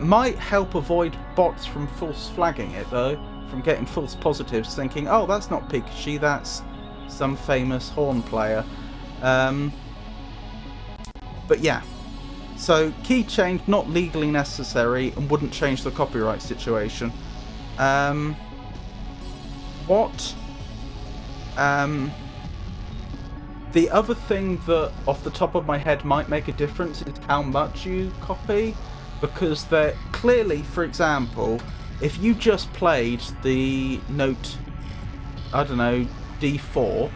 S1: Might help avoid bots from false flagging it though, from getting false positives, thinking, oh, that's not Pikachu, that's some famous horn player. But yeah, so key change not legally necessary and wouldn't change the copyright situation. The other thing that off the top of my head might make a difference is how much you copy, because they're clearly, for example, if you just played the note, I don't know, D4,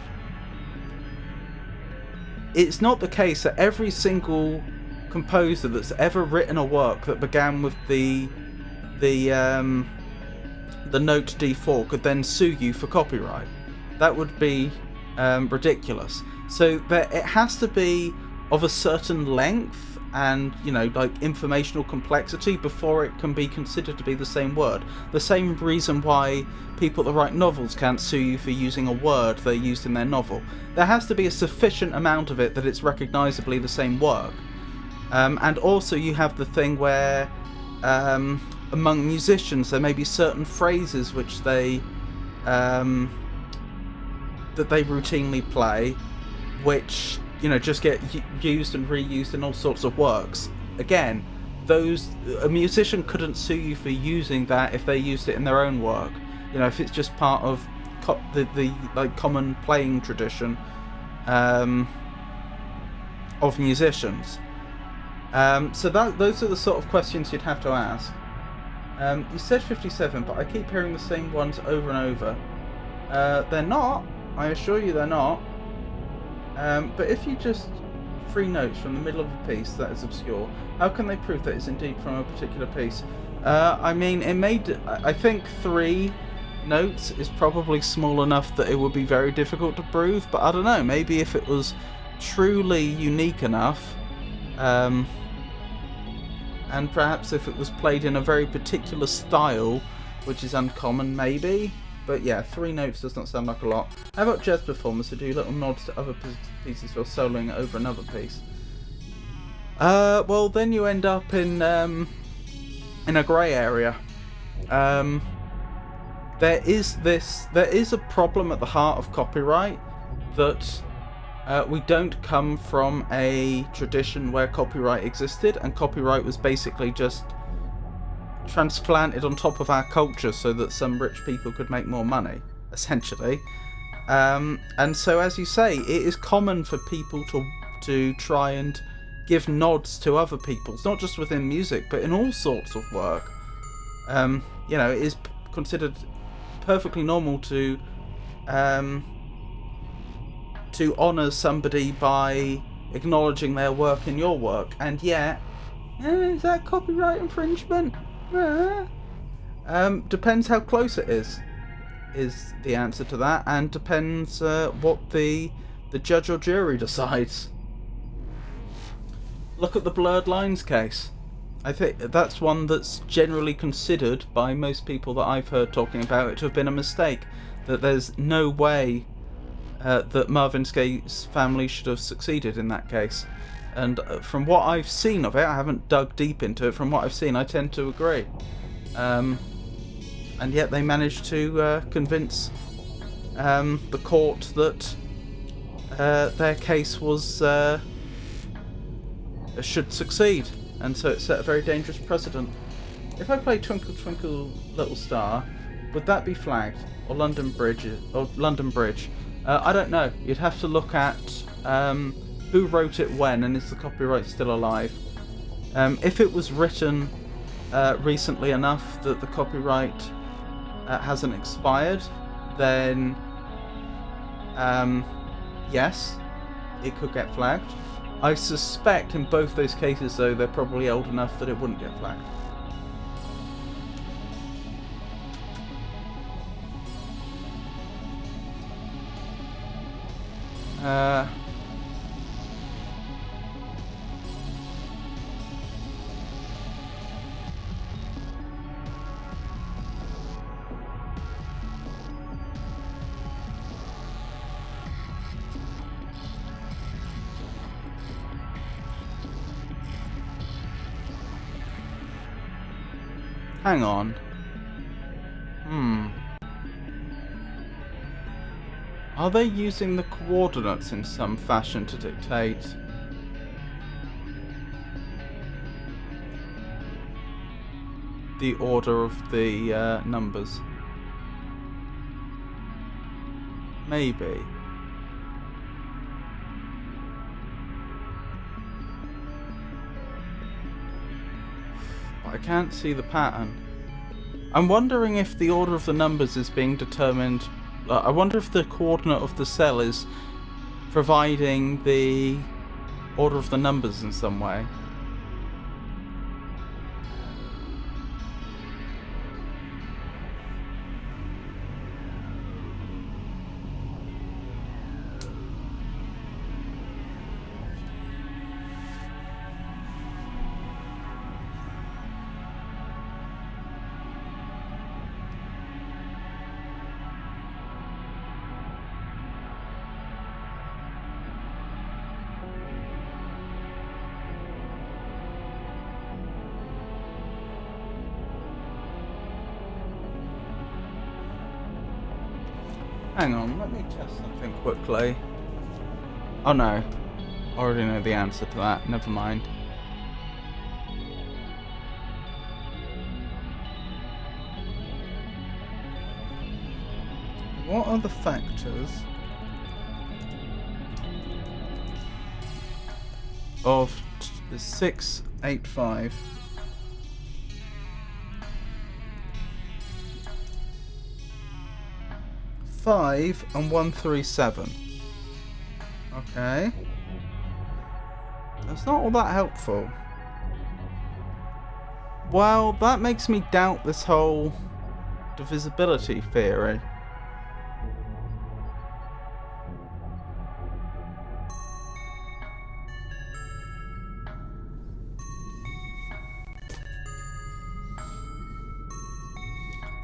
S1: it's not the case that every single composer that's ever written a work that began with the note D4 could then sue you for copyright. That would be ridiculous. So it has to be of a certain length and, you know, like informational complexity before it can be considered to be the same word. The same reason why people that write novels can't sue you for using a word they used in their novel. There has to be a sufficient amount of it that it's recognisably the same work. And also you have the thing where among musicians there may be certain phrases which they that they routinely play, which, you know, just get used and reused in all sorts of works. Again, a musician couldn't sue you for using that if they used it in their own work. You know, if it's just part of the like common playing tradition of musicians. So those are the sort of questions you'd have to ask. You said 57, but I keep hearing the same ones over and over. They're not. I assure you they're not. But if you just 3 notes from the middle of a piece that is obscure, how can they prove that it's indeed from a particular piece? I mean, I think 3 notes is probably small enough that it would be very difficult to prove, but I don't know, maybe if it was truly unique enough, and perhaps if it was played in a very particular style, which is uncommon, maybe. But yeah, 3 notes does not sound like a lot. How about jazz performers who do little nods to other pieces while soloing over another piece? Well, then you end up in a grey area. There is a problem at the heart of copyright, that we don't come from a tradition where copyright existed, and copyright was basically just transplanted on top of our culture so that some rich people could make more money, essentially. And so, as you say, it is common for people to try and give nods to other people's, not just within music, but in all sorts of work. You know, it is considered perfectly normal to honour somebody by acknowledging their work in your work, and yet, is that copyright infringement? Depends how close it is the answer to that, and depends what the judge or jury decides. Look at the Blurred Lines case. I think that's one that's generally considered by most people that I've heard talking about it to have been a mistake, that there's no way that Marvin Gaye's family should have succeeded in that case. And from what I've seen of it, I haven't dug deep into it, from what I've seen, I tend to agree. And yet they managed to convince the court that their case should succeed. And so it set a very dangerous precedent. If I play Twinkle Twinkle Little Star, would that be flagged? Or London Bridge? I don't know. You'd have to look at who wrote it when, and is the copyright still alive. If it was written recently enough that the copyright hasn't expired, then yes, it could get flagged. I suspect in both those cases, though, they're probably old enough that it wouldn't get flagged. Hang on. Are they using the coordinates in some fashion to dictate the order of the numbers? Maybe. But I can't see the pattern. I'm wondering if the order of the numbers is being determined. I wonder if the coordinate of the cell is providing the order of the numbers in some way. Hang on, let me test something quickly. Oh no, I already know the answer to that, never mind. What are the factors of 685? 5 and 137. Okay. That's not all that helpful. Well, that makes me doubt this whole divisibility theory.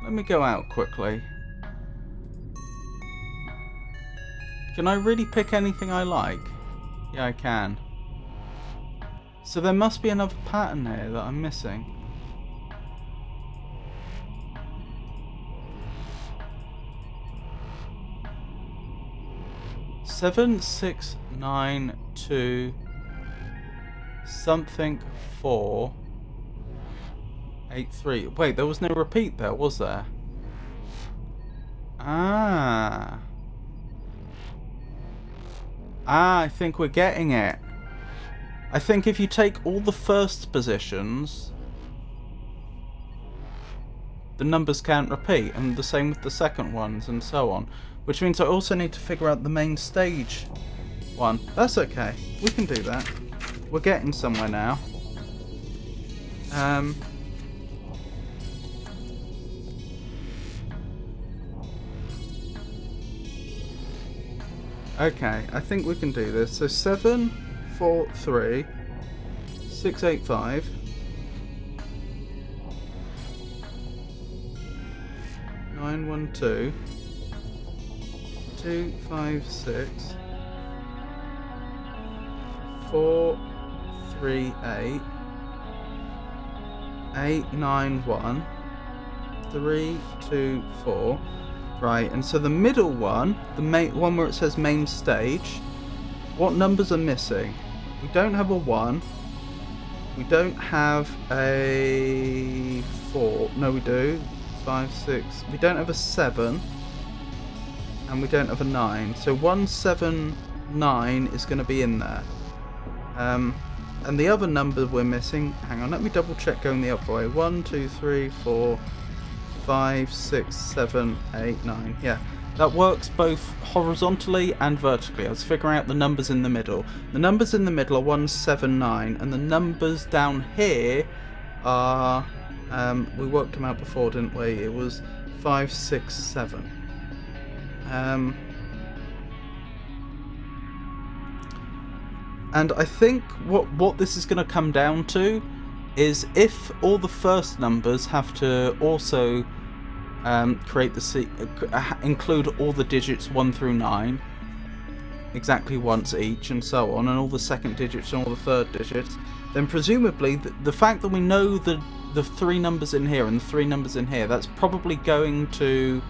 S1: Let me go out quickly. Can I really pick anything I like? Yeah, I can. So there must be another pattern here that I'm missing. Seven, 6, 9, 2, something 4, 8, 3. Wait, there was no repeat there, was there? Ah, I think we're getting it. I think if you take all the first positions, the numbers can't repeat, and the same with the second ones, and so on. Which means I also need to figure out the main stage one. That's okay. We can do that. We're getting somewhere now. Okay, I think we can do this. So 7, 4, 3, 6, 8, 5. 9, 1, 2. 2, 5, 6. 4, 3, 8. 8, 9, 1. 3, 2, 4. Right, and so the middle one, the main one where it says main stage, what numbers are missing? We don't have a 1. We don't have a 4. No, we do. 5, 6. We don't have a 7. And we don't have a 9. So 1, 7, 9 is going to be in there. And the other number we're missing, hang on, let me double check going the other way. 1, 2, 3, 4, 5, 6, 7, 8, 9. Yeah, that works both horizontally and vertically. I was figuring out the numbers in the middle. The numbers in the middle are 1, 7, 9, and the numbers down here are, we worked them out before, didn't we? It was 5, 6, 7. And I think what this is going to come down to is if all the first numbers have to also include all the digits 1 through 9 exactly once each, and so on, and all the second digits and all the third digits, then presumably the fact that we know the 3 numbers in here and the 3 numbers in here, that's probably going to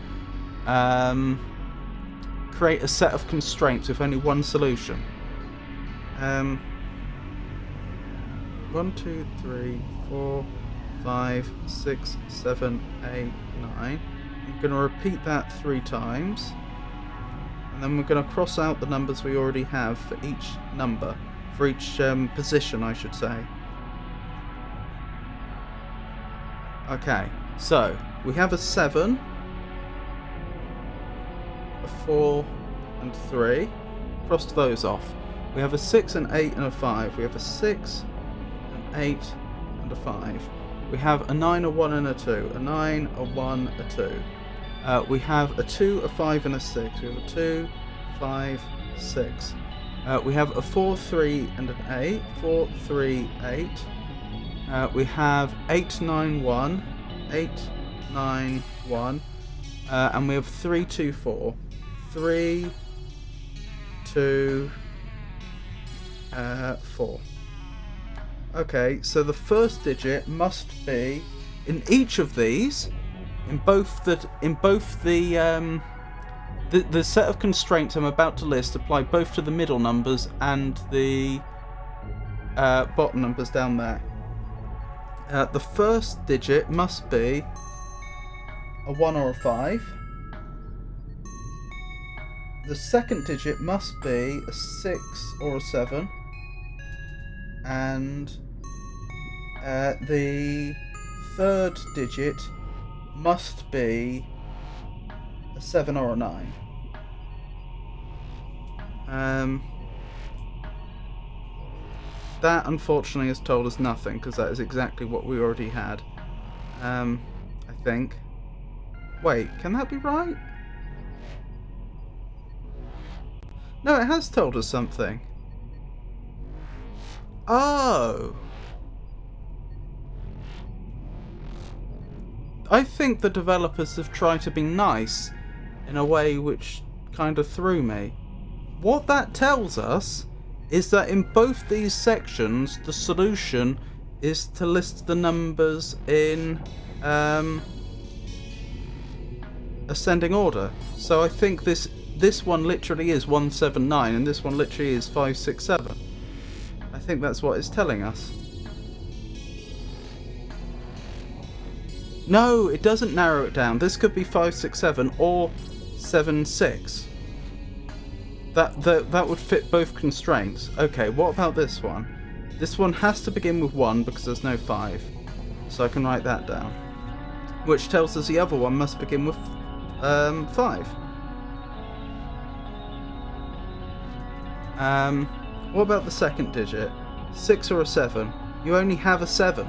S1: create a set of constraints with only one solution. 1, 2, 3, 4, 5, 6, 7, 8, 9. I'm going to repeat that 3 times, and then we're going to cross out the numbers we already have for each number, for each position, I should say. Okay, so we have a 7, a 4, and 3. Crossed those off. We have a 6, an 8, and a 5. We have a 6, an 8, and a 5. We have a 9, a 1, and a 2. A 9, a 1, a 2. We have a 2, a 5, and a 6. We have a 2, 5, 6. We have a 4, 3, and an 8. 4, 3, 8. We have 8, 9, 1. 8, 9, 1. And we have 3, 2, 4. 3, 2, 4. Okay, so the first digit must be in each of these, in both the set of constraints I'm about to list apply both to the middle numbers and the bottom numbers down there. The first digit must be a 1 or a 5. The second digit must be a 6 or a 7. And the third digit must be a 7 or a 9. That unfortunately has told us nothing, because that is exactly what we already had. I think. Wait, can that be right? No, it has told us something. Oh! I think the developers have tried to be nice in a way which kind of threw me. What that tells us is that in both these sections the solution is to list the numbers in ascending order. So I think this one literally is 179 and this one literally is 567. I think that's what it's telling us. No, it doesn't narrow it down. This could be 567 or 76. That would fit both constraints. Okay, what about this one? This one has to begin with 1 because there's no 5. So I can write that down. Which tells us the other one must begin with 5. What about the second digit? 6 or a 7? You only have a 7.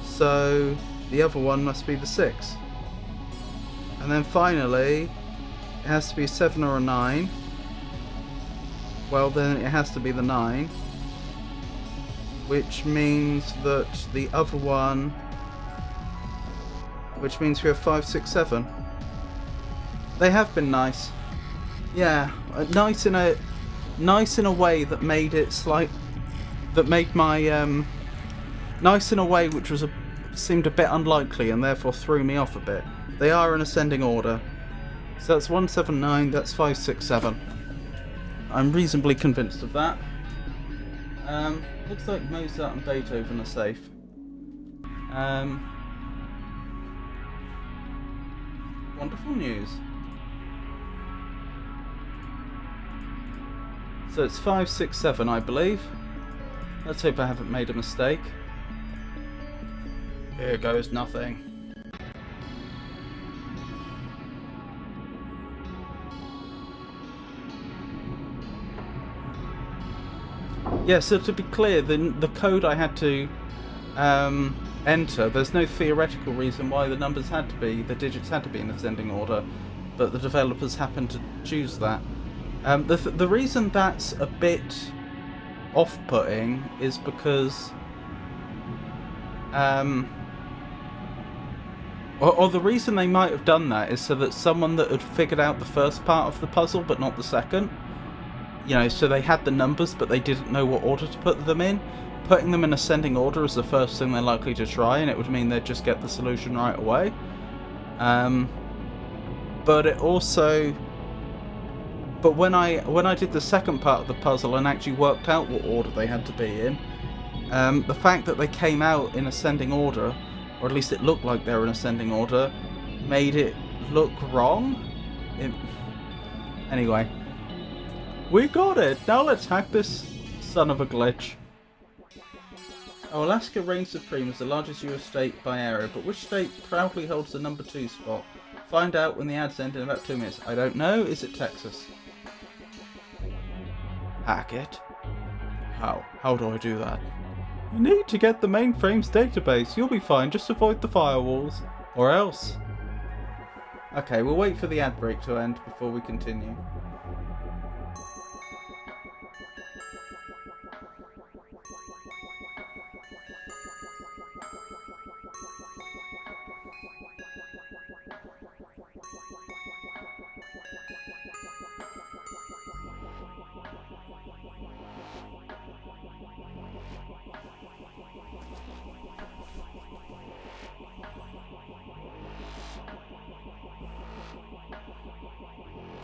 S1: So the other one must be the 6. And then finally, it has to be a 7 or a 9. Well, then it has to be the 9. Which means that the other one... Which means we have 5, 6, 7. They have been nice. Yeah, nice in a way that made it that made my nice in a way which was seemed a bit unlikely and therefore threw me off a bit. They are in ascending order. So that's 179, that's 567. I'm reasonably convinced of that. Looks like Mozart and Beethoven are safe. Wonderful news. So it's 567, I believe. Let's hope I haven't made a mistake. Here goes nothing. Yeah, so to be clear, the code I had to enter, there's no theoretical reason why the digits had to be in ascending order, but the developers happened to choose that. The reason that's a bit off-putting is because or the reason they might have done that is so that someone that had figured out the first part of the puzzle but not the second, you know, so they had the numbers but they didn't know what order to put them in. Putting them in ascending order is the first thing they're likely to try, and it would mean they'd just get the solution right away. But it also, but when I did the second part of the puzzle and actually worked out what order they had to be in, the fact that they came out in ascending order, or at least it looked like they were in ascending order, made it look wrong. Anyway, we got it. Now let's hack this son of a glitch. Oh, Alaska reigns supreme as the largest US state by area, but which state proudly holds the number 2 spot? Find out when the ads end in about 2 minutes. I don't know. Is it Texas? Hack it? How? How do I do that? You need to get the mainframe's database. You'll be fine. Just avoid the firewalls. Or else. Okay, we'll wait for the ad break to end before we continue.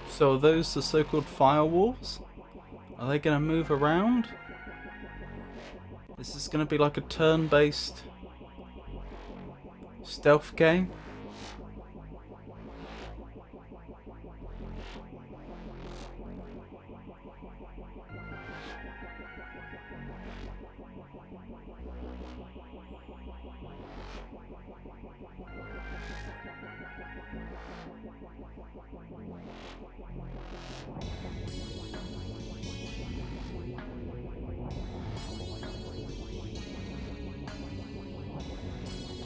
S1: So are those the so-called firewalls? Are they going to move around? Is this going to be like a turn-based stealth game?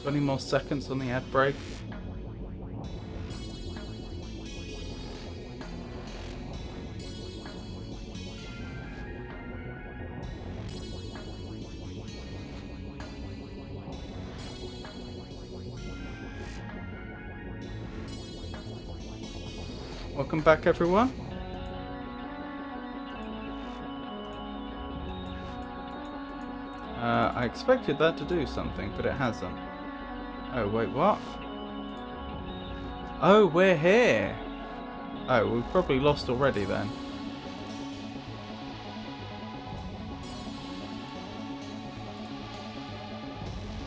S1: Any more seconds on the ad break? Welcome back, everyone. I expected that to do something, but it hasn't. Oh, wait, what? Oh, we're here! Oh, we've probably lost already then.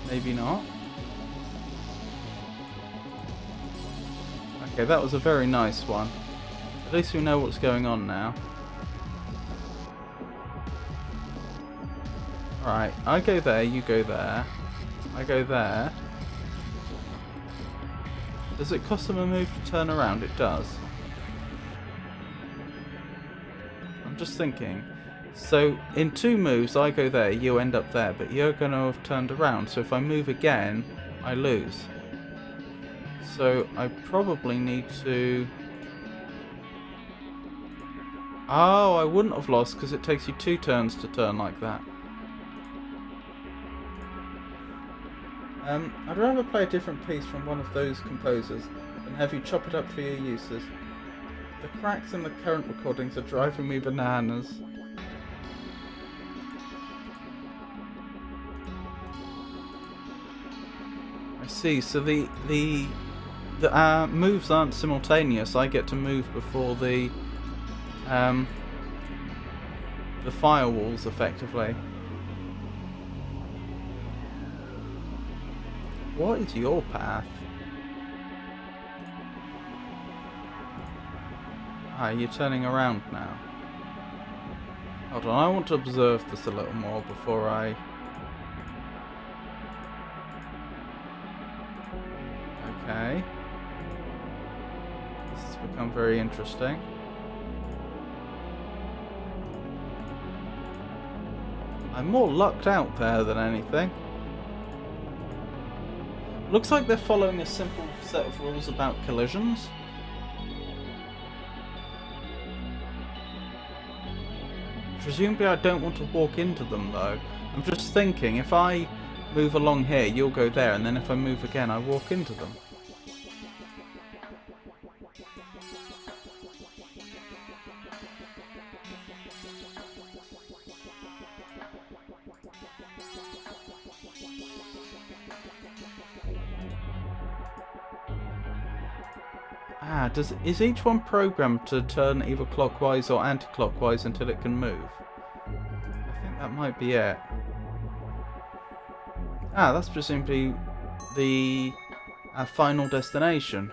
S1: Maybe not. Okay, that was a very nice one. At least we know what's going on now. Alright, I go there, you go there. I go there. Does it cost them a move to turn around? It does. I'm just thinking. So, in 2 moves, I go there, you end up there, but you're going to have turned around. So if I move again, I lose. So, I probably need to... Oh, I wouldn't have lost because it takes you 2 turns to turn like that. I'd rather play a different piece from one of those composers than have you chop it up for your uses. The cracks in the current recordings are driving me bananas. I see, so the moves aren't simultaneous. I get to move before the firewalls, effectively. What is your path? Ah, you're turning around now. Hold on, I want to observe this a little more before I... Okay. This has become very interesting. I'm more lucked out there than anything. Looks like they're following a simple set of rules about collisions. Presumably I don't want to walk into them though. I'm just thinking, if I move along here, you'll go there, and then if I move again, I walk into them. Ah, is each one programmed to turn either clockwise or anti-clockwise until it can move? I think that might be it. Ah, that's presumably the final destination.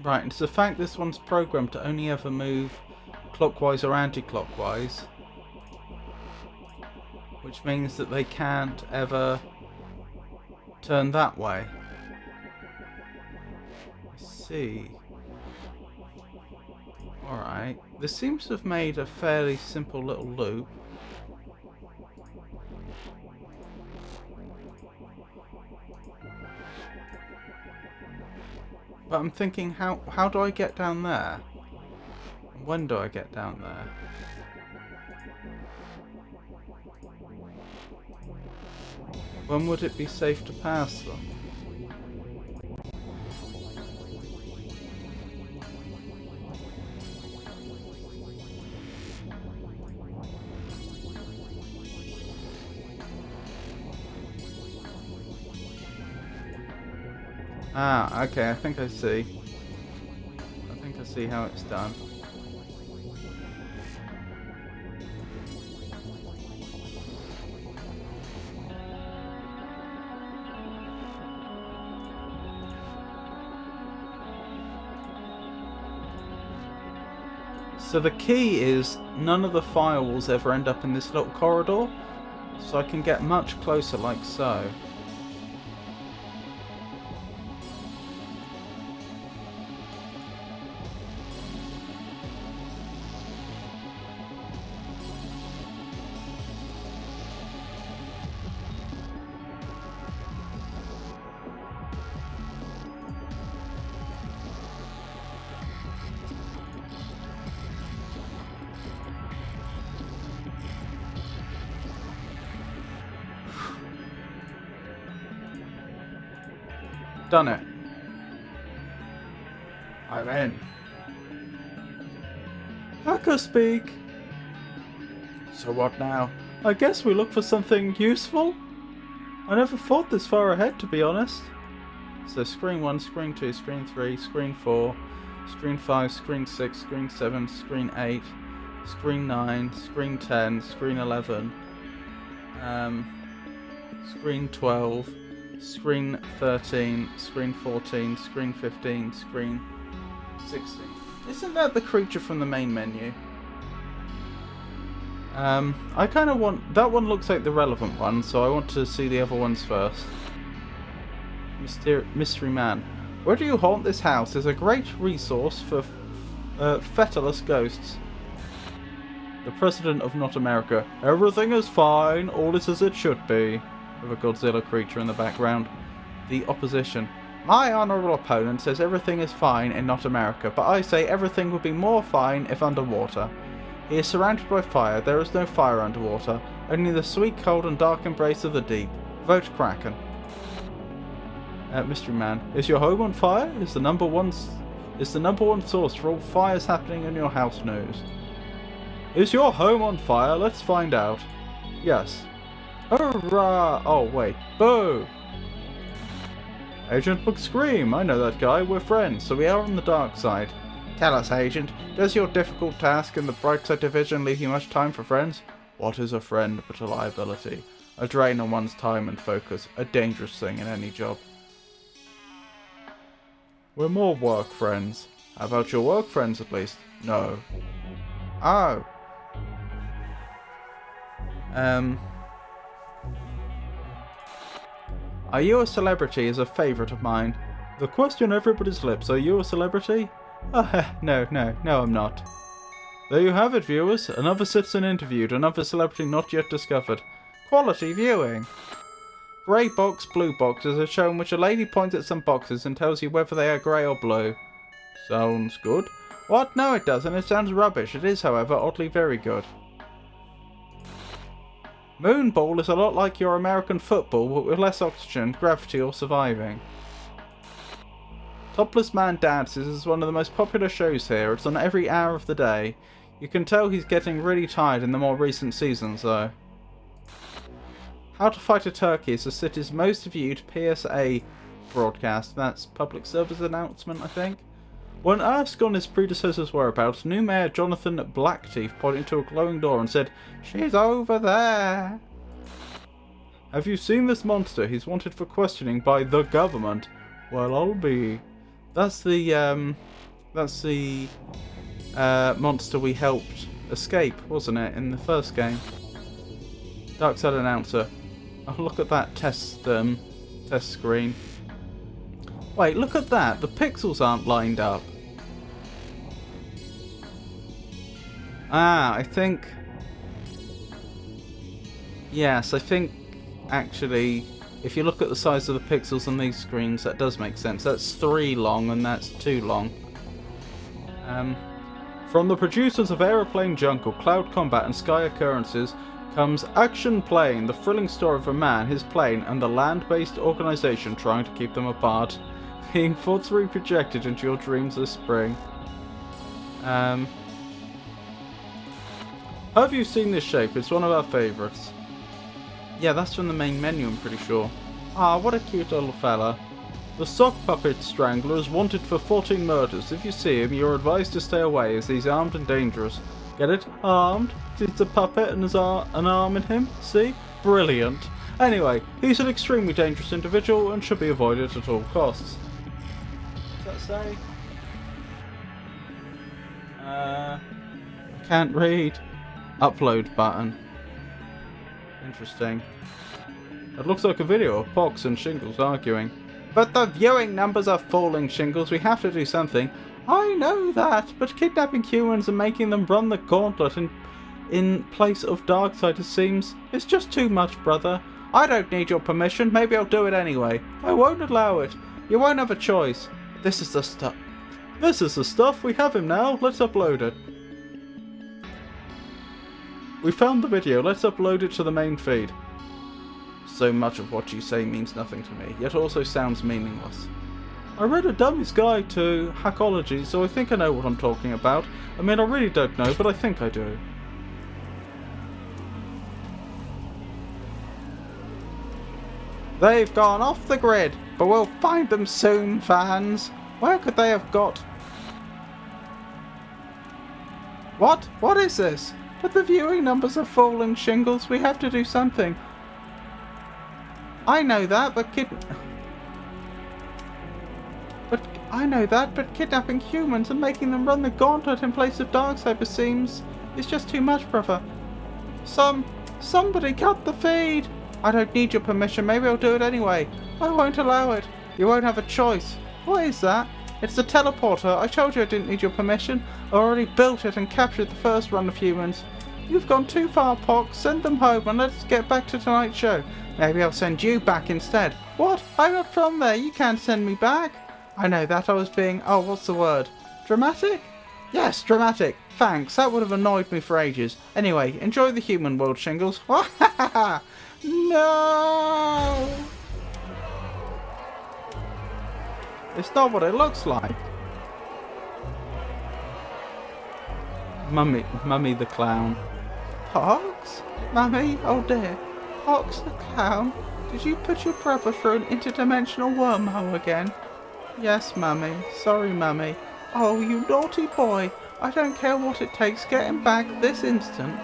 S1: Right, and it's the fact this one's programmed to only ever move clockwise or anti-clockwise, which means that they can't ever turn that way. I see. Alright, this seems to have made a fairly simple little loop. But I'm thinking, how do I get down there? When do I get down there? When would it be safe to pass them? Ah, okay, I think I see. I think I see how it's done. So the key is none of the firewalls ever end up in this little corridor, so I can get much closer like so. Done it. I'm in. Hacker speak. So what now? I guess we look for something useful? I never thought this far ahead, to be honest. So screen 1, screen 2, screen 3, screen 4, screen 5, screen 6, screen 7, screen 8, screen 9, screen 10, screen 11, screen 12, screen 13, screen 14, screen 15, screen 16. Isn't that the creature from the main menu? I kind of want... That one looks like the relevant one, so I want to see the other ones first. Mystery Man. Where do you haunt this house? Is a great resource for fetterless ghosts. The President of Not America. Everything is fine. All is as it should be. With a Godzilla creature in the background. The Opposition. My honourable opponent says everything is fine in Not America, but I say everything would be more fine if underwater. He is surrounded by fire. There is no fire underwater. Only the sweet, cold and dark embrace of the deep. Vote Kraken. Mystery Man. Is your home on fire? Is the number one source for all fires happening in your house news. Is your home on fire? Let's find out. Yes. Hurrah! Oh, wait. Boo! Agent McScream. I know that guy. We're friends, so we are on the dark side. Tell us, Agent, does your difficult task in the Brightside Division leave you much time for friends? What is a friend but a liability? A drain on one's time and focus, a dangerous thing in any job. We're more work friends. How about your work friends at least? No. Oh. Are you a celebrity is a favourite of mine. The question on everybody's lips, are you a celebrity? No, I'm not. There you have it, viewers. Another citizen interviewed, another celebrity not yet discovered. Quality viewing. Grey box, blue box is a show in which a lady points at some boxes and tells you whether they are grey or blue. Sounds good. What? No, it doesn't. It sounds rubbish. It is, however, oddly very good. Moonball is a lot like your American football, but with less oxygen, gravity, or surviving. Topless Man Dances is one of the most popular shows here. It's on every hour of the day. You can tell he's getting really tired in the more recent seasons, though. How to Fight a Turkey is the city's most viewed PSA broadcast. That's public service announcement, I think. When asked on his predecessor's whereabouts, new Mayor Jonathan Blackteeth pointed to a glowing door and said, "She's over there." Have you seen this monster? He's wanted for questioning by the government. Well, I'll be. That's the monster we helped escape, wasn't it, in the first game? Darkside announcer. Oh, look at that test screen. Wait, look at that. The pixels aren't lined up. I think... Yes, I think, actually, if you look at the size of the pixels on these screens, that does make sense. That's 3 long and that's 2 long. From the producers of Aeroplane Jungle, Cloud Combat and Sky Occurrences comes Action Plane, the thrilling story of a man, his plane, and the land-based organisation trying to keep them apart. Being forcibly projected into your dreams this spring. Have you seen this shape? It's one of our favourites. Yeah, that's from the main menu, I'm pretty sure. Ah, what a cute little fella. The sock puppet strangler is wanted for 14 murders. If you see him, you're advised to stay away as he's armed and dangerous. Get it? Armed? It's a puppet and there's an arm in him? See? Brilliant. Anyway, he's an extremely dangerous individual and should be avoided at all costs. What's that say? I can't read. Upload button. Interesting. It looks like a video of Pox and Shingles arguing. But the viewing numbers are falling, Shingles. We have to do something. I know that, but kidnapping humans and making them run the gauntlet in place of Darkside, it seems, it's just too much, brother. I don't need your permission. Maybe I'll do it anyway. I won't allow it. You won't have a choice. This is the stuff. This is the stuff. We have him now. Let's upload it. We found the video. Let's upload it to the main feed. So much of what you say means nothing to me, yet also sounds meaningless. I read a dummy's guide to hackology, so I think I know what I'm talking about. I mean, I really don't know, but I think I do. They've gone off the grid, but we'll find them soon, fans. Where could they have got? What? What is this? But the viewing numbers are falling, Shingles. We have to do something. I know that, but kidnapping humans and making them run the gauntlet in place of Darkside seems it's just too much, brother. Somebody cut the feed. I don't need your permission. Maybe I'll do it anyway. I won't allow it. You won't have a choice. What is that? It's the teleporter. I told you I didn't need your permission. I already built it and captured the first run of humans. You've gone too far, Pox. Send them home and let's get back to tonight's show. Maybe I'll send you back instead. What? I'm not from there. You can't send me back. I know that. I was being... Oh, what's the word? Dramatic? Yes, dramatic. Thanks. That would have annoyed me for ages. Anyway, enjoy the human world, Shingles. No! It's not what it looks like. Mummy the clown. Pox? Mummy? Oh dear. Pox the clown? Did you put your brother through an interdimensional wormhole again? Yes, Mummy. Sorry, Mummy. Oh, you naughty boy. I don't care what it takes. Get him back this instant.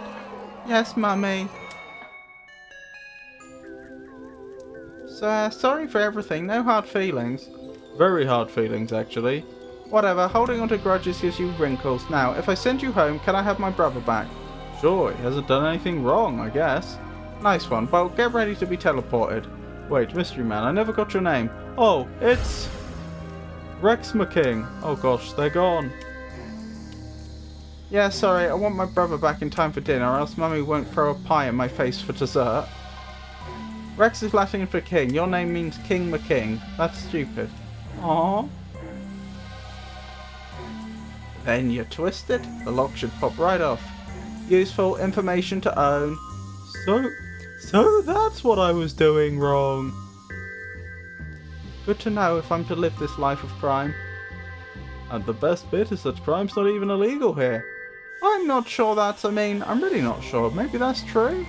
S1: Yes, Mummy. So, sorry for everything. No hard feelings. Very hard feelings, actually. Whatever, holding on to grudges gives you wrinkles. Now, if I send you home, can I have my brother back? Sure, he hasn't done anything wrong, I guess. Nice one. Well, get ready to be teleported. Wait, Mystery Man, I never got your name. Oh, it's... Rex McKing. Oh gosh, they're gone. Yeah, sorry, I want my brother back in time for dinner, or else Mummy won't throw a pie in my face for dessert. Rex is Latin for king. Your name means King McKing. That's stupid. Aww. Then you twist it. The lock should pop right off. Useful information to own. So that's what I was doing wrong. Good to know if I'm to live this life of crime. And the best bit is that crime's not even illegal here. I'm not sure that's, I'm really not sure. Maybe that's true?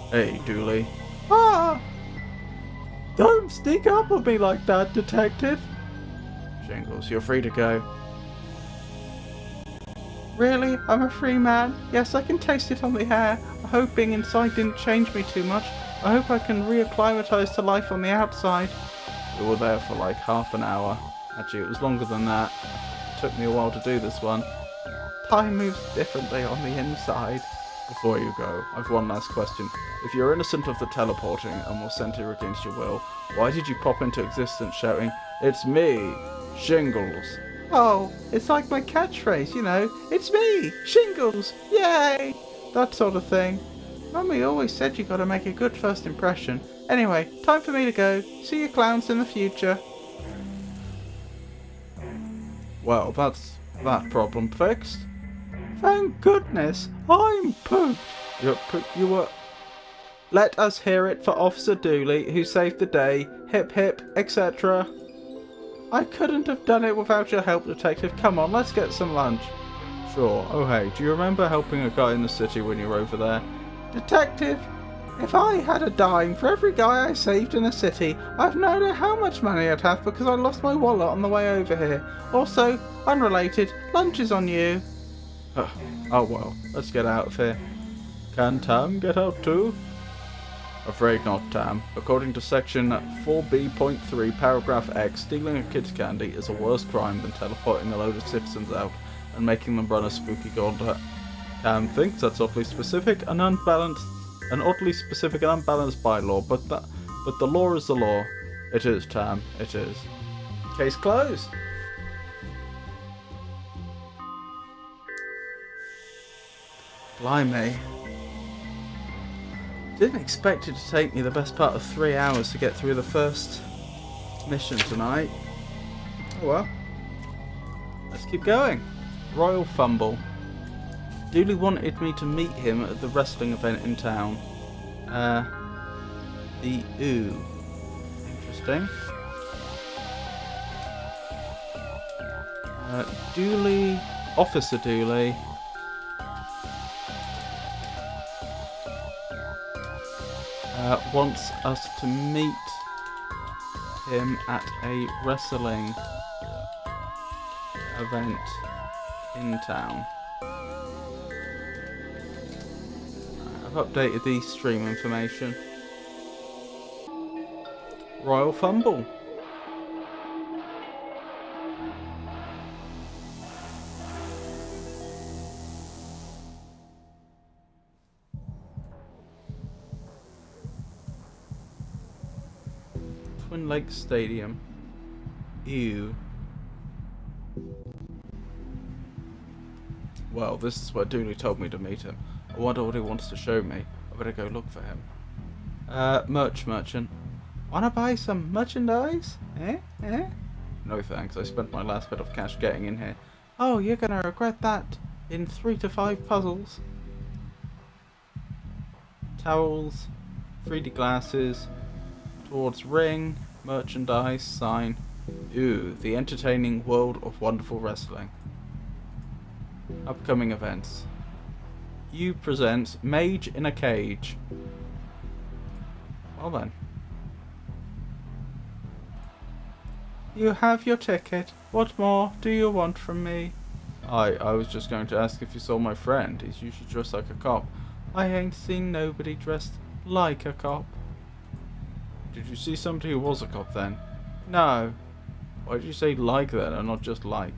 S1: Hey, Dooley. Ah! Don't sneak up on me like that, detective. Shingles, you're free to go. Really? I'm a free man? Yes, I can taste it on the air. I hope being inside didn't change me too much. I hope I can reacclimatise to life on the outside. We were there for like half an hour. Actually, it was longer than that. It took me a while to do this one. Time moves differently on the inside. Before you go, I've one last question. If you're innocent of the teleporting and were sent here against your will, why did you pop into existence shouting, "It's me, Shingles"? Oh, it's like my catchphrase, you know. It's me, Shingles, yay! That sort of thing. Mummy always said you gotta make a good first impression. Anyway, time for me to go. See you clowns in the future. Well, that's that problem fixed. Thank goodness, I'm pooped. You were... Let us hear it for Officer Dooley, who saved the day. Hip hip, etc. I couldn't have done it without your help, detective. Come on, let's get some lunch. Sure. Oh hey, do you remember helping a guy in the city when you were over there? Detective, if I had a dime for every guy I saved in a city, I've no idea how much money I'd have because I lost my wallet on the way over here. Also, unrelated, lunch is on you. Oh well, let's get out of here. Can Tam get out too? Afraid not, Tam. According to section 4B.3 paragraph X, stealing a kid's candy is a worse crime than teleporting a load of citizens out and making them run a spooky gauntlet. Tam thinks that's oddly specific and unbalanced, an oddly specific and unbalanced bylaw, but the law is the law. It is, Tam, it is. Case closed. Blimey. Didn't expect it to take me the best part of 3 hours to get through the first mission tonight. Oh well. Let's keep going. Royal Fumble. Dooley wanted me to meet him at the wrestling event in town. The Ooh. Interesting. Dooley, Officer Dooley. Wants us to meet him at a wrestling event in town. I've updated the stream information. Royal Fumble. Twin Lakes Stadium. Ew. Well, this is where Dooley told me to meet him. I wonder what he wants to show me. I better go look for him. Merchant. Wanna buy some merchandise? Eh? No thanks, I spent my last bit of cash getting in here. Oh, you're gonna regret that in 3 to 5 puzzles. Towels, 3D glasses, towards ring, merchandise, sign. Ooh, the entertaining world of wonderful wrestling. Upcoming events. You presents Mage in a Cage. Well then. You have your ticket. What more do you want from me? I was just going to ask if you saw my friend. He's usually dressed like a cop. I ain't seen nobody dressed like a cop. Did you see somebody who was a cop then? No. Why did you say like then and not just like?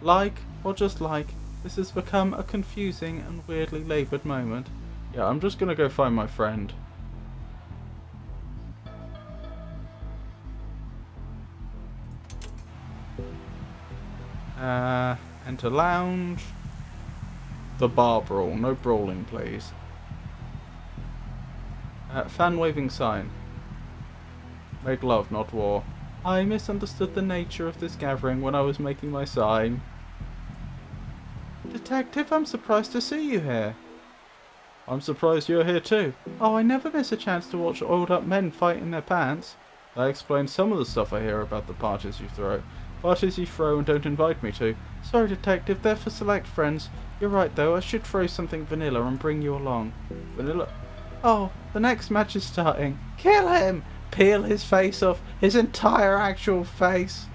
S1: Like or just like? This has become a confusing and weirdly laboured moment. Yeah, I'm just gonna go find my friend. Enter lounge. The bar brawl. No brawling, please. Fan waving sign. Make love, not war. I misunderstood the nature of this gathering when I was making my sign. Detective, I'm surprised to see you here. I'm surprised you're here too. Oh, I never miss a chance to watch oiled up men fight in their pants. That explains some of the stuff I hear about the parties you throw. Parties you throw and don't invite me to. Sorry, Detective, they're for select friends. You're right, though. I should throw something vanilla and bring you along. Vanilla? Oh, the next match is starting. Kill him! Peel his face off. His entire actual face.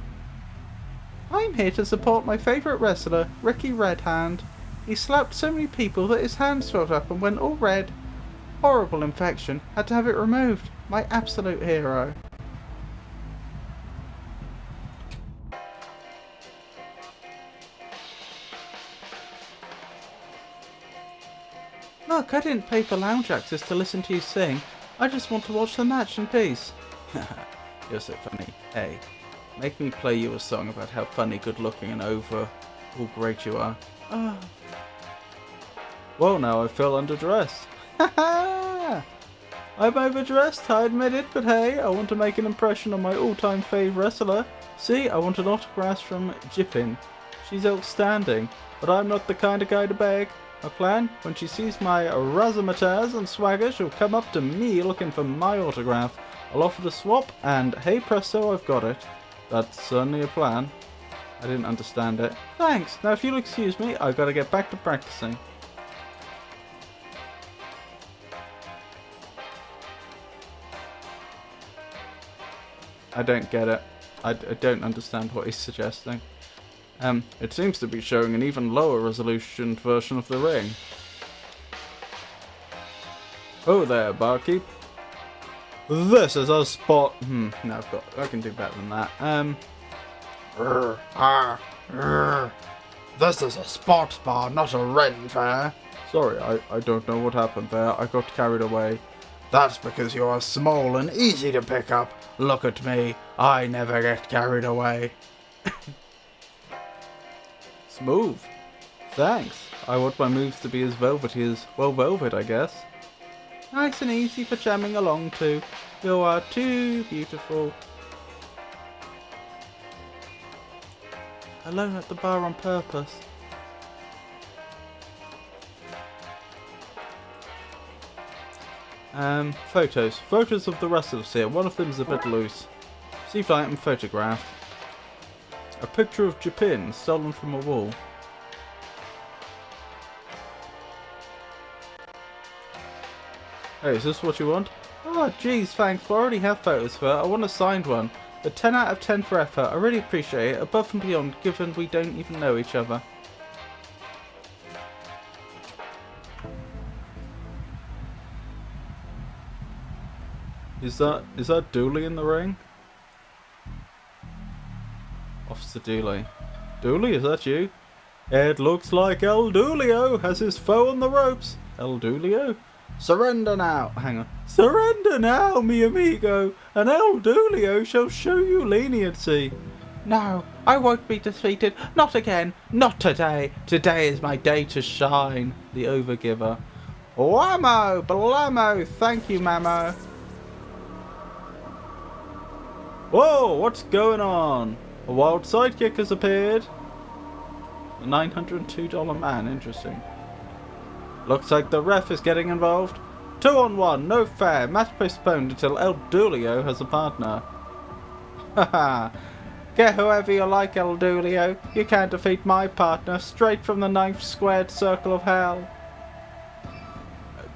S1: I'm here to support my favourite wrestler, Ricky Redhand. He slapped so many people that his hands swelled up and went all red. Horrible infection. Had to have it removed. My absolute hero. Look, I didn't pay for lounge access to listen to you sing. I just want to watch the match in peace. You're so funny. Hey, make me play you a song about how funny, good looking and all great you are. Oh. Well, now I feel underdressed. I'm overdressed, I admit it, but hey, I want to make an impression on my all-time fave wrestler. See, I want an autograph from Jippin. She's outstanding, but I'm not the kind of guy to beg. My plan? When she sees my razzmatazz and swagger, she'll come up to me looking for my autograph. I'll offer to swap, and hey presto, I've got it. That's certainly a plan. I didn't understand it. Thanks. Now if you'll excuse me, I've got to get back to practicing. I don't get it. I don't understand what he's suggesting. It seems to be showing an even lower resolution version of the ring. Oh there, barkeep. This is a spot. No, I can do better than that. This is a sports bar, not a Ren fair. Sorry, I don't know what happened there. I got carried away. That's because you are small and easy to pick up. Look at me. I never get carried away. Smooth. Thanks. I want my moves to be as velvety as, well, velvet, I guess. Nice and easy for jamming along to. You are too beautiful. Alone at the bar on purpose. Photos. Photos of the wrestlers here. One of them is a bit loose. Received item photograph. A picture of Japan stolen from a wall. Hey, is this what you want? Oh, geez, thanks, but I already have photos for it. I want a signed one. A 10 out of 10 for effort. I really appreciate it, above and beyond, given we don't even know each other. Is that Dooley in the ring? Officer Dooley. Dooley, is that you? It looks like El Doolio has his foe on the ropes. El Doolio? Surrender now! Hang on. Surrender now, mi amigo, and El Doolio shall show you leniency. No, I won't be defeated. Not again. Not today. Today is my day to shine. The Overgiver. Whammo! Blammo! Thank you, Mamo. Whoa! What's going on? A wild sidekick has appeared. A $902 man. Interesting. Looks like the ref is getting involved. 2-on-1, no fair. Match postponed until El Doolio has a partner. Haha. Get whoever you like, El Doolio. You can't defeat my partner. Straight from the 9th squared circle of hell.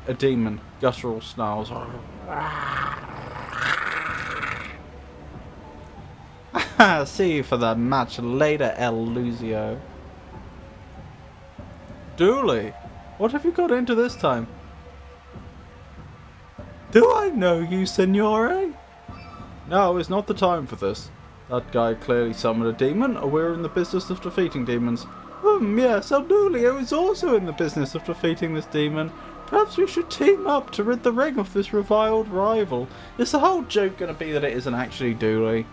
S1: A demon. Guttural snarls. See you for the match later, El Luzio. Dooley, what have you got into this time? Do I know you, Signore? No, it's not the time for this. That guy clearly summoned a demon, or we're in the business of defeating demons. Yes, El Dulio is also in the business of defeating this demon. Perhaps we should team up to rid the ring of this reviled rival. Is the whole joke going to be that it isn't actually Dooley?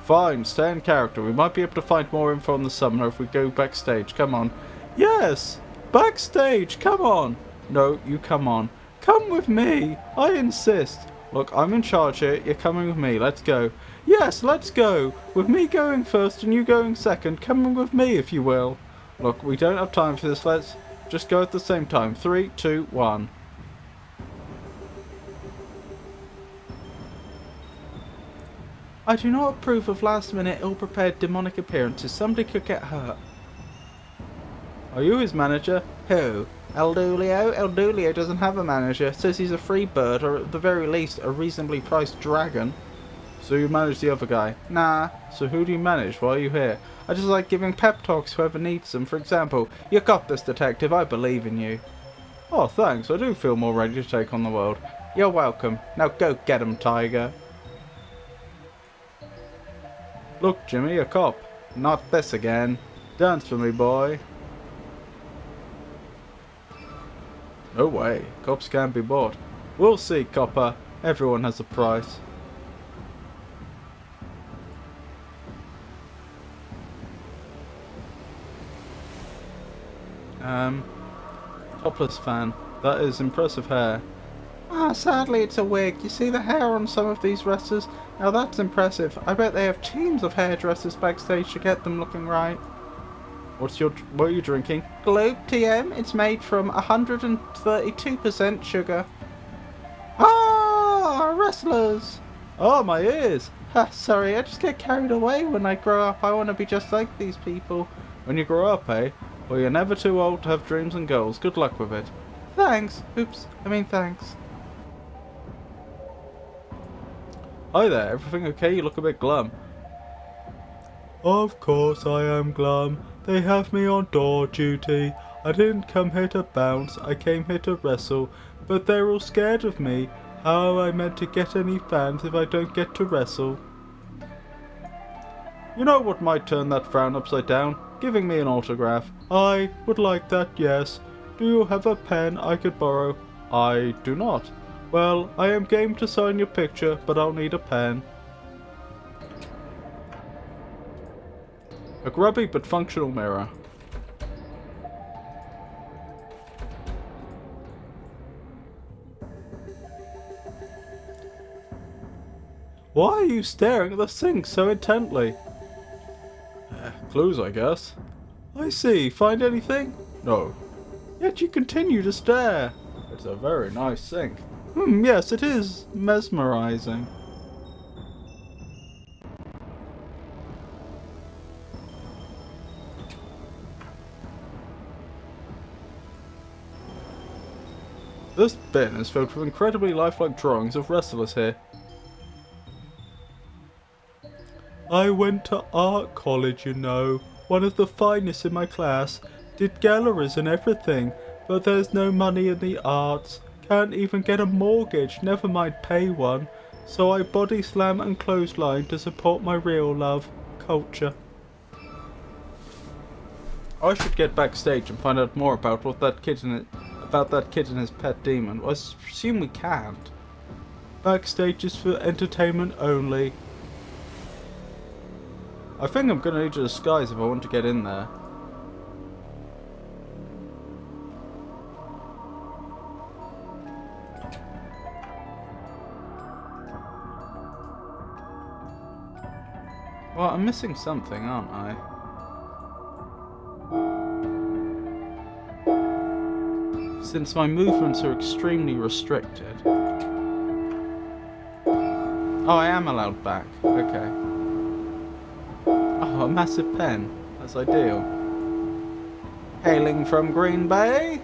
S1: Fine, stay in character. We might be able to find more info on the summoner if we go backstage. Come on. Yes! Backstage! Come on! No, you come on. Come with me! I insist. Look, I'm in charge here. You're coming with me. Let's go. Yes, let's go! With me going first and you going second. Come with me, if you will. Look, we don't have time for this. Let's just go at the same time. 3, 2, 1. I do not approve of last-minute, ill-prepared demonic appearances. Somebody could get hurt. Are you his manager? Who? El Dulio? El Dulio doesn't have a manager. Says he's a free bird, or at the very least, a reasonably priced dragon. So you manage the other guy? Nah. So who do you manage? Why are you here? I just like giving pep talks to whoever needs them. For example, you got this, detective. I believe in you. Oh, thanks. I do feel more ready to take on the world. You're welcome. Now go get him, Tiger. Look, Jimmy, a cop. Not this again. Dance for me, boy. No way. Cops can't be bought. We'll see, copper. Everyone has a price. Topless fan. That is impressive hair. Sadly it's a wig. You see the hair on some of these wrestlers? Now that's impressive. I bet they have teams of hairdressers backstage to get them looking right. What are you drinking? Globe TM. It's made from 132% sugar. Wrestlers! Oh, my ears! Sorry, I just get carried away. When I grow up, I want to be just like these people. When you grow up, eh? Well, you're never too old to have dreams and goals. Good luck with it. Thanks. Oops. Thanks. Hi there. Everything okay? You look a bit glum. Of course I am glum. They have me on door duty. I didn't come here to bounce. I came here to wrestle. But they're all scared of me. How am I meant to get any fans if I don't get to wrestle? You know what might turn that frown upside down? Giving me an autograph. I would like that, yes. Do you have a pen I could borrow? I do not. Well, I am game to sign your picture, but I'll need a pen. A grubby but functional mirror. Why are you staring at the sink so intently? Clues, I guess. I see. Find anything? No. Yet you continue to stare. It's a very nice sink. Yes, it is mesmerizing. This bin is filled with incredibly lifelike drawings of wrestlers here. I went to art college, you know. One of the finest in my class. Did galleries and everything. But there's no money in the arts. Can't even get a mortgage, never mind pay one. So I body slam and clothesline to support my real love, culture. I should get backstage and find out more about that kid and his pet demon. I assume we can't. Backstage is for entertainment only. I think I'm gonna need a disguise if I want to get in there. Well, I'm missing something, aren't I? Since my movements are extremely restricted. Oh, I am allowed back. Okay. Oh, a massive pen. That's ideal. Hailing from Green Bay,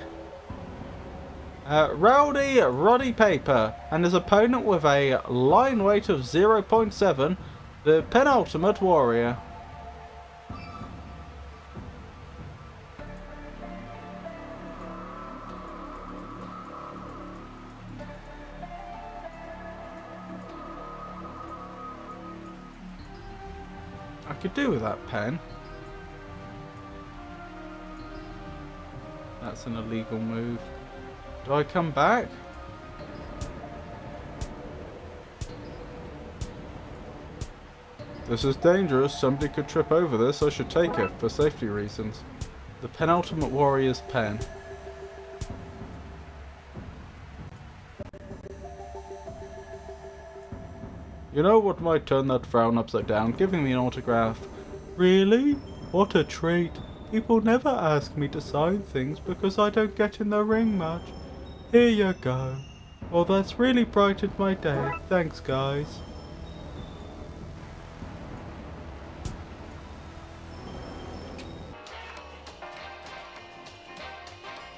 S1: Rowdy Roddy Paper and his opponent with a line weight of 0.7, The penultimate warrior. I could do with that pen. That's an illegal move. Do I come back? This is dangerous. Somebody could trip over this. I should take it for safety reasons. The penultimate warrior's pen. You know what might turn that frown upside down? Giving me an autograph. Really? What a treat. People never ask me to sign things because I don't get in the ring much. Here you go. Well, that's really brightened my day. Thanks, guys.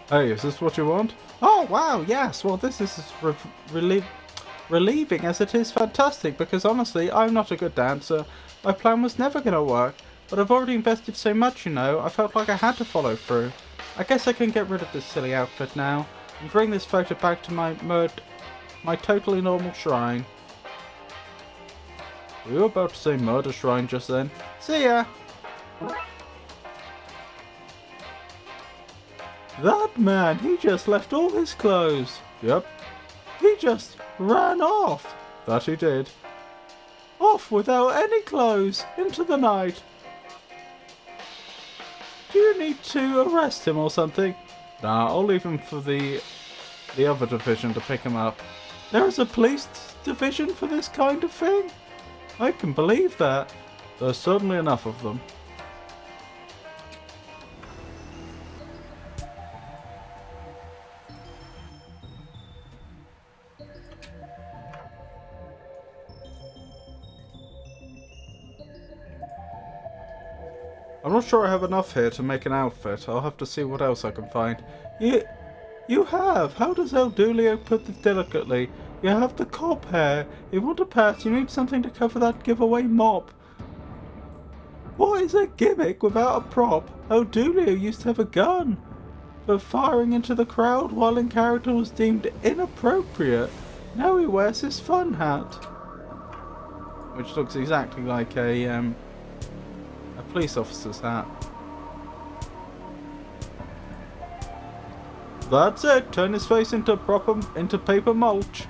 S1: Hey, is this what you want? Oh, wow, yes. Well, this is as relieving as it is fantastic, because honestly, I'm not a good dancer. My plan was never going to work, but I've already invested so much, you know, I felt like I had to follow through. I guess I can get rid of this silly outfit now, and bring this photo back to my totally normal shrine. Were you about to say murder shrine just then? See ya! That man, he just left all his clothes. Yep. He just ran off. That he did. Off without any clothes, into the night. Do you need to arrest him or something? Nah, I'll leave him for the other division to pick him up. There is a police division for this kind of thing? I can believe that. There's certainly enough of them. I'm not sure I have enough here to make an outfit. I'll have to see what else I can find. You have? How does El Dulio put this delicately? You have the cop hair. If you want a pass, you need something to cover that giveaway mop. What is a gimmick without a prop? El Dulio used to have a gun, but firing into the crowd while in character was deemed inappropriate. Now he wears his fun hat, which looks exactly like a police officer's hat. That's it. Turn his face into paper mulch.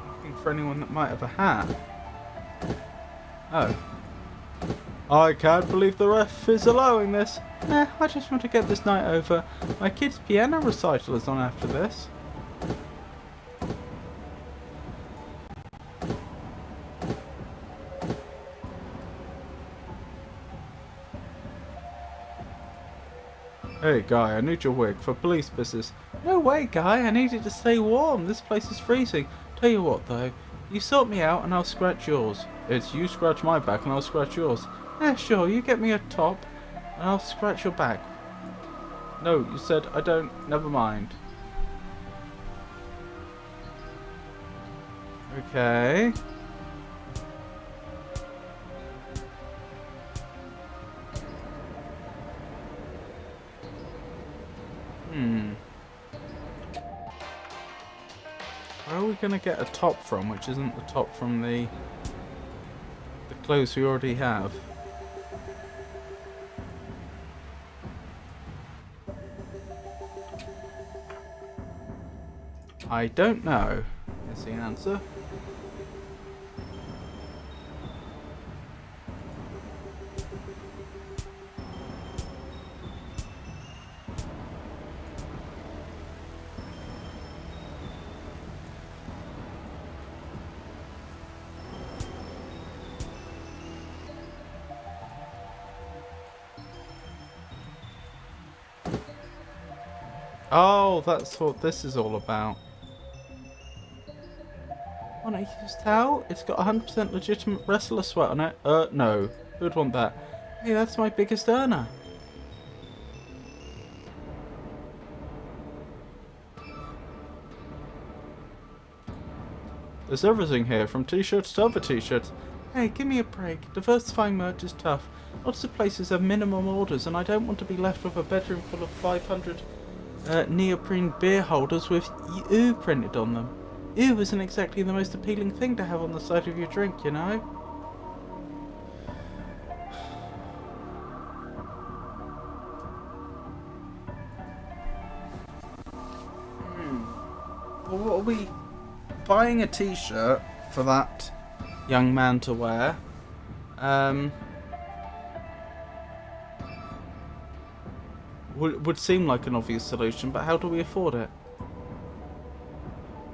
S1: Looking for anyone that might have a hat. Oh. I can't believe the ref is allowing this. Nah, I just want to get this night over. My kid's piano recital is on after this. Hey Guy, I need your wig for police business. No way Guy, I need it to stay warm. This place is freezing. Tell you what though, you sort me out and I'll scratch yours. It's you scratch my back and I'll scratch yours. Yeah, sure, you get me a top and I'll scratch your back. No, you said I don't. Never mind. Okay. Where are we going to get a top from, which isn't the top from the clothes we already have? I don't know, is the answer. Oh, that's what this is all about. Want a used towel? It's got 100% legitimate wrestler sweat on it. No. Who'd want that? Hey, that's my biggest earner. There's everything here, from t-shirts to other t-shirts. Hey, give me a break. Diversifying merch is tough. Lots of places have minimum orders, and I don't want to be left with a bedroom full of 500 neoprene beer holders with EW printed on them. EW isn't exactly the most appealing thing to have on the side of your drink, you know? Well, what are we buying a t-shirt for that young man to wear? Would seem like an obvious solution, but how do we afford it?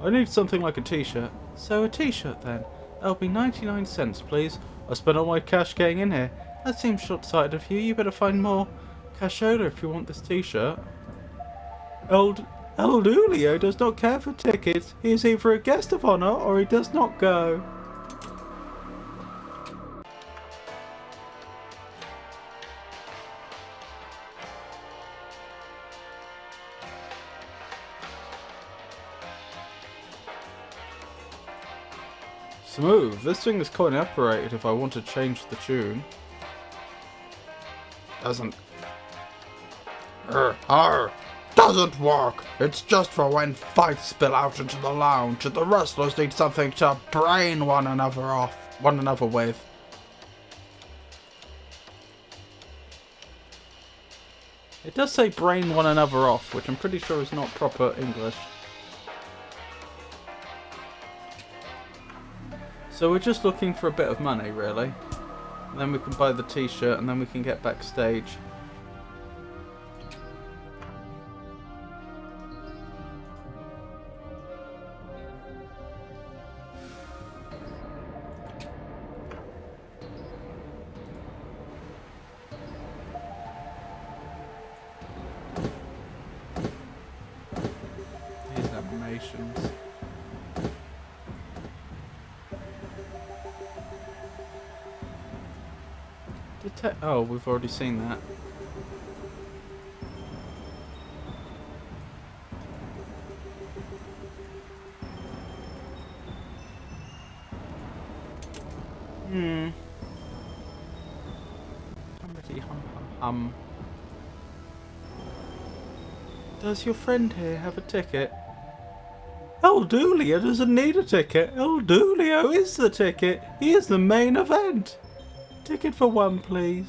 S1: I need something like a t-shirt. So a t-shirt then. That'll be 99 cents, please. I spent all my cash getting in here. That seems short-sighted of you. You better find more cashola if you want this t-shirt. El Dulio does not care for tickets. He is either a guest of honor or he does not go. Smooth. This thing is coin operated if I want to change the tune. Doesn't. Doesn't work. It's just for when fights spill out into the lounge and the wrestlers need something to brain one another with. It does say brain one another off, which I'm pretty sure is not proper English. So we're just looking for a bit of money, really. And then we can buy the t-shirt and then we can get backstage. These animations. Oh, we've already seen that. Does your friend here have a ticket? El Dulio doesn't need a ticket. El Dulio is the ticket. He is the main event. Ticket for one, please.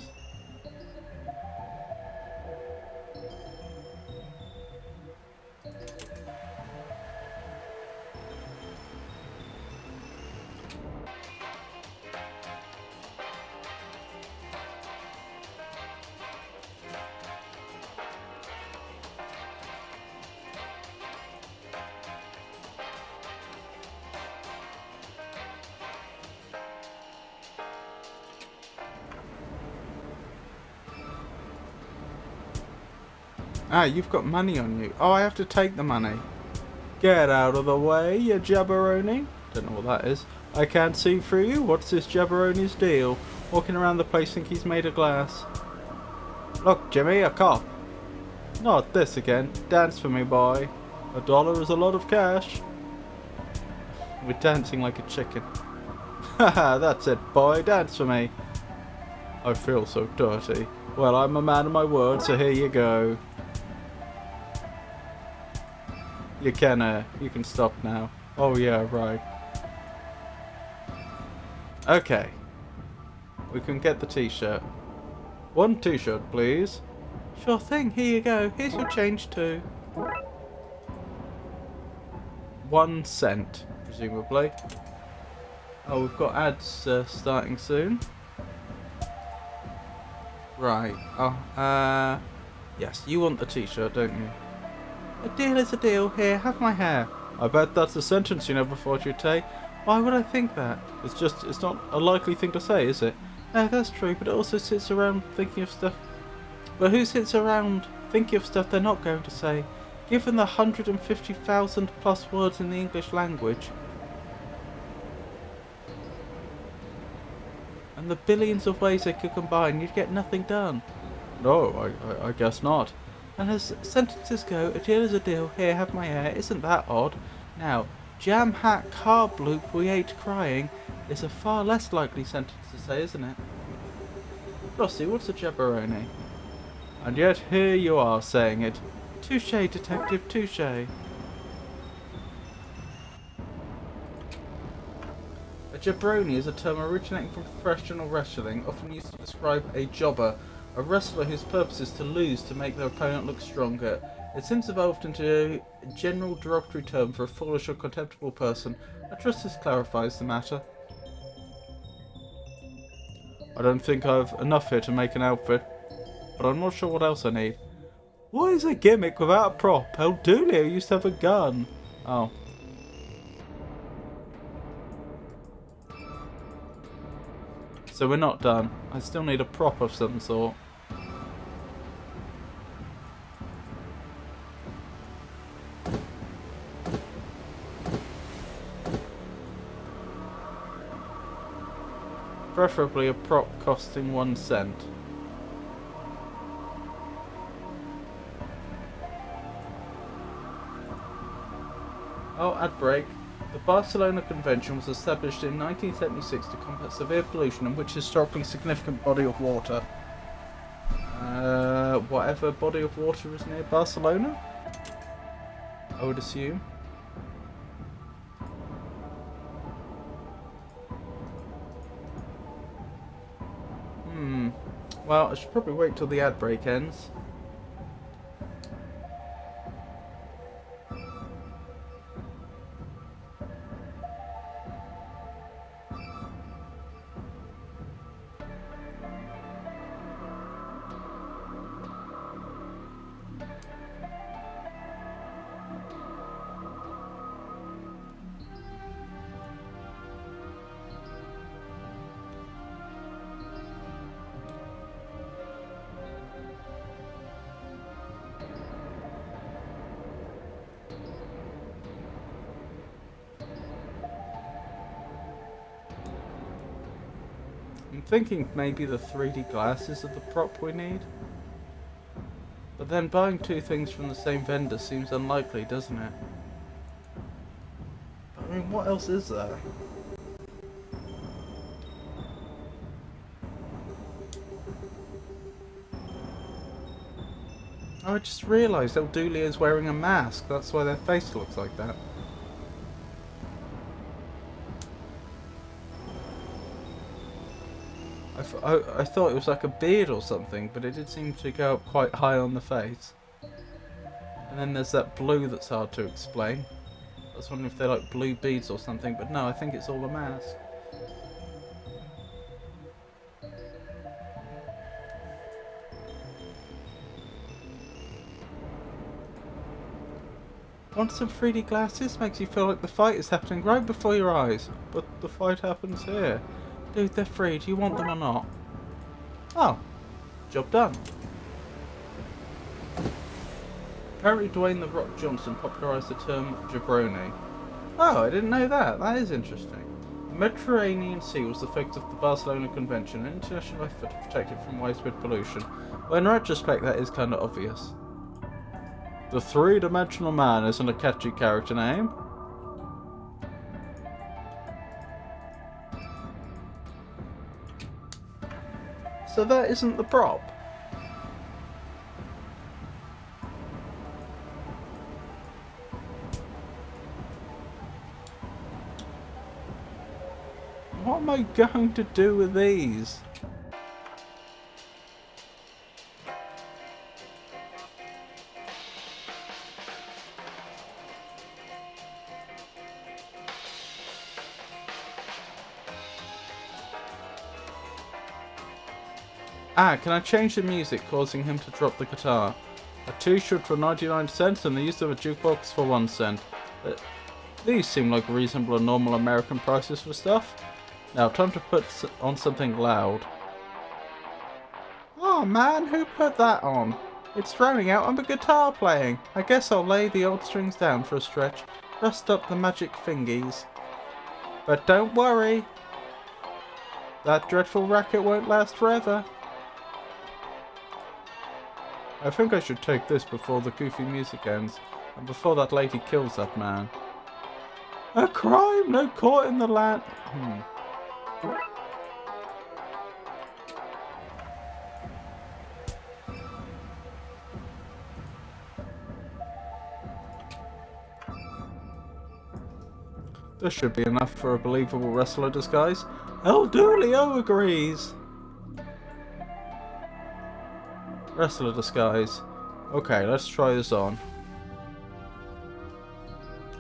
S1: Ah, you've got money on you. Oh, I have to take the money. Get out of the way, you jabberoni. Don't know what that is. I can't see through you. What's this jabberoni's deal? Walking around the place think he's made of glass. Look, Jimmy, a cop. Not this again. Dance for me, boy. $1 is a lot of cash. We're dancing like a chicken. Haha, that's it, boy. Dance for me. I feel so dirty. Well, I'm a man of my word, so here you go. You can stop now. Oh yeah, right. Okay. We can get the t-shirt. One t-shirt, please. Sure thing, here you go. Here's your change too. 1 cent, presumably. Oh, we've got ads starting soon. Right. Oh, yes, you want the t-shirt, don't you? A deal is a deal. Here, have my hair. I bet that's a sentence you never thought you'd take. Why would I think that? It's not a likely thing to say, is it? No, that's true, but it also sits around thinking of stuff. But who sits around thinking of stuff they're not going to say? Given the 150,000 plus words in the English language, and the billions of ways they could combine, you'd get nothing done. No, I guess not. And as sentences go, a deal is a deal. Here, have my hair. Isn't that odd? Now, jam-hat carb loop we ate crying is a far less likely sentence to say, isn't it? Flossie, what's a jabberoni? And yet here you are saying it. Touche, detective, touche. A jabroni is a term originating from professional wrestling, often used to describe a jobber, a wrestler whose purpose is to lose to make their opponent look stronger. It's since evolved into a general derogatory term for a foolish or contemptible person. I trust this clarifies the matter. I don't think I've enough here to make an outfit, but I'm not sure what else I need. What is a gimmick without a prop? El Dulio used to have a gun. Oh. So we're not done. I still need a prop of some sort. Preferably a prop costing 1 cent. Oh, ad break. The Barcelona Convention was established in 1976 to combat severe pollution in which historically significant body of water. Whatever body of water is near Barcelona? I would assume. Well, I should probably wait till the ad break ends. I'm thinking maybe the 3D glasses are the prop we need. But then buying 2 things from the same vendor seems unlikely, doesn't it? I mean, what else is there? Oh, I just realised El Dulio is wearing a mask. That's why their face looks like that. I thought it was like a beard or something, but it did seem to go up quite high on the face. And then there's that blue that's hard to explain. I was wondering if they're like blue beads or something, but no, I think it's all a mask. Want some 3D glasses? Makes you feel like the fight is happening right before your eyes. But the fight happens here. Dude, they're free. Do you want them or not? Oh. Job done. Apparently Dwayne "The Rock" Johnson popularised the term jabroni. Oh, I didn't know that. That is interesting. The Mediterranean Sea was the focus of the Barcelona Convention, an international effort to protect it from widespread pollution. Well, in retrospect, that is kind of obvious. The Three-Dimensional Man isn't a catchy character name. So that isn't the prop. What am I going to do with these? Ah, can I change the music, causing him to drop the guitar? A t-shirt for 99 cents and the use of a jukebox for 1 cent. These seem like reasonable and normal American prices for stuff. Now, time to put on something loud. Oh man, who put that on? It's drowning out on the guitar playing. I guess I'll lay the old strings down for a stretch. Rest up the magic fingies. But don't worry. That dreadful racket won't last forever. I think I should take this before the goofy music ends, and before that lady kills that man. A crime, no court in the land. This should be enough for a believable wrestler disguise. El Dulio agrees. Wrestler disguise. Okay, let's try this on.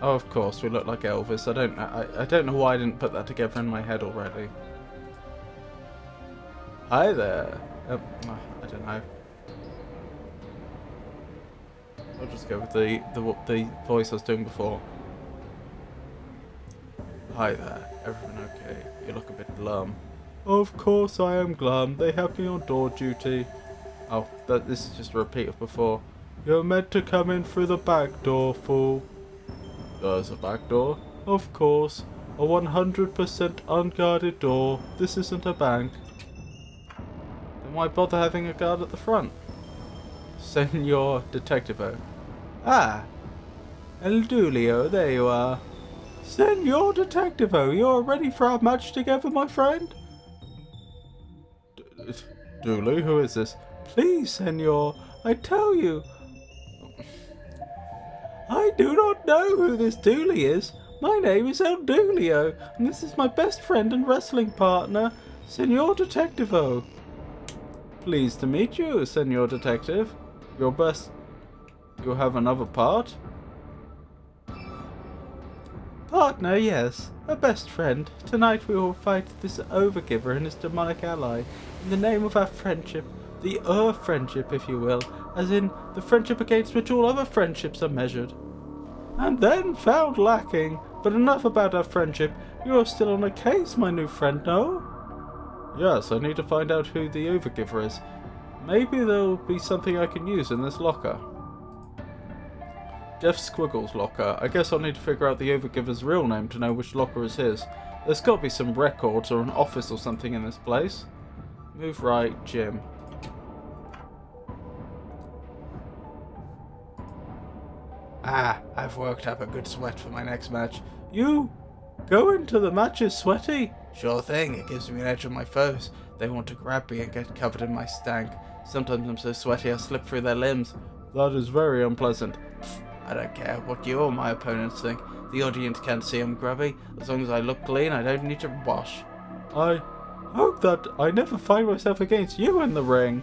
S1: Oh, of course, we look like Elvis. I don't know why I didn't put that together in my head already. Hi there. I don't know. I'll just go with the voice I was doing before. Hi there. Everything okay? You look a bit glum. Of course I am glum. They have me on door duty. Oh, this is just a repeat of before. You're meant to come in through the back door, fool. There's a back door? Of course. A 100% unguarded door. This isn't a bank. Then why bother having a guard at the front? Senor Detectivo. Ah! El Dulio, there you are. Senor Detectivo, you're ready for our match together, my friend? Dooley, who is this? Please, senor, I tell you. I do not know who this Dooley is. My name is El Dulio, and this is my best friend and wrestling partner, Senor Detectivo. Pleased to meet you, Senor Detective. You'll have another part? Partner, yes. A best friend. Tonight we will fight this overgiver and his demonic ally in the name of our friendship. The friendship, if you will, as in the friendship against which all other friendships are measured. And then found lacking. But enough about our friendship. You are still on a case, my new friend, no? Yes, I need to find out who the overgiver is. Maybe there'll be something I can use in this locker. Jeff Squiggle's locker. I guess I'll need to figure out the overgiver's real name to know which locker is his. There's got to be some records or an office or something in this place. Move right, Jim. Ah, I've worked up a good sweat for my next match. You go into the matches sweaty? Sure thing, it gives me an edge on my foes. They want to grab me and get covered in my stank. Sometimes I'm so sweaty I slip through their limbs. That is very unpleasant. I don't care what you or my opponents think. The audience can't see I'm grubby. As long as I look clean, I don't need to wash. I hope that I never find myself against you in the ring.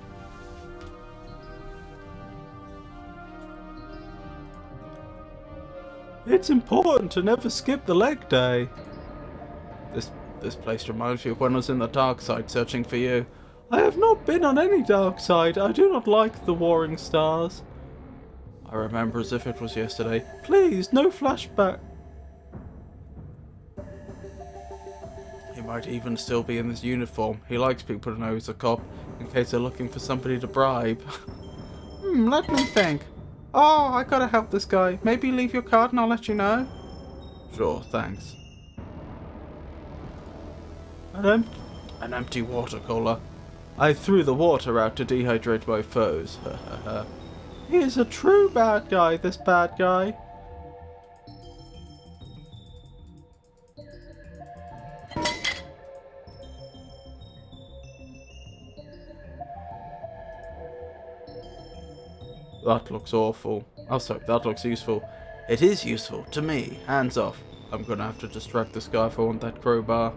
S1: It's important to never skip the leg day. This place reminds me of when I was in the Darkside searching for you. I have not been on any Darkside. I do not like the warring stars. I remember as if it was yesterday. Please, no flashback. He might even still be in this uniform. He likes people to know he's a cop, in case they're looking for somebody to bribe. Let me think. Oh, I gotta help this guy. Maybe leave your card and I'll let you know. Sure, thanks. An empty water cooler. I threw the water out to dehydrate my foes. He is a true bad guy, this bad guy. That looks awful. Oh, sorry, that looks useful. It is useful to me. Hands off. I'm gonna have to distract this guy if I want that crowbar.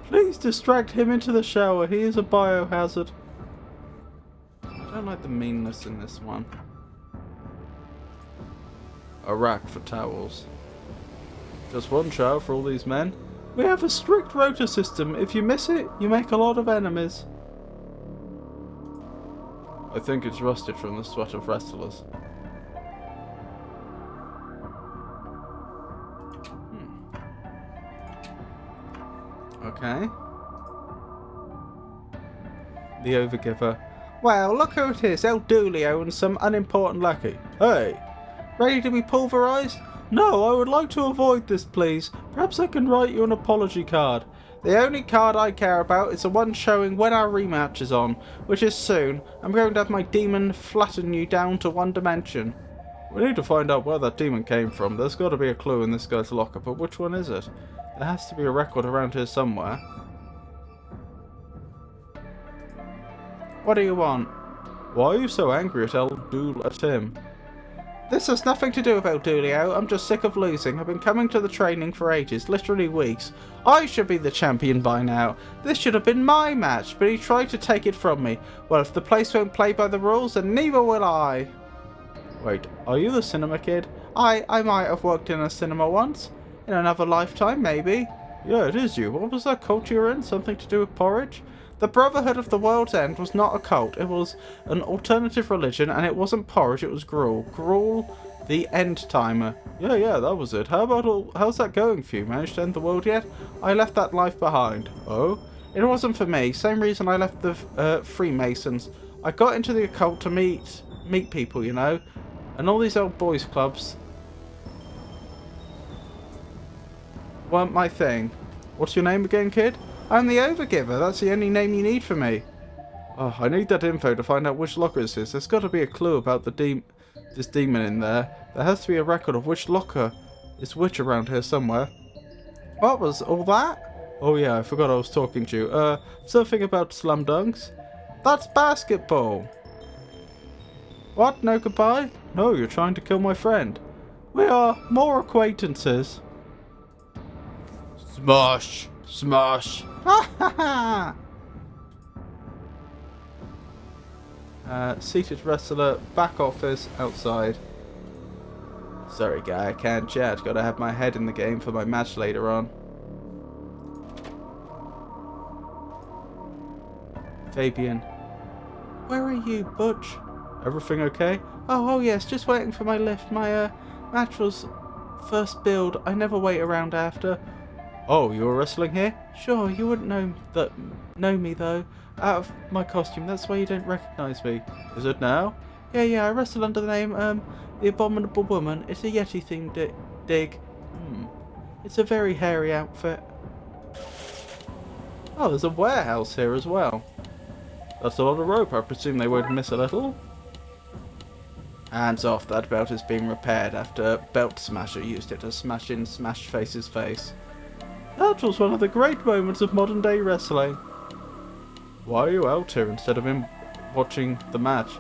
S1: Please distract him into the shower. He is a biohazard. I don't like the meanness in this one. A rack for towels. Just one shower for all these men? We have a strict rota system. If you miss it, you make a lot of enemies. I think it's rusted from the sweat of wrestlers. Okay. The Overgiver. Well, look who it is, El Dulio and some unimportant lackey. Hey! Ready to be pulverized? No, I would like to avoid this, please. Perhaps I can write you an apology card. The only card I care about is the one showing when our rematch is on, which is soon. I'm going to have my demon flatten you down to one dimension. We need to find out where that demon came from. There's got to be a clue in this guy's locker, but which one is it? There has to be a record around here somewhere. What do you want? Why are you so angry at him? This has nothing to do with El Dulio. I'm just sick of losing. I've been coming to the training for ages, literally weeks. I should be the champion by now. This should have been my match, but he tried to take it from me. Well, if the place won't play by the rules, then neither will I. Wait, are you the cinema kid? I might have worked in a cinema once. In another lifetime, maybe. Yeah, it is you. What was that cult you were in? Something to do with porridge? The Brotherhood of the World's End was not a cult. It was an alternative religion, and it wasn't porridge, it was gruel. Gruel, the end timer. Yeah, that was it. How's that going for you? Managed to end the world yet? I left that life behind. Oh? It wasn't for me. Same reason I left the Freemasons. I got into the occult to meet people, you know? And all these old boys clubs weren't my thing. What's your name again, kid? I'm the Overgiver. That's the only name you need for me. Oh, I need that info to find out which locker this is. There's got to be a clue about this demon in there. There has to be a record of which locker is which around here somewhere. What was all that? Oh yeah, I forgot I was talking to you. Something about slum dunks? That's basketball. What? No goodbye? No, you're trying to kill my friend. We are more acquaintances. Smash! Smash! Ha ha ha! Seated wrestler, back office, outside. Sorry guy, I can't chat. Gotta have my head in the game for my match later on. Fabian. Where are you, Butch? Everything okay? Oh yes, just waiting for my lift. My match was first build. I never wait around after. Oh, you were wrestling here? Sure, you wouldn't know me though. Out of my costume, that's why you don't recognise me. Is it now? Yeah, I wrestle under the name, the Abominable Woman. It's a Yeti themed dig. It's a very hairy outfit. Oh, there's a warehouse here as well. That's a lot of rope. I presume they won't miss a little. Hands off, that belt is being repaired after Belt Smasher used it to smash in Smashface's face. That was one of the great moments of modern day wrestling. Why are you out here instead of him watching the match?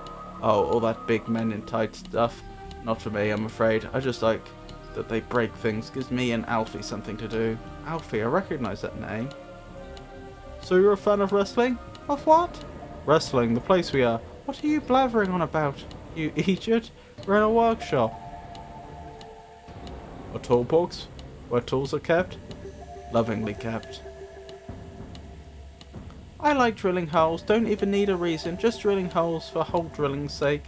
S1: Oh, all that big men in tight stuff. Not for me, I'm afraid. I just like that they break things. Gives me and Alfie something to do. Alfie, I recognise that name. So you're a fan of wrestling? Of what? Wrestling, the place we are. What are you blathering on about, you idiot? We're in a workshop. A tool box? Where tools are kept? Lovingly kept. I like drilling holes. Don't even need a reason. Just drilling holes for hole drilling's sake.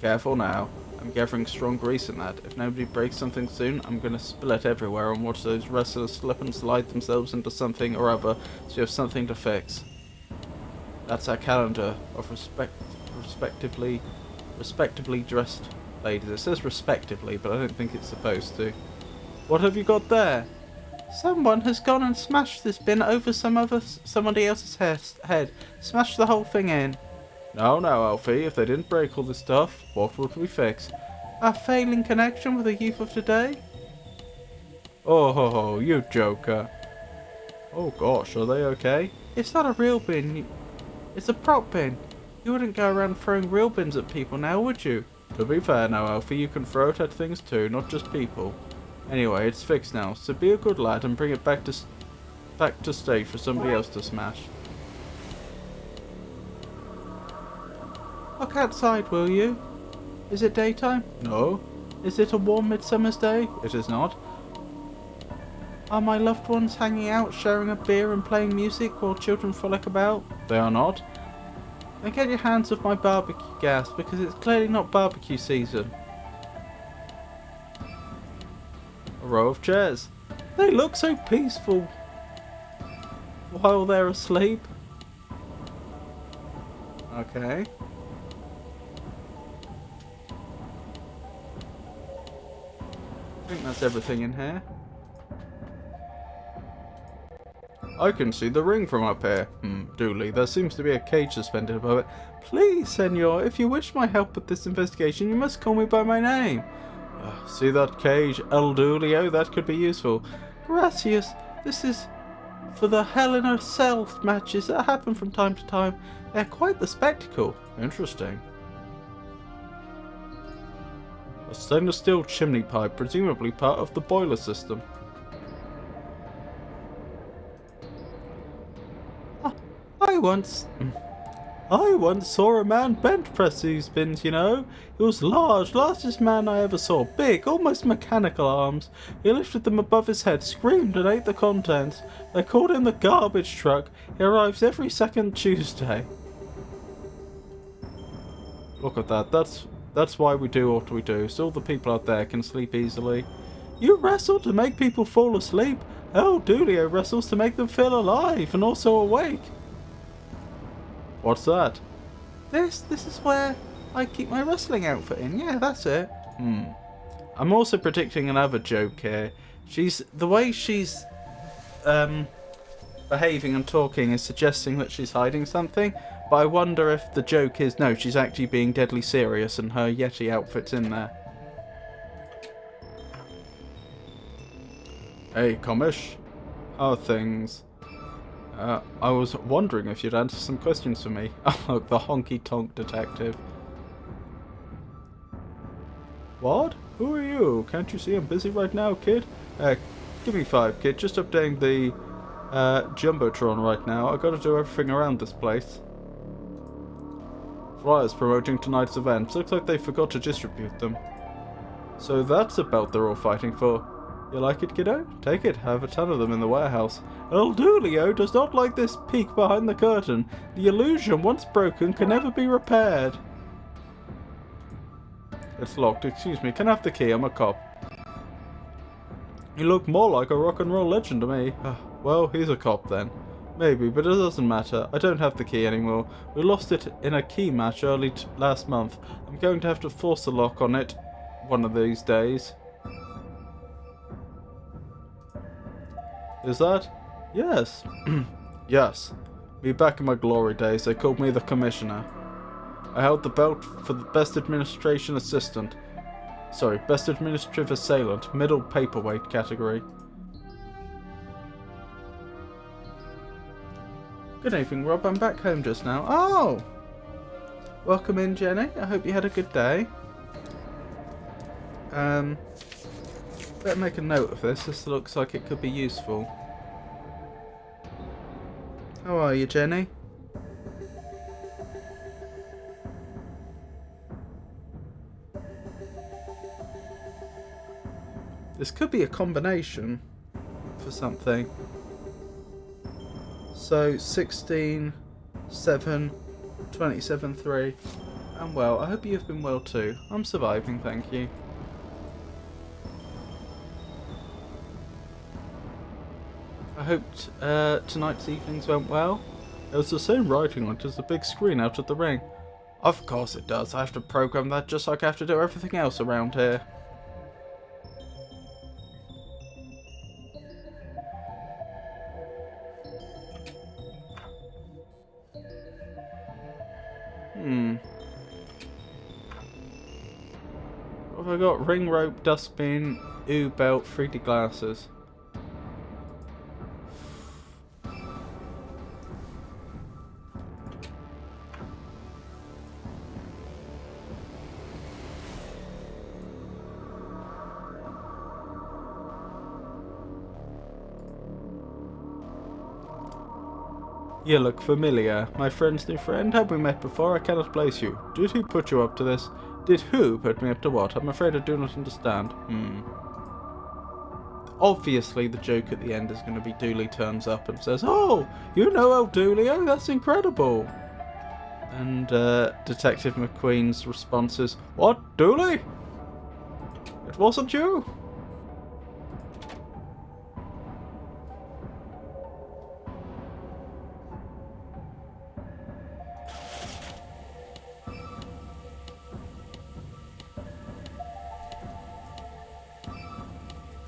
S1: Careful now. I'm gathering strong grease in that. If nobody breaks something soon, I'm going to spill it everywhere and watch those wrestlers slip and slide themselves into something or other so you have something to fix. That's our calendar of respectively dressed ladies. It says respectively, but I don't think it's supposed to. What have you got there? Someone has gone and smashed this bin over somebody else's head. Smashed the whole thing in. No, Alfie. If they didn't break all this stuff, what would we fix? A failing connection with the youth of today? Oh, you joker. Oh gosh, are they okay? It's not a real bin. It's a prop bin. You wouldn't go around throwing real bins at people now, would you? To be fair now, Alfie, you can throw it at things too, not just people. Anyway, it's fixed now, so be a good lad and bring it back to stage for somebody else to smash. Look outside, will you? Is it daytime? No. Is it a warm midsummer's day? It is not. Are my loved ones hanging out, sharing a beer and playing music while children frolic about? They are not. Then get your hands off my barbecue gas, because it's clearly not barbecue season. A row of chairs. They look so peaceful while they're asleep. Okay. I think that's everything in here. I can see the ring from up here. Dooley, there seems to be a cage suspended above it. Please, senor, if you wish my help with this investigation, you must call me by my name. See that cage, El Doolio? That could be useful. Gracias. This is for the Hell in a Cell matches that happen from time to time. They're quite the spectacle. Interesting. A stainless steel chimney pipe, presumably part of the boiler system. I once saw a man bench press these bins, you know. He was large, largest man I ever saw. Big, almost mechanical arms. He lifted them above his head, screamed and ate the contents. They called him the garbage truck. He arrives every second Tuesday. Look at that. That's why we do what we do, so all the people out there can sleep easily. You wrestle to make people fall asleep? Oh, Doolio wrestles to make them feel alive and also awake. What's that? This is where I keep my wrestling outfit in. Yeah, that's it. I'm also predicting another joke here. The way she's behaving and talking is suggesting that she's hiding something, but I wonder if the joke is no, she's actually being deadly serious and her Yeti outfit's in there. Hey, Komish. How are things? I was wondering if you'd answer some questions for me. Oh, the honky-tonk detective. What? Who are you? Can't you see I'm busy right now, kid? Give me 5, kid. Just updating the Jumbotron right now. I gotta do everything around this place. Flyers promoting tonight's events. Looks like they forgot to distribute them. So that's the belt they're all fighting for. You like it, kiddo? Take it. I have a ton of them in the warehouse. El Doolio does not like this peek behind the curtain. The illusion, once broken, can never be repaired. It's locked. Excuse me. Can I have the key? I'm a cop. You look more like a rock and roll legend to me. Well, he's a cop then. Maybe, but it doesn't matter. I don't have the key anymore. We lost it in a key match early last month. I'm going to have to force the lock on it one of these days. Is that? Yes. Yes. Me back in my glory days, they called me the Commissioner. I held the belt for the Best Administration Assistant. Sorry, Best Administrative Assailant, middle paperweight category. Good evening, Rob. I'm back home just now. Oh! Welcome in, Jenny. I hope you had a good day. Better make a note of this. This looks like it could be useful. How are you, Jenny? This could be a combination for something. So 16, 7, 27, 3. I'm well. I hope you've been well too. I'm surviving, thank you. I hoped tonight's evenings went well. It was the same writing on it as the big screen out at the ring. Of course it does. I have to program that just like I have to do everything else around here. What have I got? Ring rope, dustbin, belt, 3D glasses. You look familiar. My friend's new friend? Have we met before? I cannot place you. Did he put you up to this? Did who put me up to what? I'm afraid I do not understand. Obviously the joke at the end is going to be Dooley turns up and says, "Oh, you know El Doolio? That's incredible." And Detective McQueen's response is, "What, Dooley? It wasn't you?"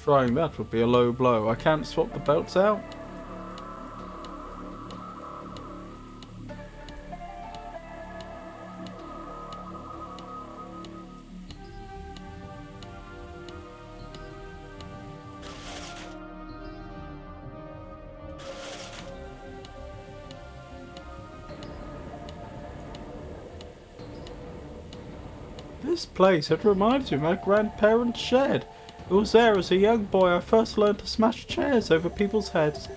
S1: Trying that would be a low blow. I can't swap the belts out? This place, it reminds me of my grandparents' shed. It was there as a young boy I first learned to smash chairs over people's heads.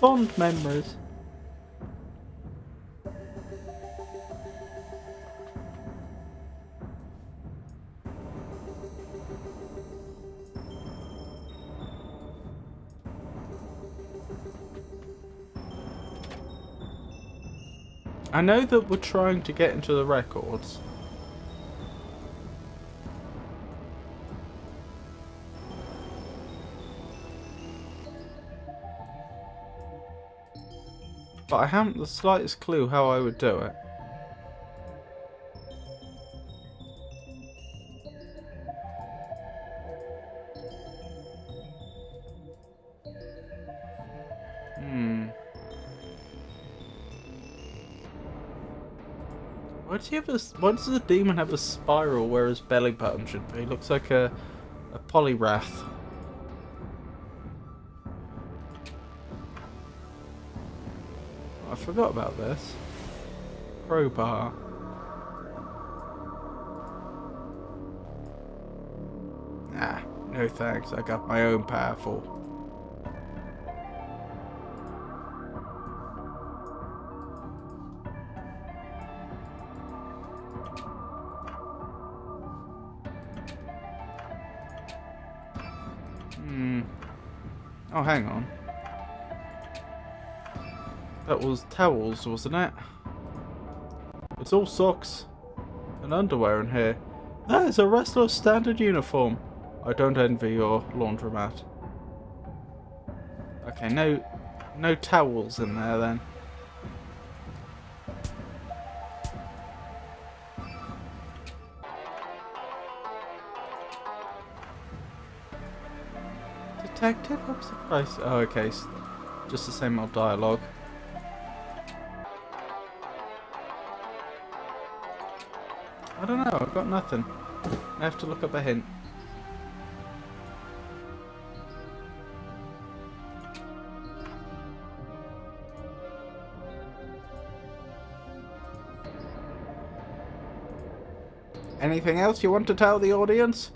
S1: Fond memories. I know that we're trying to get into the records. But I haven't the slightest clue how I would do it. Why does the demon have a spiral where his belly button should be? Looks like a polyrath. I forgot about this. Crowbar. Nah, no thanks. I got my own powerful. Oh, hang on. That was towels, wasn't it? It's all socks and underwear in here. That is a wrestler's standard uniform. I don't envy your laundromat. Okay, no towels in there then. Detective, I'm surprised. Oh, okay. Just the same old dialogue. I don't know, I've got nothing. I have to look up a hint. Anything else you want to tell the audience?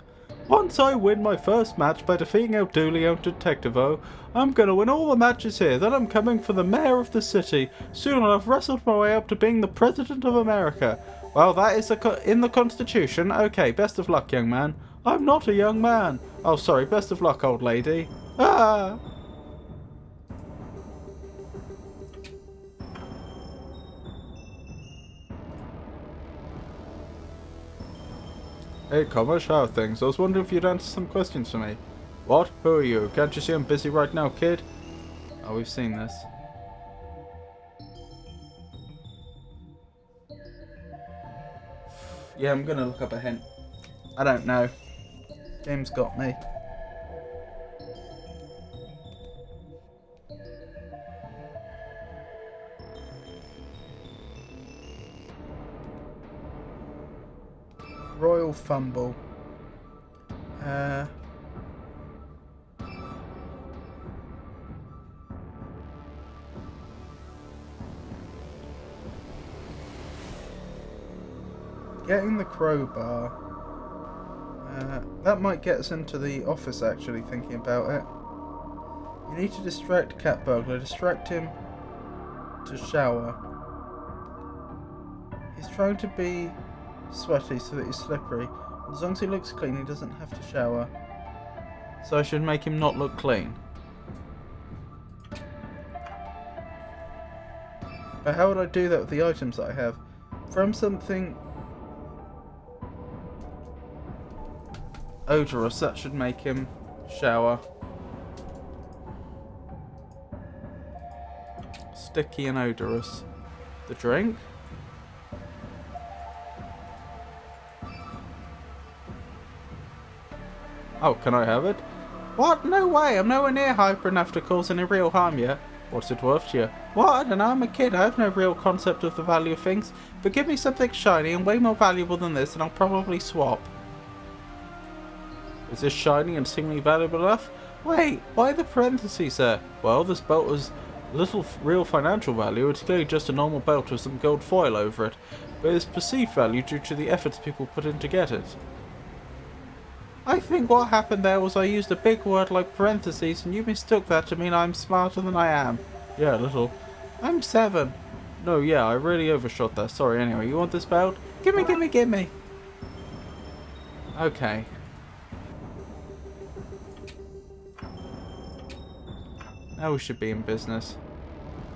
S1: Once I win my first match by defeating El Dulio Detectivo, I'm gonna win all the matches here, then I'm coming for the mayor of the city. Soon I'll have wrestled my way up to being the president of America. Well, that is in the Constitution. Okay, best of luck, young man. I'm not a young man. Oh, sorry, best of luck, old lady. Ah! Hey, Comish, how are things? I was wondering if you'd answer some questions for me. What? Who are you? Can't you see I'm busy right now, kid? Oh, we've seen this. Yeah, I'm gonna look up a hint. I don't know. Game's got me. Royal Fumble. Getting the crowbar. That might get us into the office, actually, thinking about it. You need to distract Cat Burglar. Distract him to shower. He's trying to be sweaty so that he's slippery. As long as he looks clean, he doesn't have to shower. So I should make him not look clean. But how would I do that with the items that I have? From something odorous, that should make him shower. Sticky and odorous. The drink? Oh, can I have it? What? No way, I'm nowhere near hyper enough to cause any real harm yet. What's it worth to you? What? I don't know, I'm a kid, I have no real concept of the value of things. But give me something shiny and way more valuable than this and I'll probably swap. Is this shiny and seemingly valuable enough? Wait, why the parentheses there? Well, this boat was Little real financial value, it's clearly just a normal belt with some gold foil over it, but it's perceived value due to the efforts people put in to get it. I think what happened there was I used a big word like parentheses and you mistook that to mean I'm smarter than I am. Yeah, a little. I'm 7. No, yeah, I really overshot that. Sorry, anyway, you want this belt? Gimme, gimme, gimme! Okay. Now we should be in business.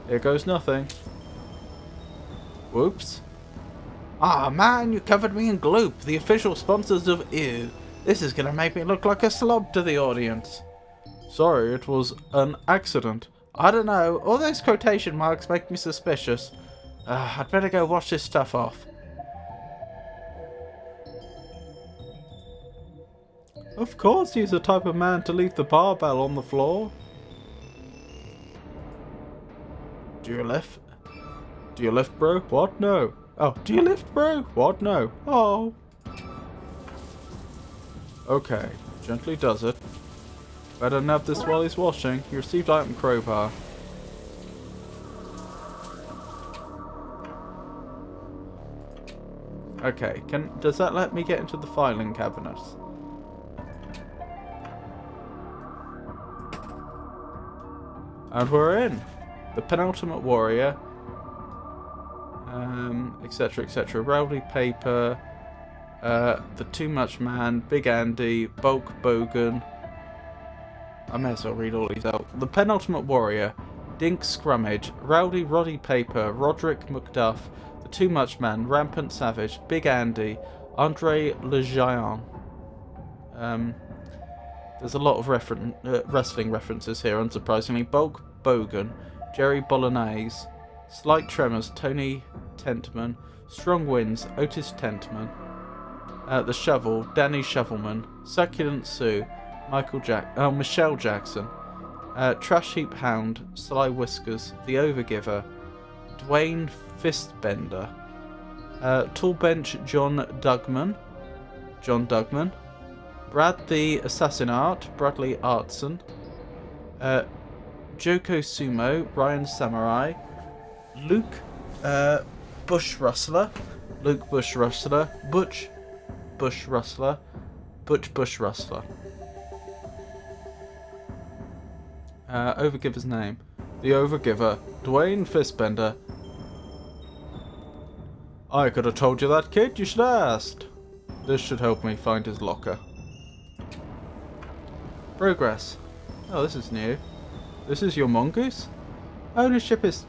S1: Here goes nothing. Whoops. Ah, man, you covered me in gloop, the official sponsors of Ew. This is gonna make me look like a slob to the audience. Sorry, it was an accident. I don't know, all those quotation marks make me suspicious. I'd better go wash this stuff off. Of course he's the type of man to leave the barbell on the floor. Do you lift? Do you lift, bro? What? No. Oh, do you lift, bro? What? No. Oh. Okay, gently does it. Better nab this while he's washing. You received item crowbar. Okay, does that let me get into the filing cabinet? And we're in. The penultimate warrior. Etc, etc. Rowdy paper. The Too Much Man, Big Andy, Bulk Bogan. I may as well read all these out. The Penultimate Warrior, Dink Scrummage, Rowdy Roddy Paper, Roderick McDuff, The Too Much Man, Rampant Savage, Big Andy, Andre Le Géant. There's a lot of wrestling references here, unsurprisingly. Bulk Bogan, Jerry Bolognese, Slight Tremors, Tony Tentman, Strong Winds, Otis Tentman. The Shovel, Danny Shovelman, Succulent Sue, Michelle Jackson, Trash Heap Hound, Sly Whiskers, The Overgiver, Dwayne Fistbender, Tall Bench John Dugman, Brad the Assassinart, Bradley Artson, Joko Sumo, Ryan Samurai, Luke Bush Rustler, Butch Bush Rustler. Overgiver's name. The Overgiver, Dwayne Fistbender. I could have told you that, kid. You should have asked. This should help me find his locker. Progress. Oh, this is new. This is your mongoose? Ownership is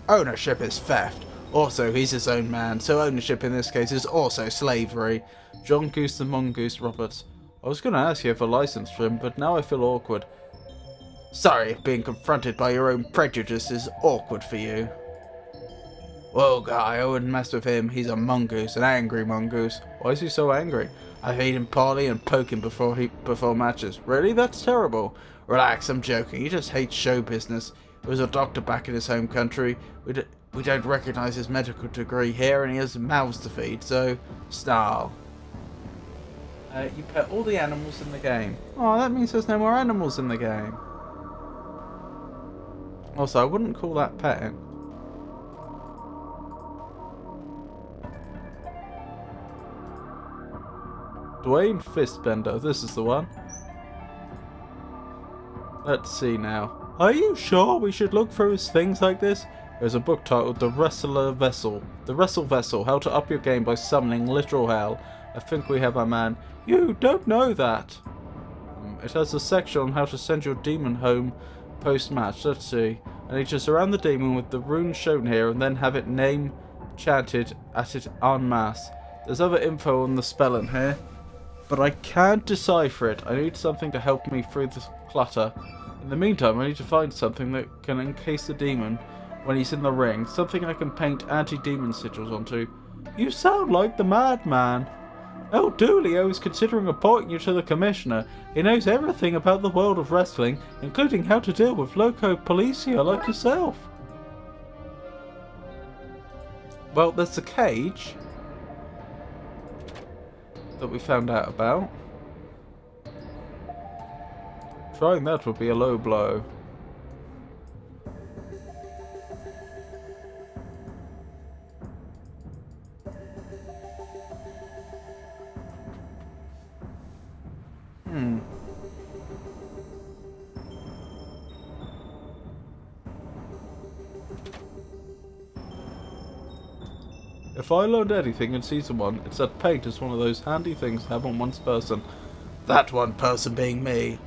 S1: theft. Also, he's his own man, so ownership in this case is also slavery. John Goose the Mongoose Roberts. I was going to ask you for a license for him, but now I feel awkward. Sorry if being confronted by your own prejudice is awkward for you. Whoa, guy, I wouldn't mess with him. He's a mongoose, an angry mongoose. Why is he so angry? I feed him parley and poke him before matches. Really? That's terrible. Relax, I'm joking. He just hates show business. He was a doctor back in his home country. We don't recognise his medical degree here, and he has mouths to feed, so snarl. You pet all the animals in the game. Oh, that means there's no more animals in the game. Also, I wouldn't call that petting. Dwayne Fistbender, this is the one. Let's see now. Are you sure we should look through his things like this? There's a book titled The Wrestle Vessel, How to Up Your Game by Summoning Literal Hell. I think we have our man. You don't know that. It has a section on how to send your demon home post-match. Let's see. I need to surround the demon with the runes shown here and then have it name chanted at it en masse. There's other info on the spell in here, but I can't decipher it. I need something to help me through this clutter. In the meantime, I need to find something that can encase the demon when he's in the ring. Something I can paint anti-demon sigils onto. You sound like the madman. El Doolio is considering appointing you to the commissioner. He knows everything about the world of wrestling, including how to deal with loco policia like yourself. Well, there's the cage that we found out about. Trying that would be a low blow. If I learned anything in Season 1, it's that paint is one of those handy things to have on one's person. That one person being me.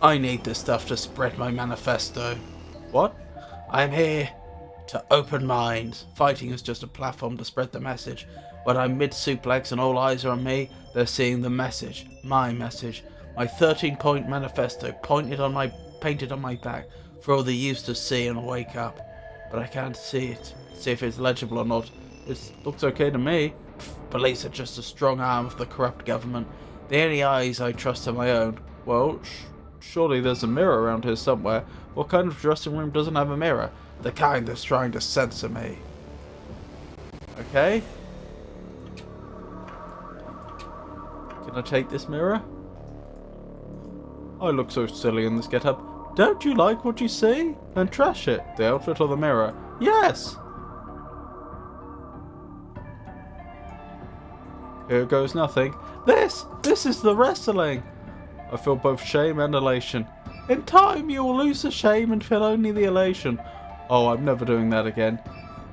S1: I need this stuff to spread my manifesto. What? I'm here to open minds. Fighting is just a platform to spread the message. When I'm mid-suplex and all eyes are on me, they're seeing the message. My message. My 13-point manifesto painted on my back for all the youths to see and wake up. But I can't see it. See if it's legible or not. It looks okay to me. Police are just a strong arm of the corrupt government. The only eyes I trust are my own. Well, surely there's a mirror around here somewhere. What kind of dressing room doesn't have a mirror? The kind that's trying to censor me. Okay. Can I take this mirror? I look so silly in this getup. Don't you like what you see? Then trash it. The outfit or the mirror? Yes! Here goes nothing. This is the wrestling! I feel both shame and elation. In time you will lose the shame and feel only the elation. Oh, I'm never doing that again.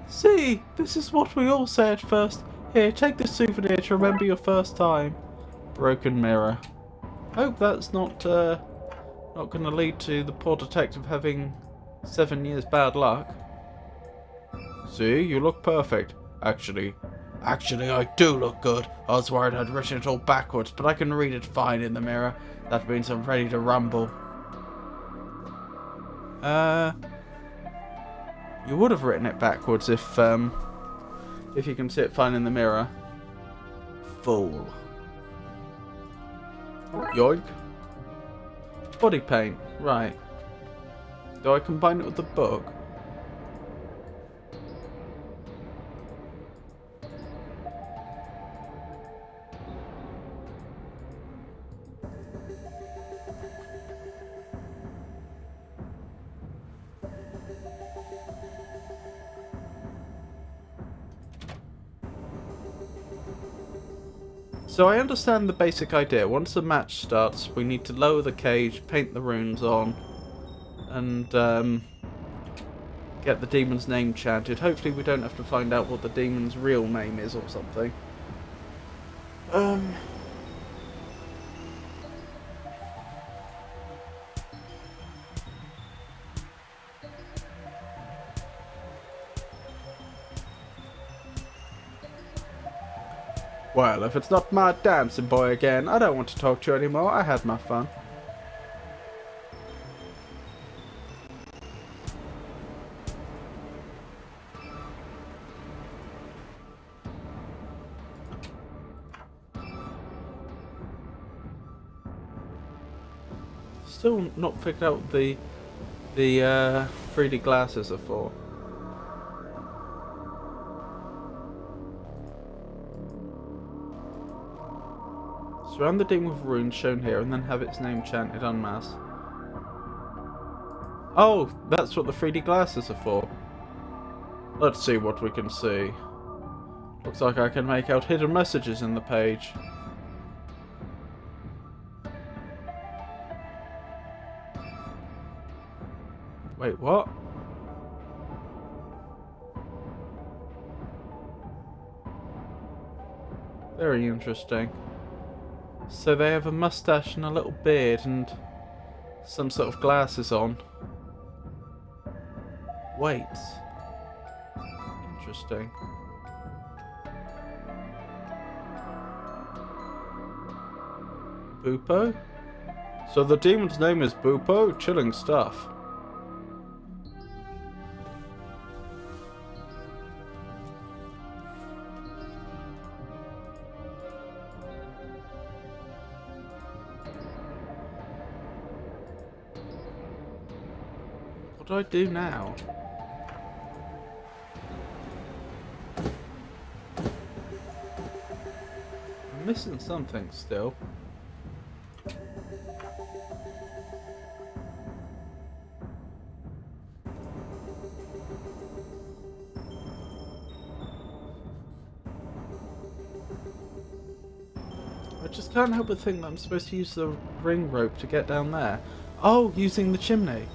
S1: See, this is what we all say at first. Here, take this souvenir to remember your first time. Broken mirror. Hope that's not going to lead to the poor detective having 7 years bad luck. See, you look perfect. Actually, I do look good. I was worried I'd written it all backwards, but I can read it fine in the mirror. That means I'm ready to rumble. You would have written it backwards if you can see it fine in the mirror. Fool. Yoink. Body paint. Right. Do I combine it with the book? So I understand the basic idea. Once the match starts, we need to lower the cage, paint the runes on, and get the demon's name chanted. Hopefully we don't have to find out what the demon's real name is or something. Well, if it's not my dancing boy again, I don't want to talk to you anymore. I had my fun. Still not figured out what the 3D glasses are for. Surround the demon with runes shown here and then have its name chanted en masse. Oh, that's what the 3D glasses are for. Let's see what we can see. Looks like I can make out hidden messages in the page. Wait, what? Very interesting. So they have a mustache and a little beard and some sort of glasses on. Wait. Interesting. Boopo? So the demon's name is Boopo? Chilling stuff. What do I do now? I'm missing something still. I just can't help but think that I'm supposed to use the ring rope to get down there. Oh, using the chimney.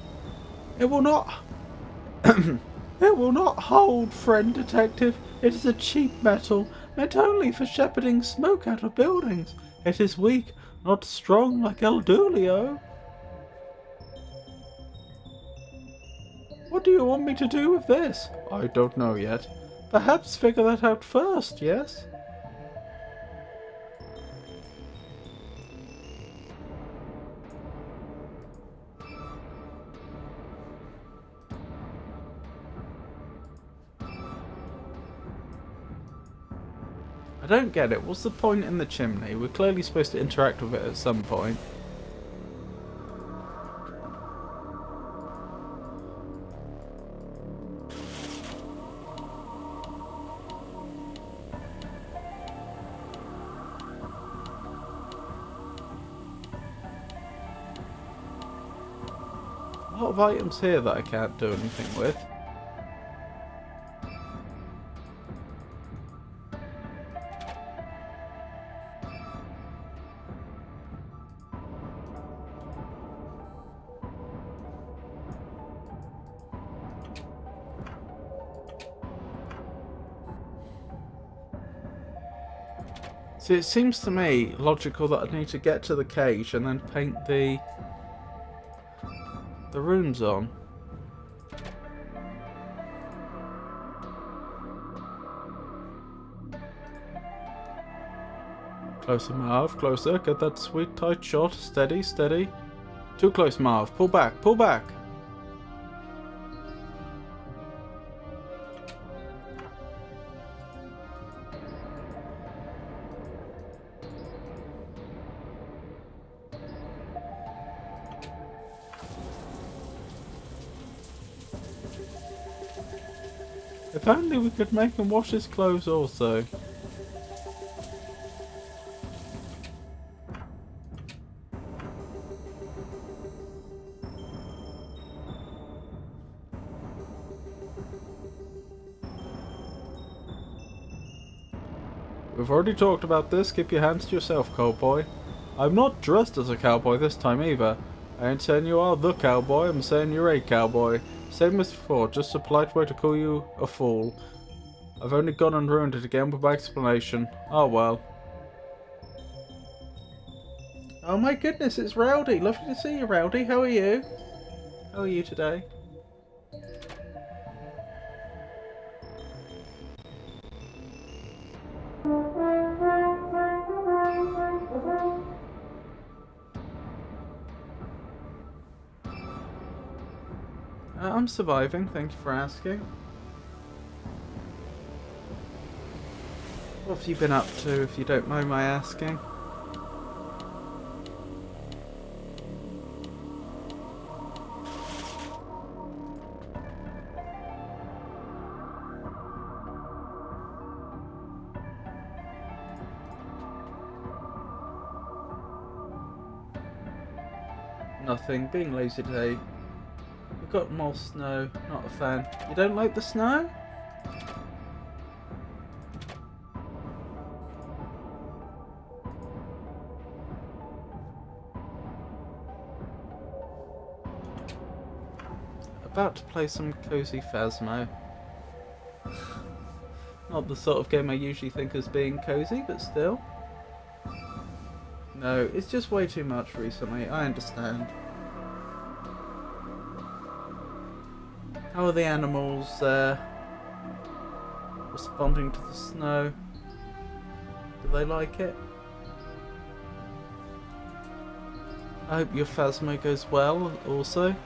S1: It will not. It It will not hold, friend detective. It is a cheap metal, meant only for shepherding smoke out of buildings. It is weak, not strong like El Dulio. What do you want me to do with this? I don't know yet. Perhaps figure that out first, yes? I don't get it. What's the point in the chimney? We're clearly supposed to interact with it at some point. A lot of items here that I can't do anything with. See, it seems to me logical that I need to get to the cage and then paint the runes on. Closer, Marv, closer. Get that sweet tight shot. Steady, steady. Too close, Marv. Pull back, pull back. If only we could make him wash his clothes also. We've already talked about this. Keep your hands to yourself, cowboy. I'm not dressed as a cowboy this time either. I ain't saying you are the cowboy, I'm saying you're a cowboy. Same as before, just a polite way to call you a fool. I've only gone and ruined it again with my explanation. Oh well. Oh my goodness, it's Rowdy. Lovely to see you, Rowdy. How are you? How are you today? I'm surviving, thank you for asking. What have you been up to, if you don't mind my asking? Nothing, being lazy today. We've got more snow, not a fan. You don't like the snow? About to play some cozy Phasmo. Not the sort of game I usually think as being cozy, but still. No, it's just way too much recently, I understand. How are the animals responding to the snow? Do they like it? I hope your Phasmo goes well also.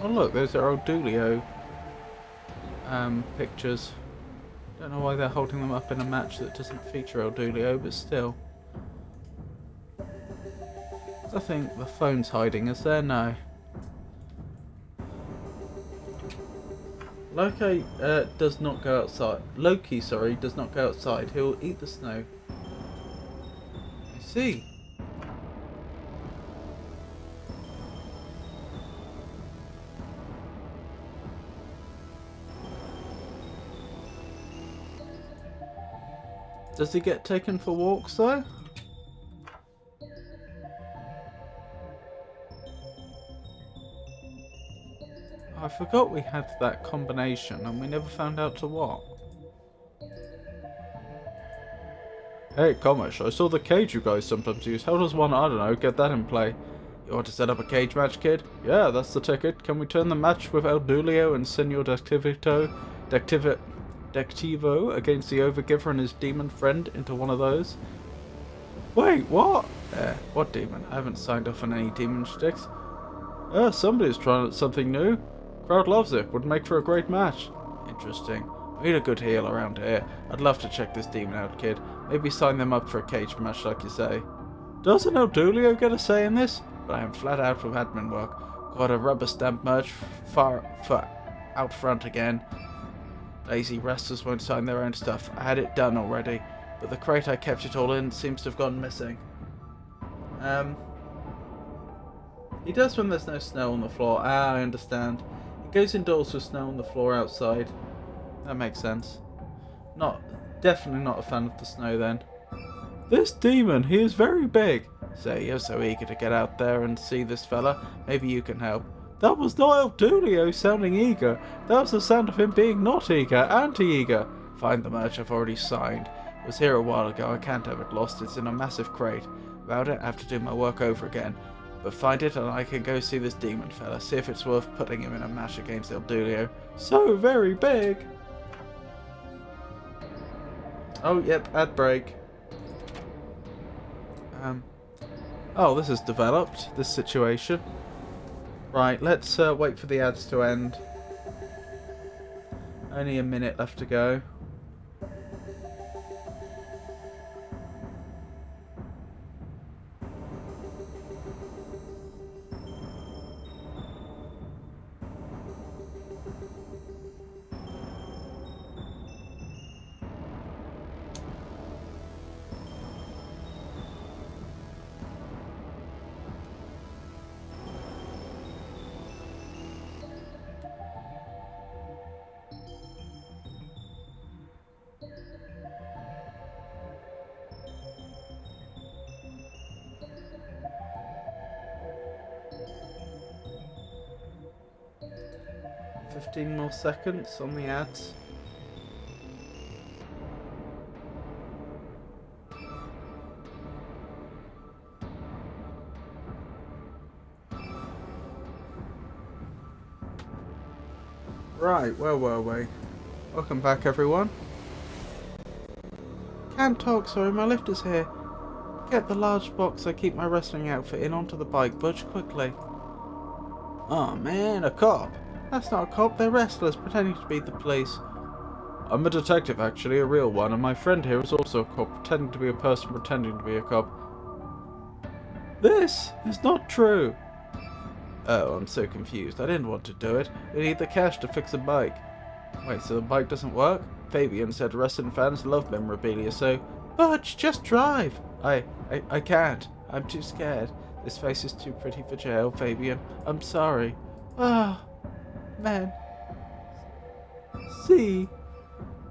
S1: Oh look, those are old Dulio pictures. Don't know why they're holding them up in a match that doesn't feature El Dulio, but still. I think the phone's hiding, is there? No. Loki does not go outside. Loki, sorry, does not go outside. He'll eat the snow. I see. Does he get taken for walks though? I forgot we had that combination and we never found out to what. Hey, Comish, I saw the cage you guys sometimes use. How does one, I don't know, get that in play? You want to set up a cage match, kid? Yeah, that's the ticket. Can we turn the match with El Dulio and Senor Dectivo against the Overgiver and his demon friend into one of those? Wait, what? What demon? I haven't signed off on any demon sticks. Somebody's trying something new. Crowd loves it. Would make for a great match. Interesting. We need a good heel around here. I'd love to check this demon out, kid. Maybe sign them up for a cage match like you say. Doesn't El Dulio get a say in this? But I am flat out with admin work. Got a rubber stamp merch far out front again. Lazy wrestlers won't sign their own stuff. I had it done already, but the crate I kept it all in seems to have gone missing. He does when there's no snow on the floor. Ah, I understand. He goes indoors with snow on the floor outside. That makes sense. Definitely not a fan of the snow then. This demon, he is very big. Say, you're so eager to get out there and see this fella. Maybe you can help. That was not El Dulio sounding eager. That was the sound of him being not eager, anti-eager. Find the merch I've already signed. It was here a while ago. I can't have it lost. It's in a massive crate. Without it, I have to do my work over again. But find it and I can go see this demon fella. See if it's worth putting him in a match against El Dulio. So very big. Oh, yep, ad break. Oh, this has developed, this situation. Right, let's wait for the ads to end. Only a minute left to go. Fifteen more seconds on the ads. Right, where were we? Welcome back, everyone. Can't talk, sorry, my lift is here. Get the large box I keep my wrestling outfit in onto the bike, Butch, quickly. Oh man, a cop. That's not a cop, they're wrestlers pretending to be the police. I'm a detective, actually, a real one, and my friend here is also a cop, pretending to be a person pretending to be a cop. This is not true. Oh, I'm so confused. I didn't want to do it. We need the cash to fix a bike. Wait, so the bike doesn't work? Fabian said wrestling fans love memorabilia, so... Butch, just drive! I can't. I'm too scared. This face is too pretty for jail, Fabian. I'm sorry. Ah... Man. See?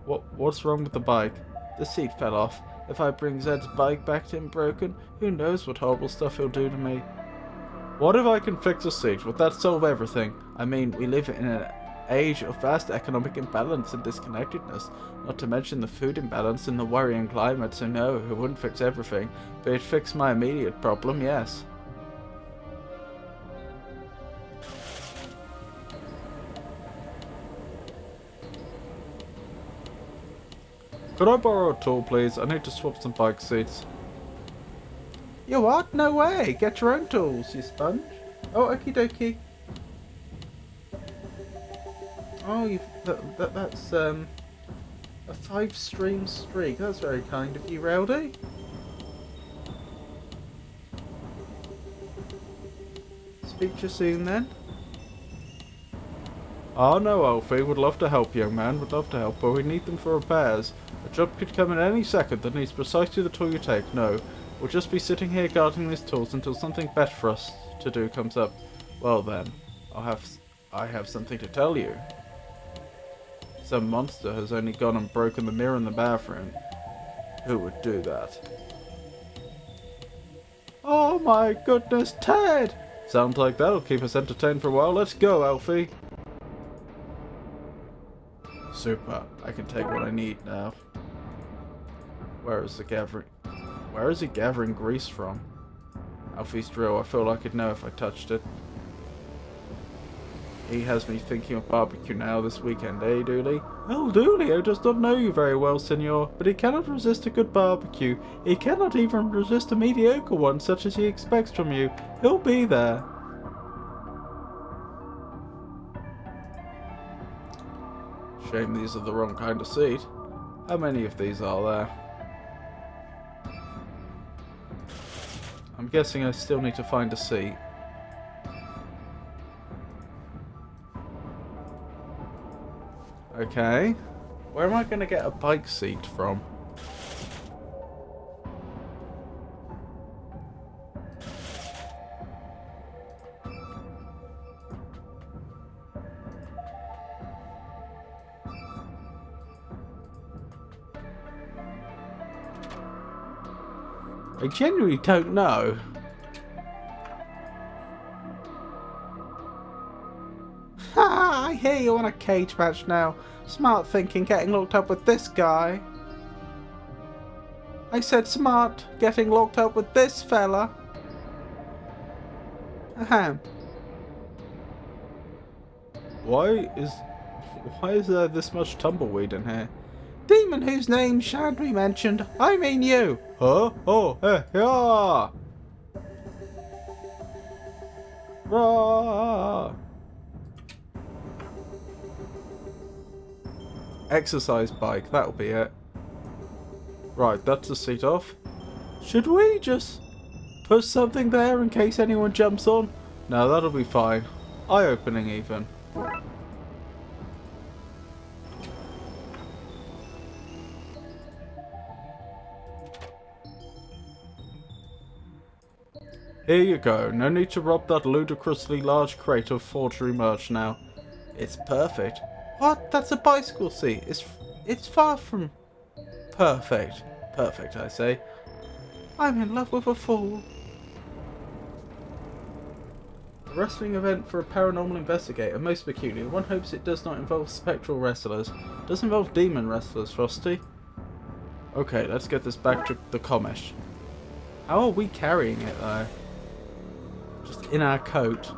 S1: What's wrong with the bike? The seat fell off. If I bring Zed's bike back to him broken, who knows what horrible stuff he'll do to me. What if I can fix a seat? Would that solve everything? I mean, we live in an age of vast economic imbalance and disconnectedness, not to mention the food imbalance and the worrying climate, so no, it wouldn't fix everything, but it'd fix my immediate problem, yes. Could I borrow a tool, please? I need to swap some bike seats. You what? No way! Get your own tools, you sponge. Oh, okie dokie. Oh, that's a 5-stream streak. That's very kind of you, Rowdy. Speak to you soon, then. Oh no, Alfie. Would love to help, young man. Would love to help, but we need them for repairs. A job could come in any second that needs precisely the tool you take. No, we'll just be sitting here guarding these tools until something better for us to do comes up. Well then, I have something to tell you. Some monster has only gone and broken the mirror in the bathroom. Who would do that? Oh my goodness, Ted! Sounds like that'll keep us entertained for a while. Let's go, Alfie. Super. I can take what I need now. Where is he gathering grease from? Alfie's drill. I feel like I'd know if I touched it. He has me thinking of barbecue now this weekend, eh, Dooley? El Doolio does not know you very well, senor, but he cannot resist a good barbecue. He cannot even resist a mediocre one, such as he expects from you. He'll be there. Shame these are the wrong kind of seat. How many of these are there? I'm guessing I still need to find a seat. Okay. Where am I going to get a bike seat from? I genuinely don't know. Ha! I hear you want a cage match now. Smart thinking, getting locked up with this guy. I said smart, getting locked up with this fella. Ahem. Why is there this much tumbleweed in here? Demon whose name shan't be mentioned. I mean you. Huh? Oh, yeah. Rah. Exercise bike, that'll be it. Right, that's the seat off. Should we just put something there in case anyone jumps on? No, that'll be fine. Eye-opening even. Here you go. No need to rob that ludicrously large crate of forgery merch now. It's perfect. What? That's a bicycle seat. It's far from perfect. Perfect, I say. I'm in love with a fool. A wrestling event for a paranormal investigator. Most peculiar. One hopes it does not involve spectral wrestlers. It does involve demon wrestlers, Frosty. Okay, let's get this back to the Comish. How are we carrying it, though? Just in our coat.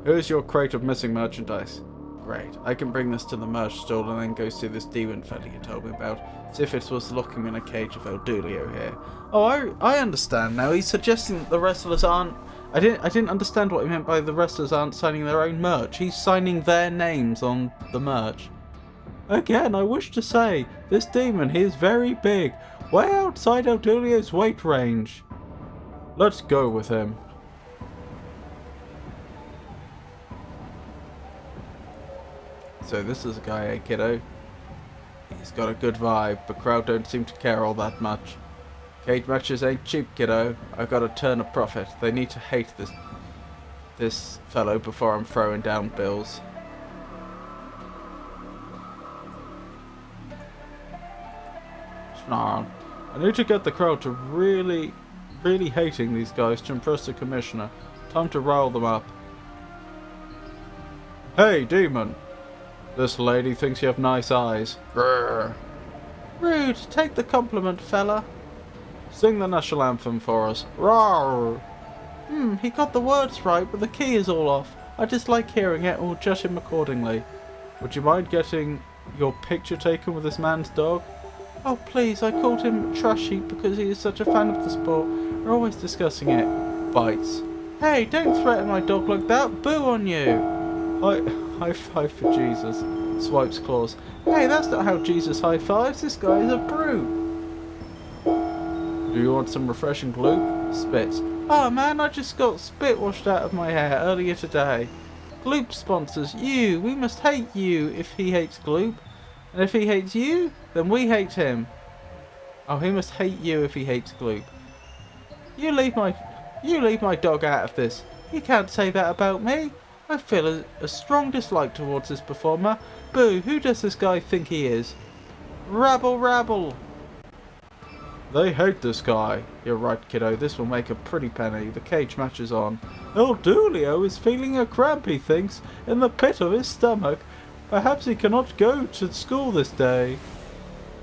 S1: Here's your crate of missing merchandise. Great. I can bring this to the merch stall and then go see this demon fella you told me about. See if it was locking me in a cage of El Dulio here. Oh, I understand now. He's suggesting that the wrestlers aren't... I didn't understand what he meant by the wrestlers aren't signing their own merch. He's signing their names on the merch. Again, I wish to say, this demon, he is very big. Way outside El Dulio's weight range. Let's go with him. So this is a guy, eh, kiddo? He's got a good vibe, but crowd don't seem to care all that much. Cage matches ain't cheap, kiddo. I've got to turn a profit. They need to hate this fellow before I'm throwing down bills. Snarl. I need to get the crowd to really hating these guys to impress the commissioner. Time to rile them up. Hey, demon! This lady thinks you have nice eyes. Grrr. Rude. Take the compliment, fella. Sing the national anthem for us. Rawr. He got the words right, but the key is all off. I dislike hearing it and will judge him accordingly. Would you mind getting your picture taken with this man's dog? Oh, please. I called him Trash Heap because he is such a fan of the sport. We're always discussing it. Bites. Hey, don't threaten my dog like that. Boo on you. High five for Jesus. Swipes claws. Hey, that's not how Jesus high fives. This guy is a brute. Do you want some refreshing gloop? Spits. Oh man, I just got spit washed out of my hair earlier today. Gloop sponsors. You. We must hate you if he hates Gloop. And if he hates you, then we hate him. Oh, he must hate you if he hates Gloop. You leave my dog out of this. You can't say that about me. I feel a strong dislike towards this performer. Boo, who does this guy think he is? Rabble, rabble. They hate this guy. You're right, kiddo. This will make a pretty penny. The cage match is on. El Dulio is feeling a cramp, he thinks, in the pit of his stomach. Perhaps he cannot go to school this day.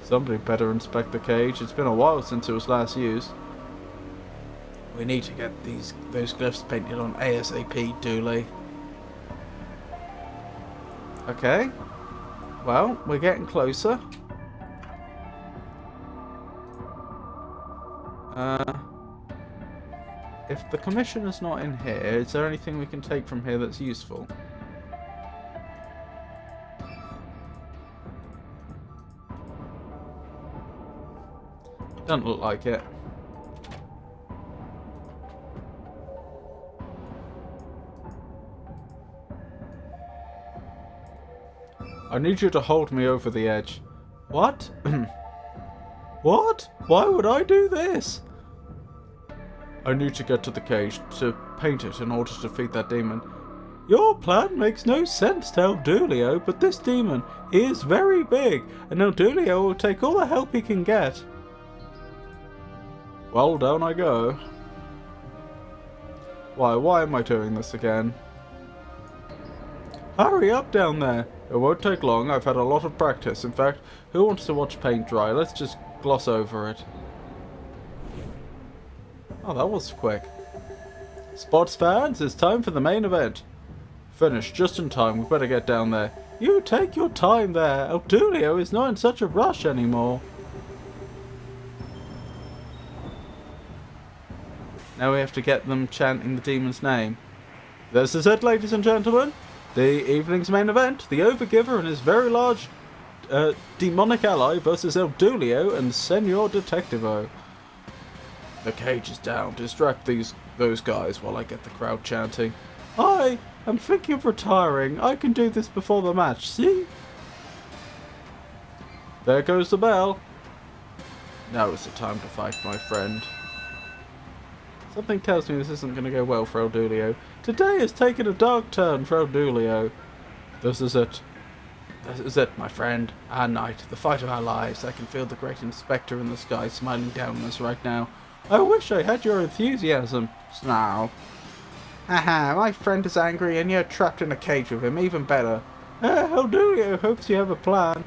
S1: Somebody better inspect the cage. It's been a while since it was last used. We need to get those glyphs painted on ASAP, Dooley. Okay. Well, we're getting closer. If the commissioner's not in here, is there anything we can take from here that's useful? Doesn't look like it. I need you to hold me over the edge. What? What? Why would I do this? I need to get to the cage to paint it in order to defeat that demon. Your plan makes no sense to El Dulio, but this demon, he is very big, and El Dulio will take all the help he can get. Well, down I go. Why am I doing this again? Hurry up down there. It won't take long. I've had a lot of practice. In fact, who wants to watch paint dry? Let's just gloss over it. Oh, that was quick. Sports fans, it's time for the main event. Finished just in time. We better get down there. You take your time there. El Dulio is not in such a rush anymore. Now we have to get them chanting the demon's name. This is it, ladies and gentlemen. The evening's main event. The Overgiver and his very large demonic ally versus El Dulio and Senor Detectivo. The cage is down. Distract those guys while I get the crowd chanting. I am thinking of retiring. I can do this before the match, see? There goes the bell. Now is the time to fight, my friend. Something tells me this isn't going to go well for El Dulio. Today has taken a dark turn for El Dulio. This is it. This is it, my friend. Our night. The fight of our lives. I can feel the great inspector in the sky smiling down on us right now. I wish I had your enthusiasm. Snarl. Haha, my friend is angry and you're trapped in a cage with him. Even better. El Dulio hopes you have a plan.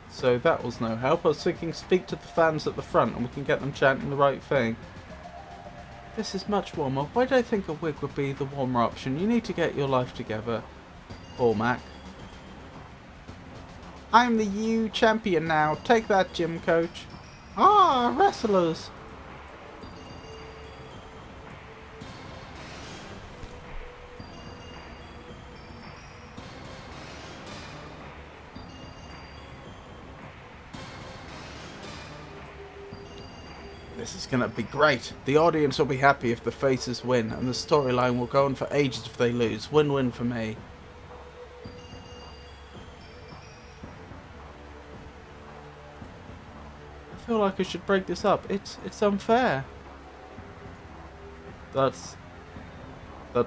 S1: So that was no help. I was thinking speak to the fans at the front and we can get them chanting the right thing. This is much warmer. Why do I think a wig would be the warmer option? You need to get your life together, Cormac. I'm the U champion now. Take that, gym coach. Ah, wrestlers. This is going to be great. The audience will be happy if the faces win, and the storyline will go on for ages if they lose. Win-win for me. I feel like I should break this up. It's unfair. That's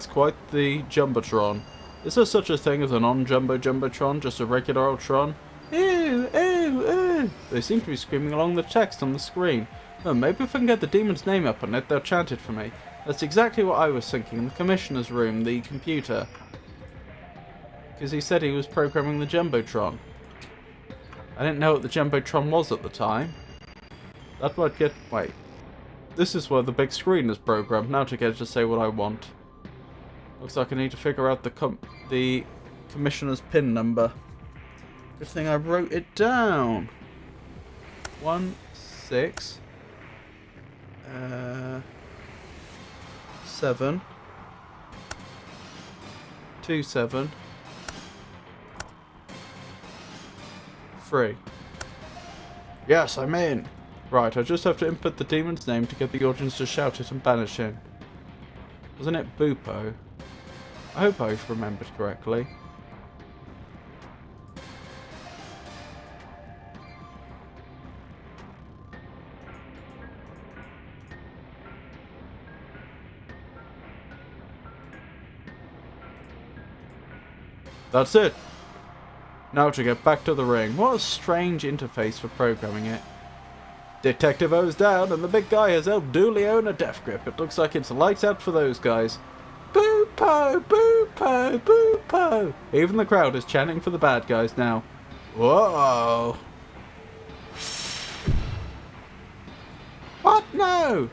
S1: quite the Jumbotron. Is there such a thing as a non-jumbo Jumbotron, just a regular old Tron? Ew, ew, ew. They seem to be screaming along the text on the screen. Oh, maybe if I can get the demon's name up on it, they'll chant it for me. That's exactly what I was thinking in the commissioner's room, the computer. Because he said he was programming the Jumbotron. I didn't know what the Jumbotron was at the time. That might get... Wait. This is where the big screen is programmed, now to get it to say what I want. Looks like I need to figure out the commissioner's PIN number. Good thing I wrote it down. 16... 7 2 7 3. Yes, I'm in. Right, I just have to input the demon's name to get the audience to shout it and banish him. Wasn't it Boopo? I hope I've remembered correctly. That's it. Now to get back to the ring. What a strange interface for programming it. Detective O's down and the big guy has El Dulio in a death grip. It looks like it's lights out for those guys. Boo-po! Boo-po! Boo-po! Even the crowd is chanting for the bad guys now. Whoa! What? No!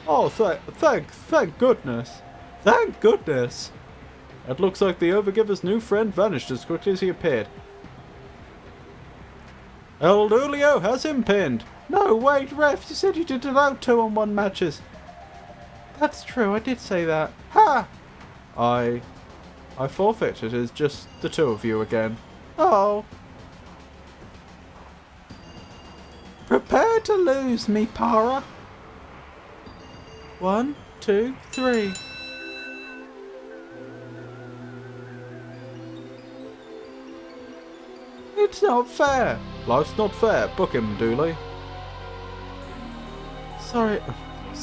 S1: Oh, thank goodness. Thank goodness. It looks like the Overgiver's new friend vanished as quickly as he appeared. El Dulio has him pinned. No, wait, ref, you said you didn't allow 2-on-1 matches. That's true, I did say that. Ha! I forfeit. It is just the two of you again. Oh. Prepare to lose, me para. 1, 2, 3. It's not fair. Life's not fair. Book him, Dooley. Sorry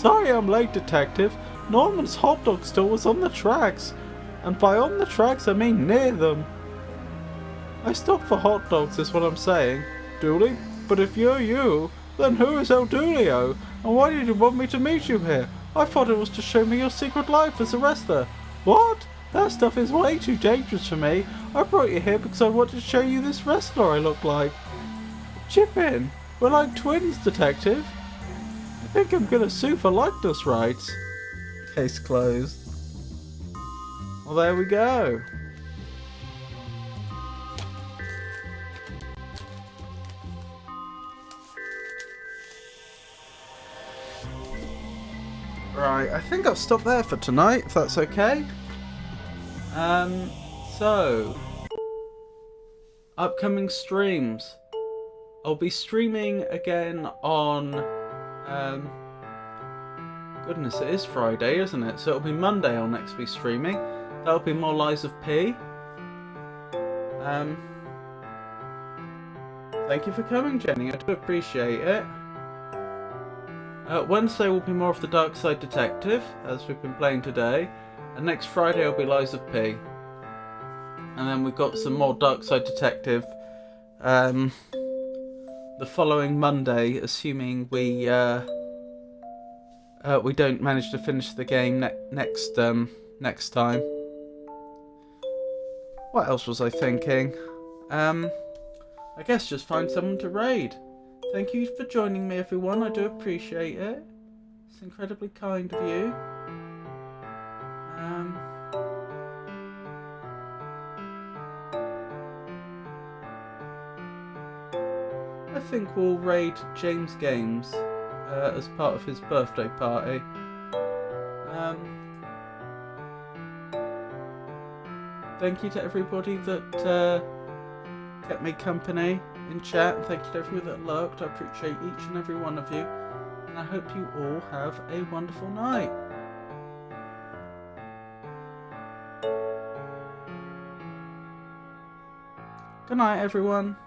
S1: I'm late, Detective. Norman's hot dog store was on the tracks. And by on the tracks, I mean near them. I stopped for hot dogs is what I'm saying, Dooley. But if you're you, then who is El Dulio? And why did you want me to meet you here? I thought it was to show me your secret life as a wrestler. What? That stuff is way too dangerous for me. I brought you here because I wanted to show you this wrestler I look like. Chip in. We're like twins, Detective. I think I'm gonna sue for likeness rights. Case closed. Well, there we go. Right, I think I'll stop there for tonight, if that's okay. So, upcoming streams. I'll be streaming again on, goodness, it is Friday, isn't it? So it'll be Monday I'll next be streaming. That'll be more Lies of P. Thank you for coming, Jenny, I do appreciate it. Wednesday will be more of the Darkside Detective, as we've been playing today. And next Friday will be Lies of P. And then we've got some more Darkside Detective the following Monday, assuming we don't manage to finish the game next time. What else was I thinking? I guess just find someone to raid. Thank you for joining me, everyone. I do appreciate it. It's incredibly kind of you. I think we'll raid James Games as part of his birthday party. Thank you to everybody that kept me company in chat, and thank you to everyone that lurked. I appreciate each and every one of you, and I hope you all have a wonderful night. Good night, everyone.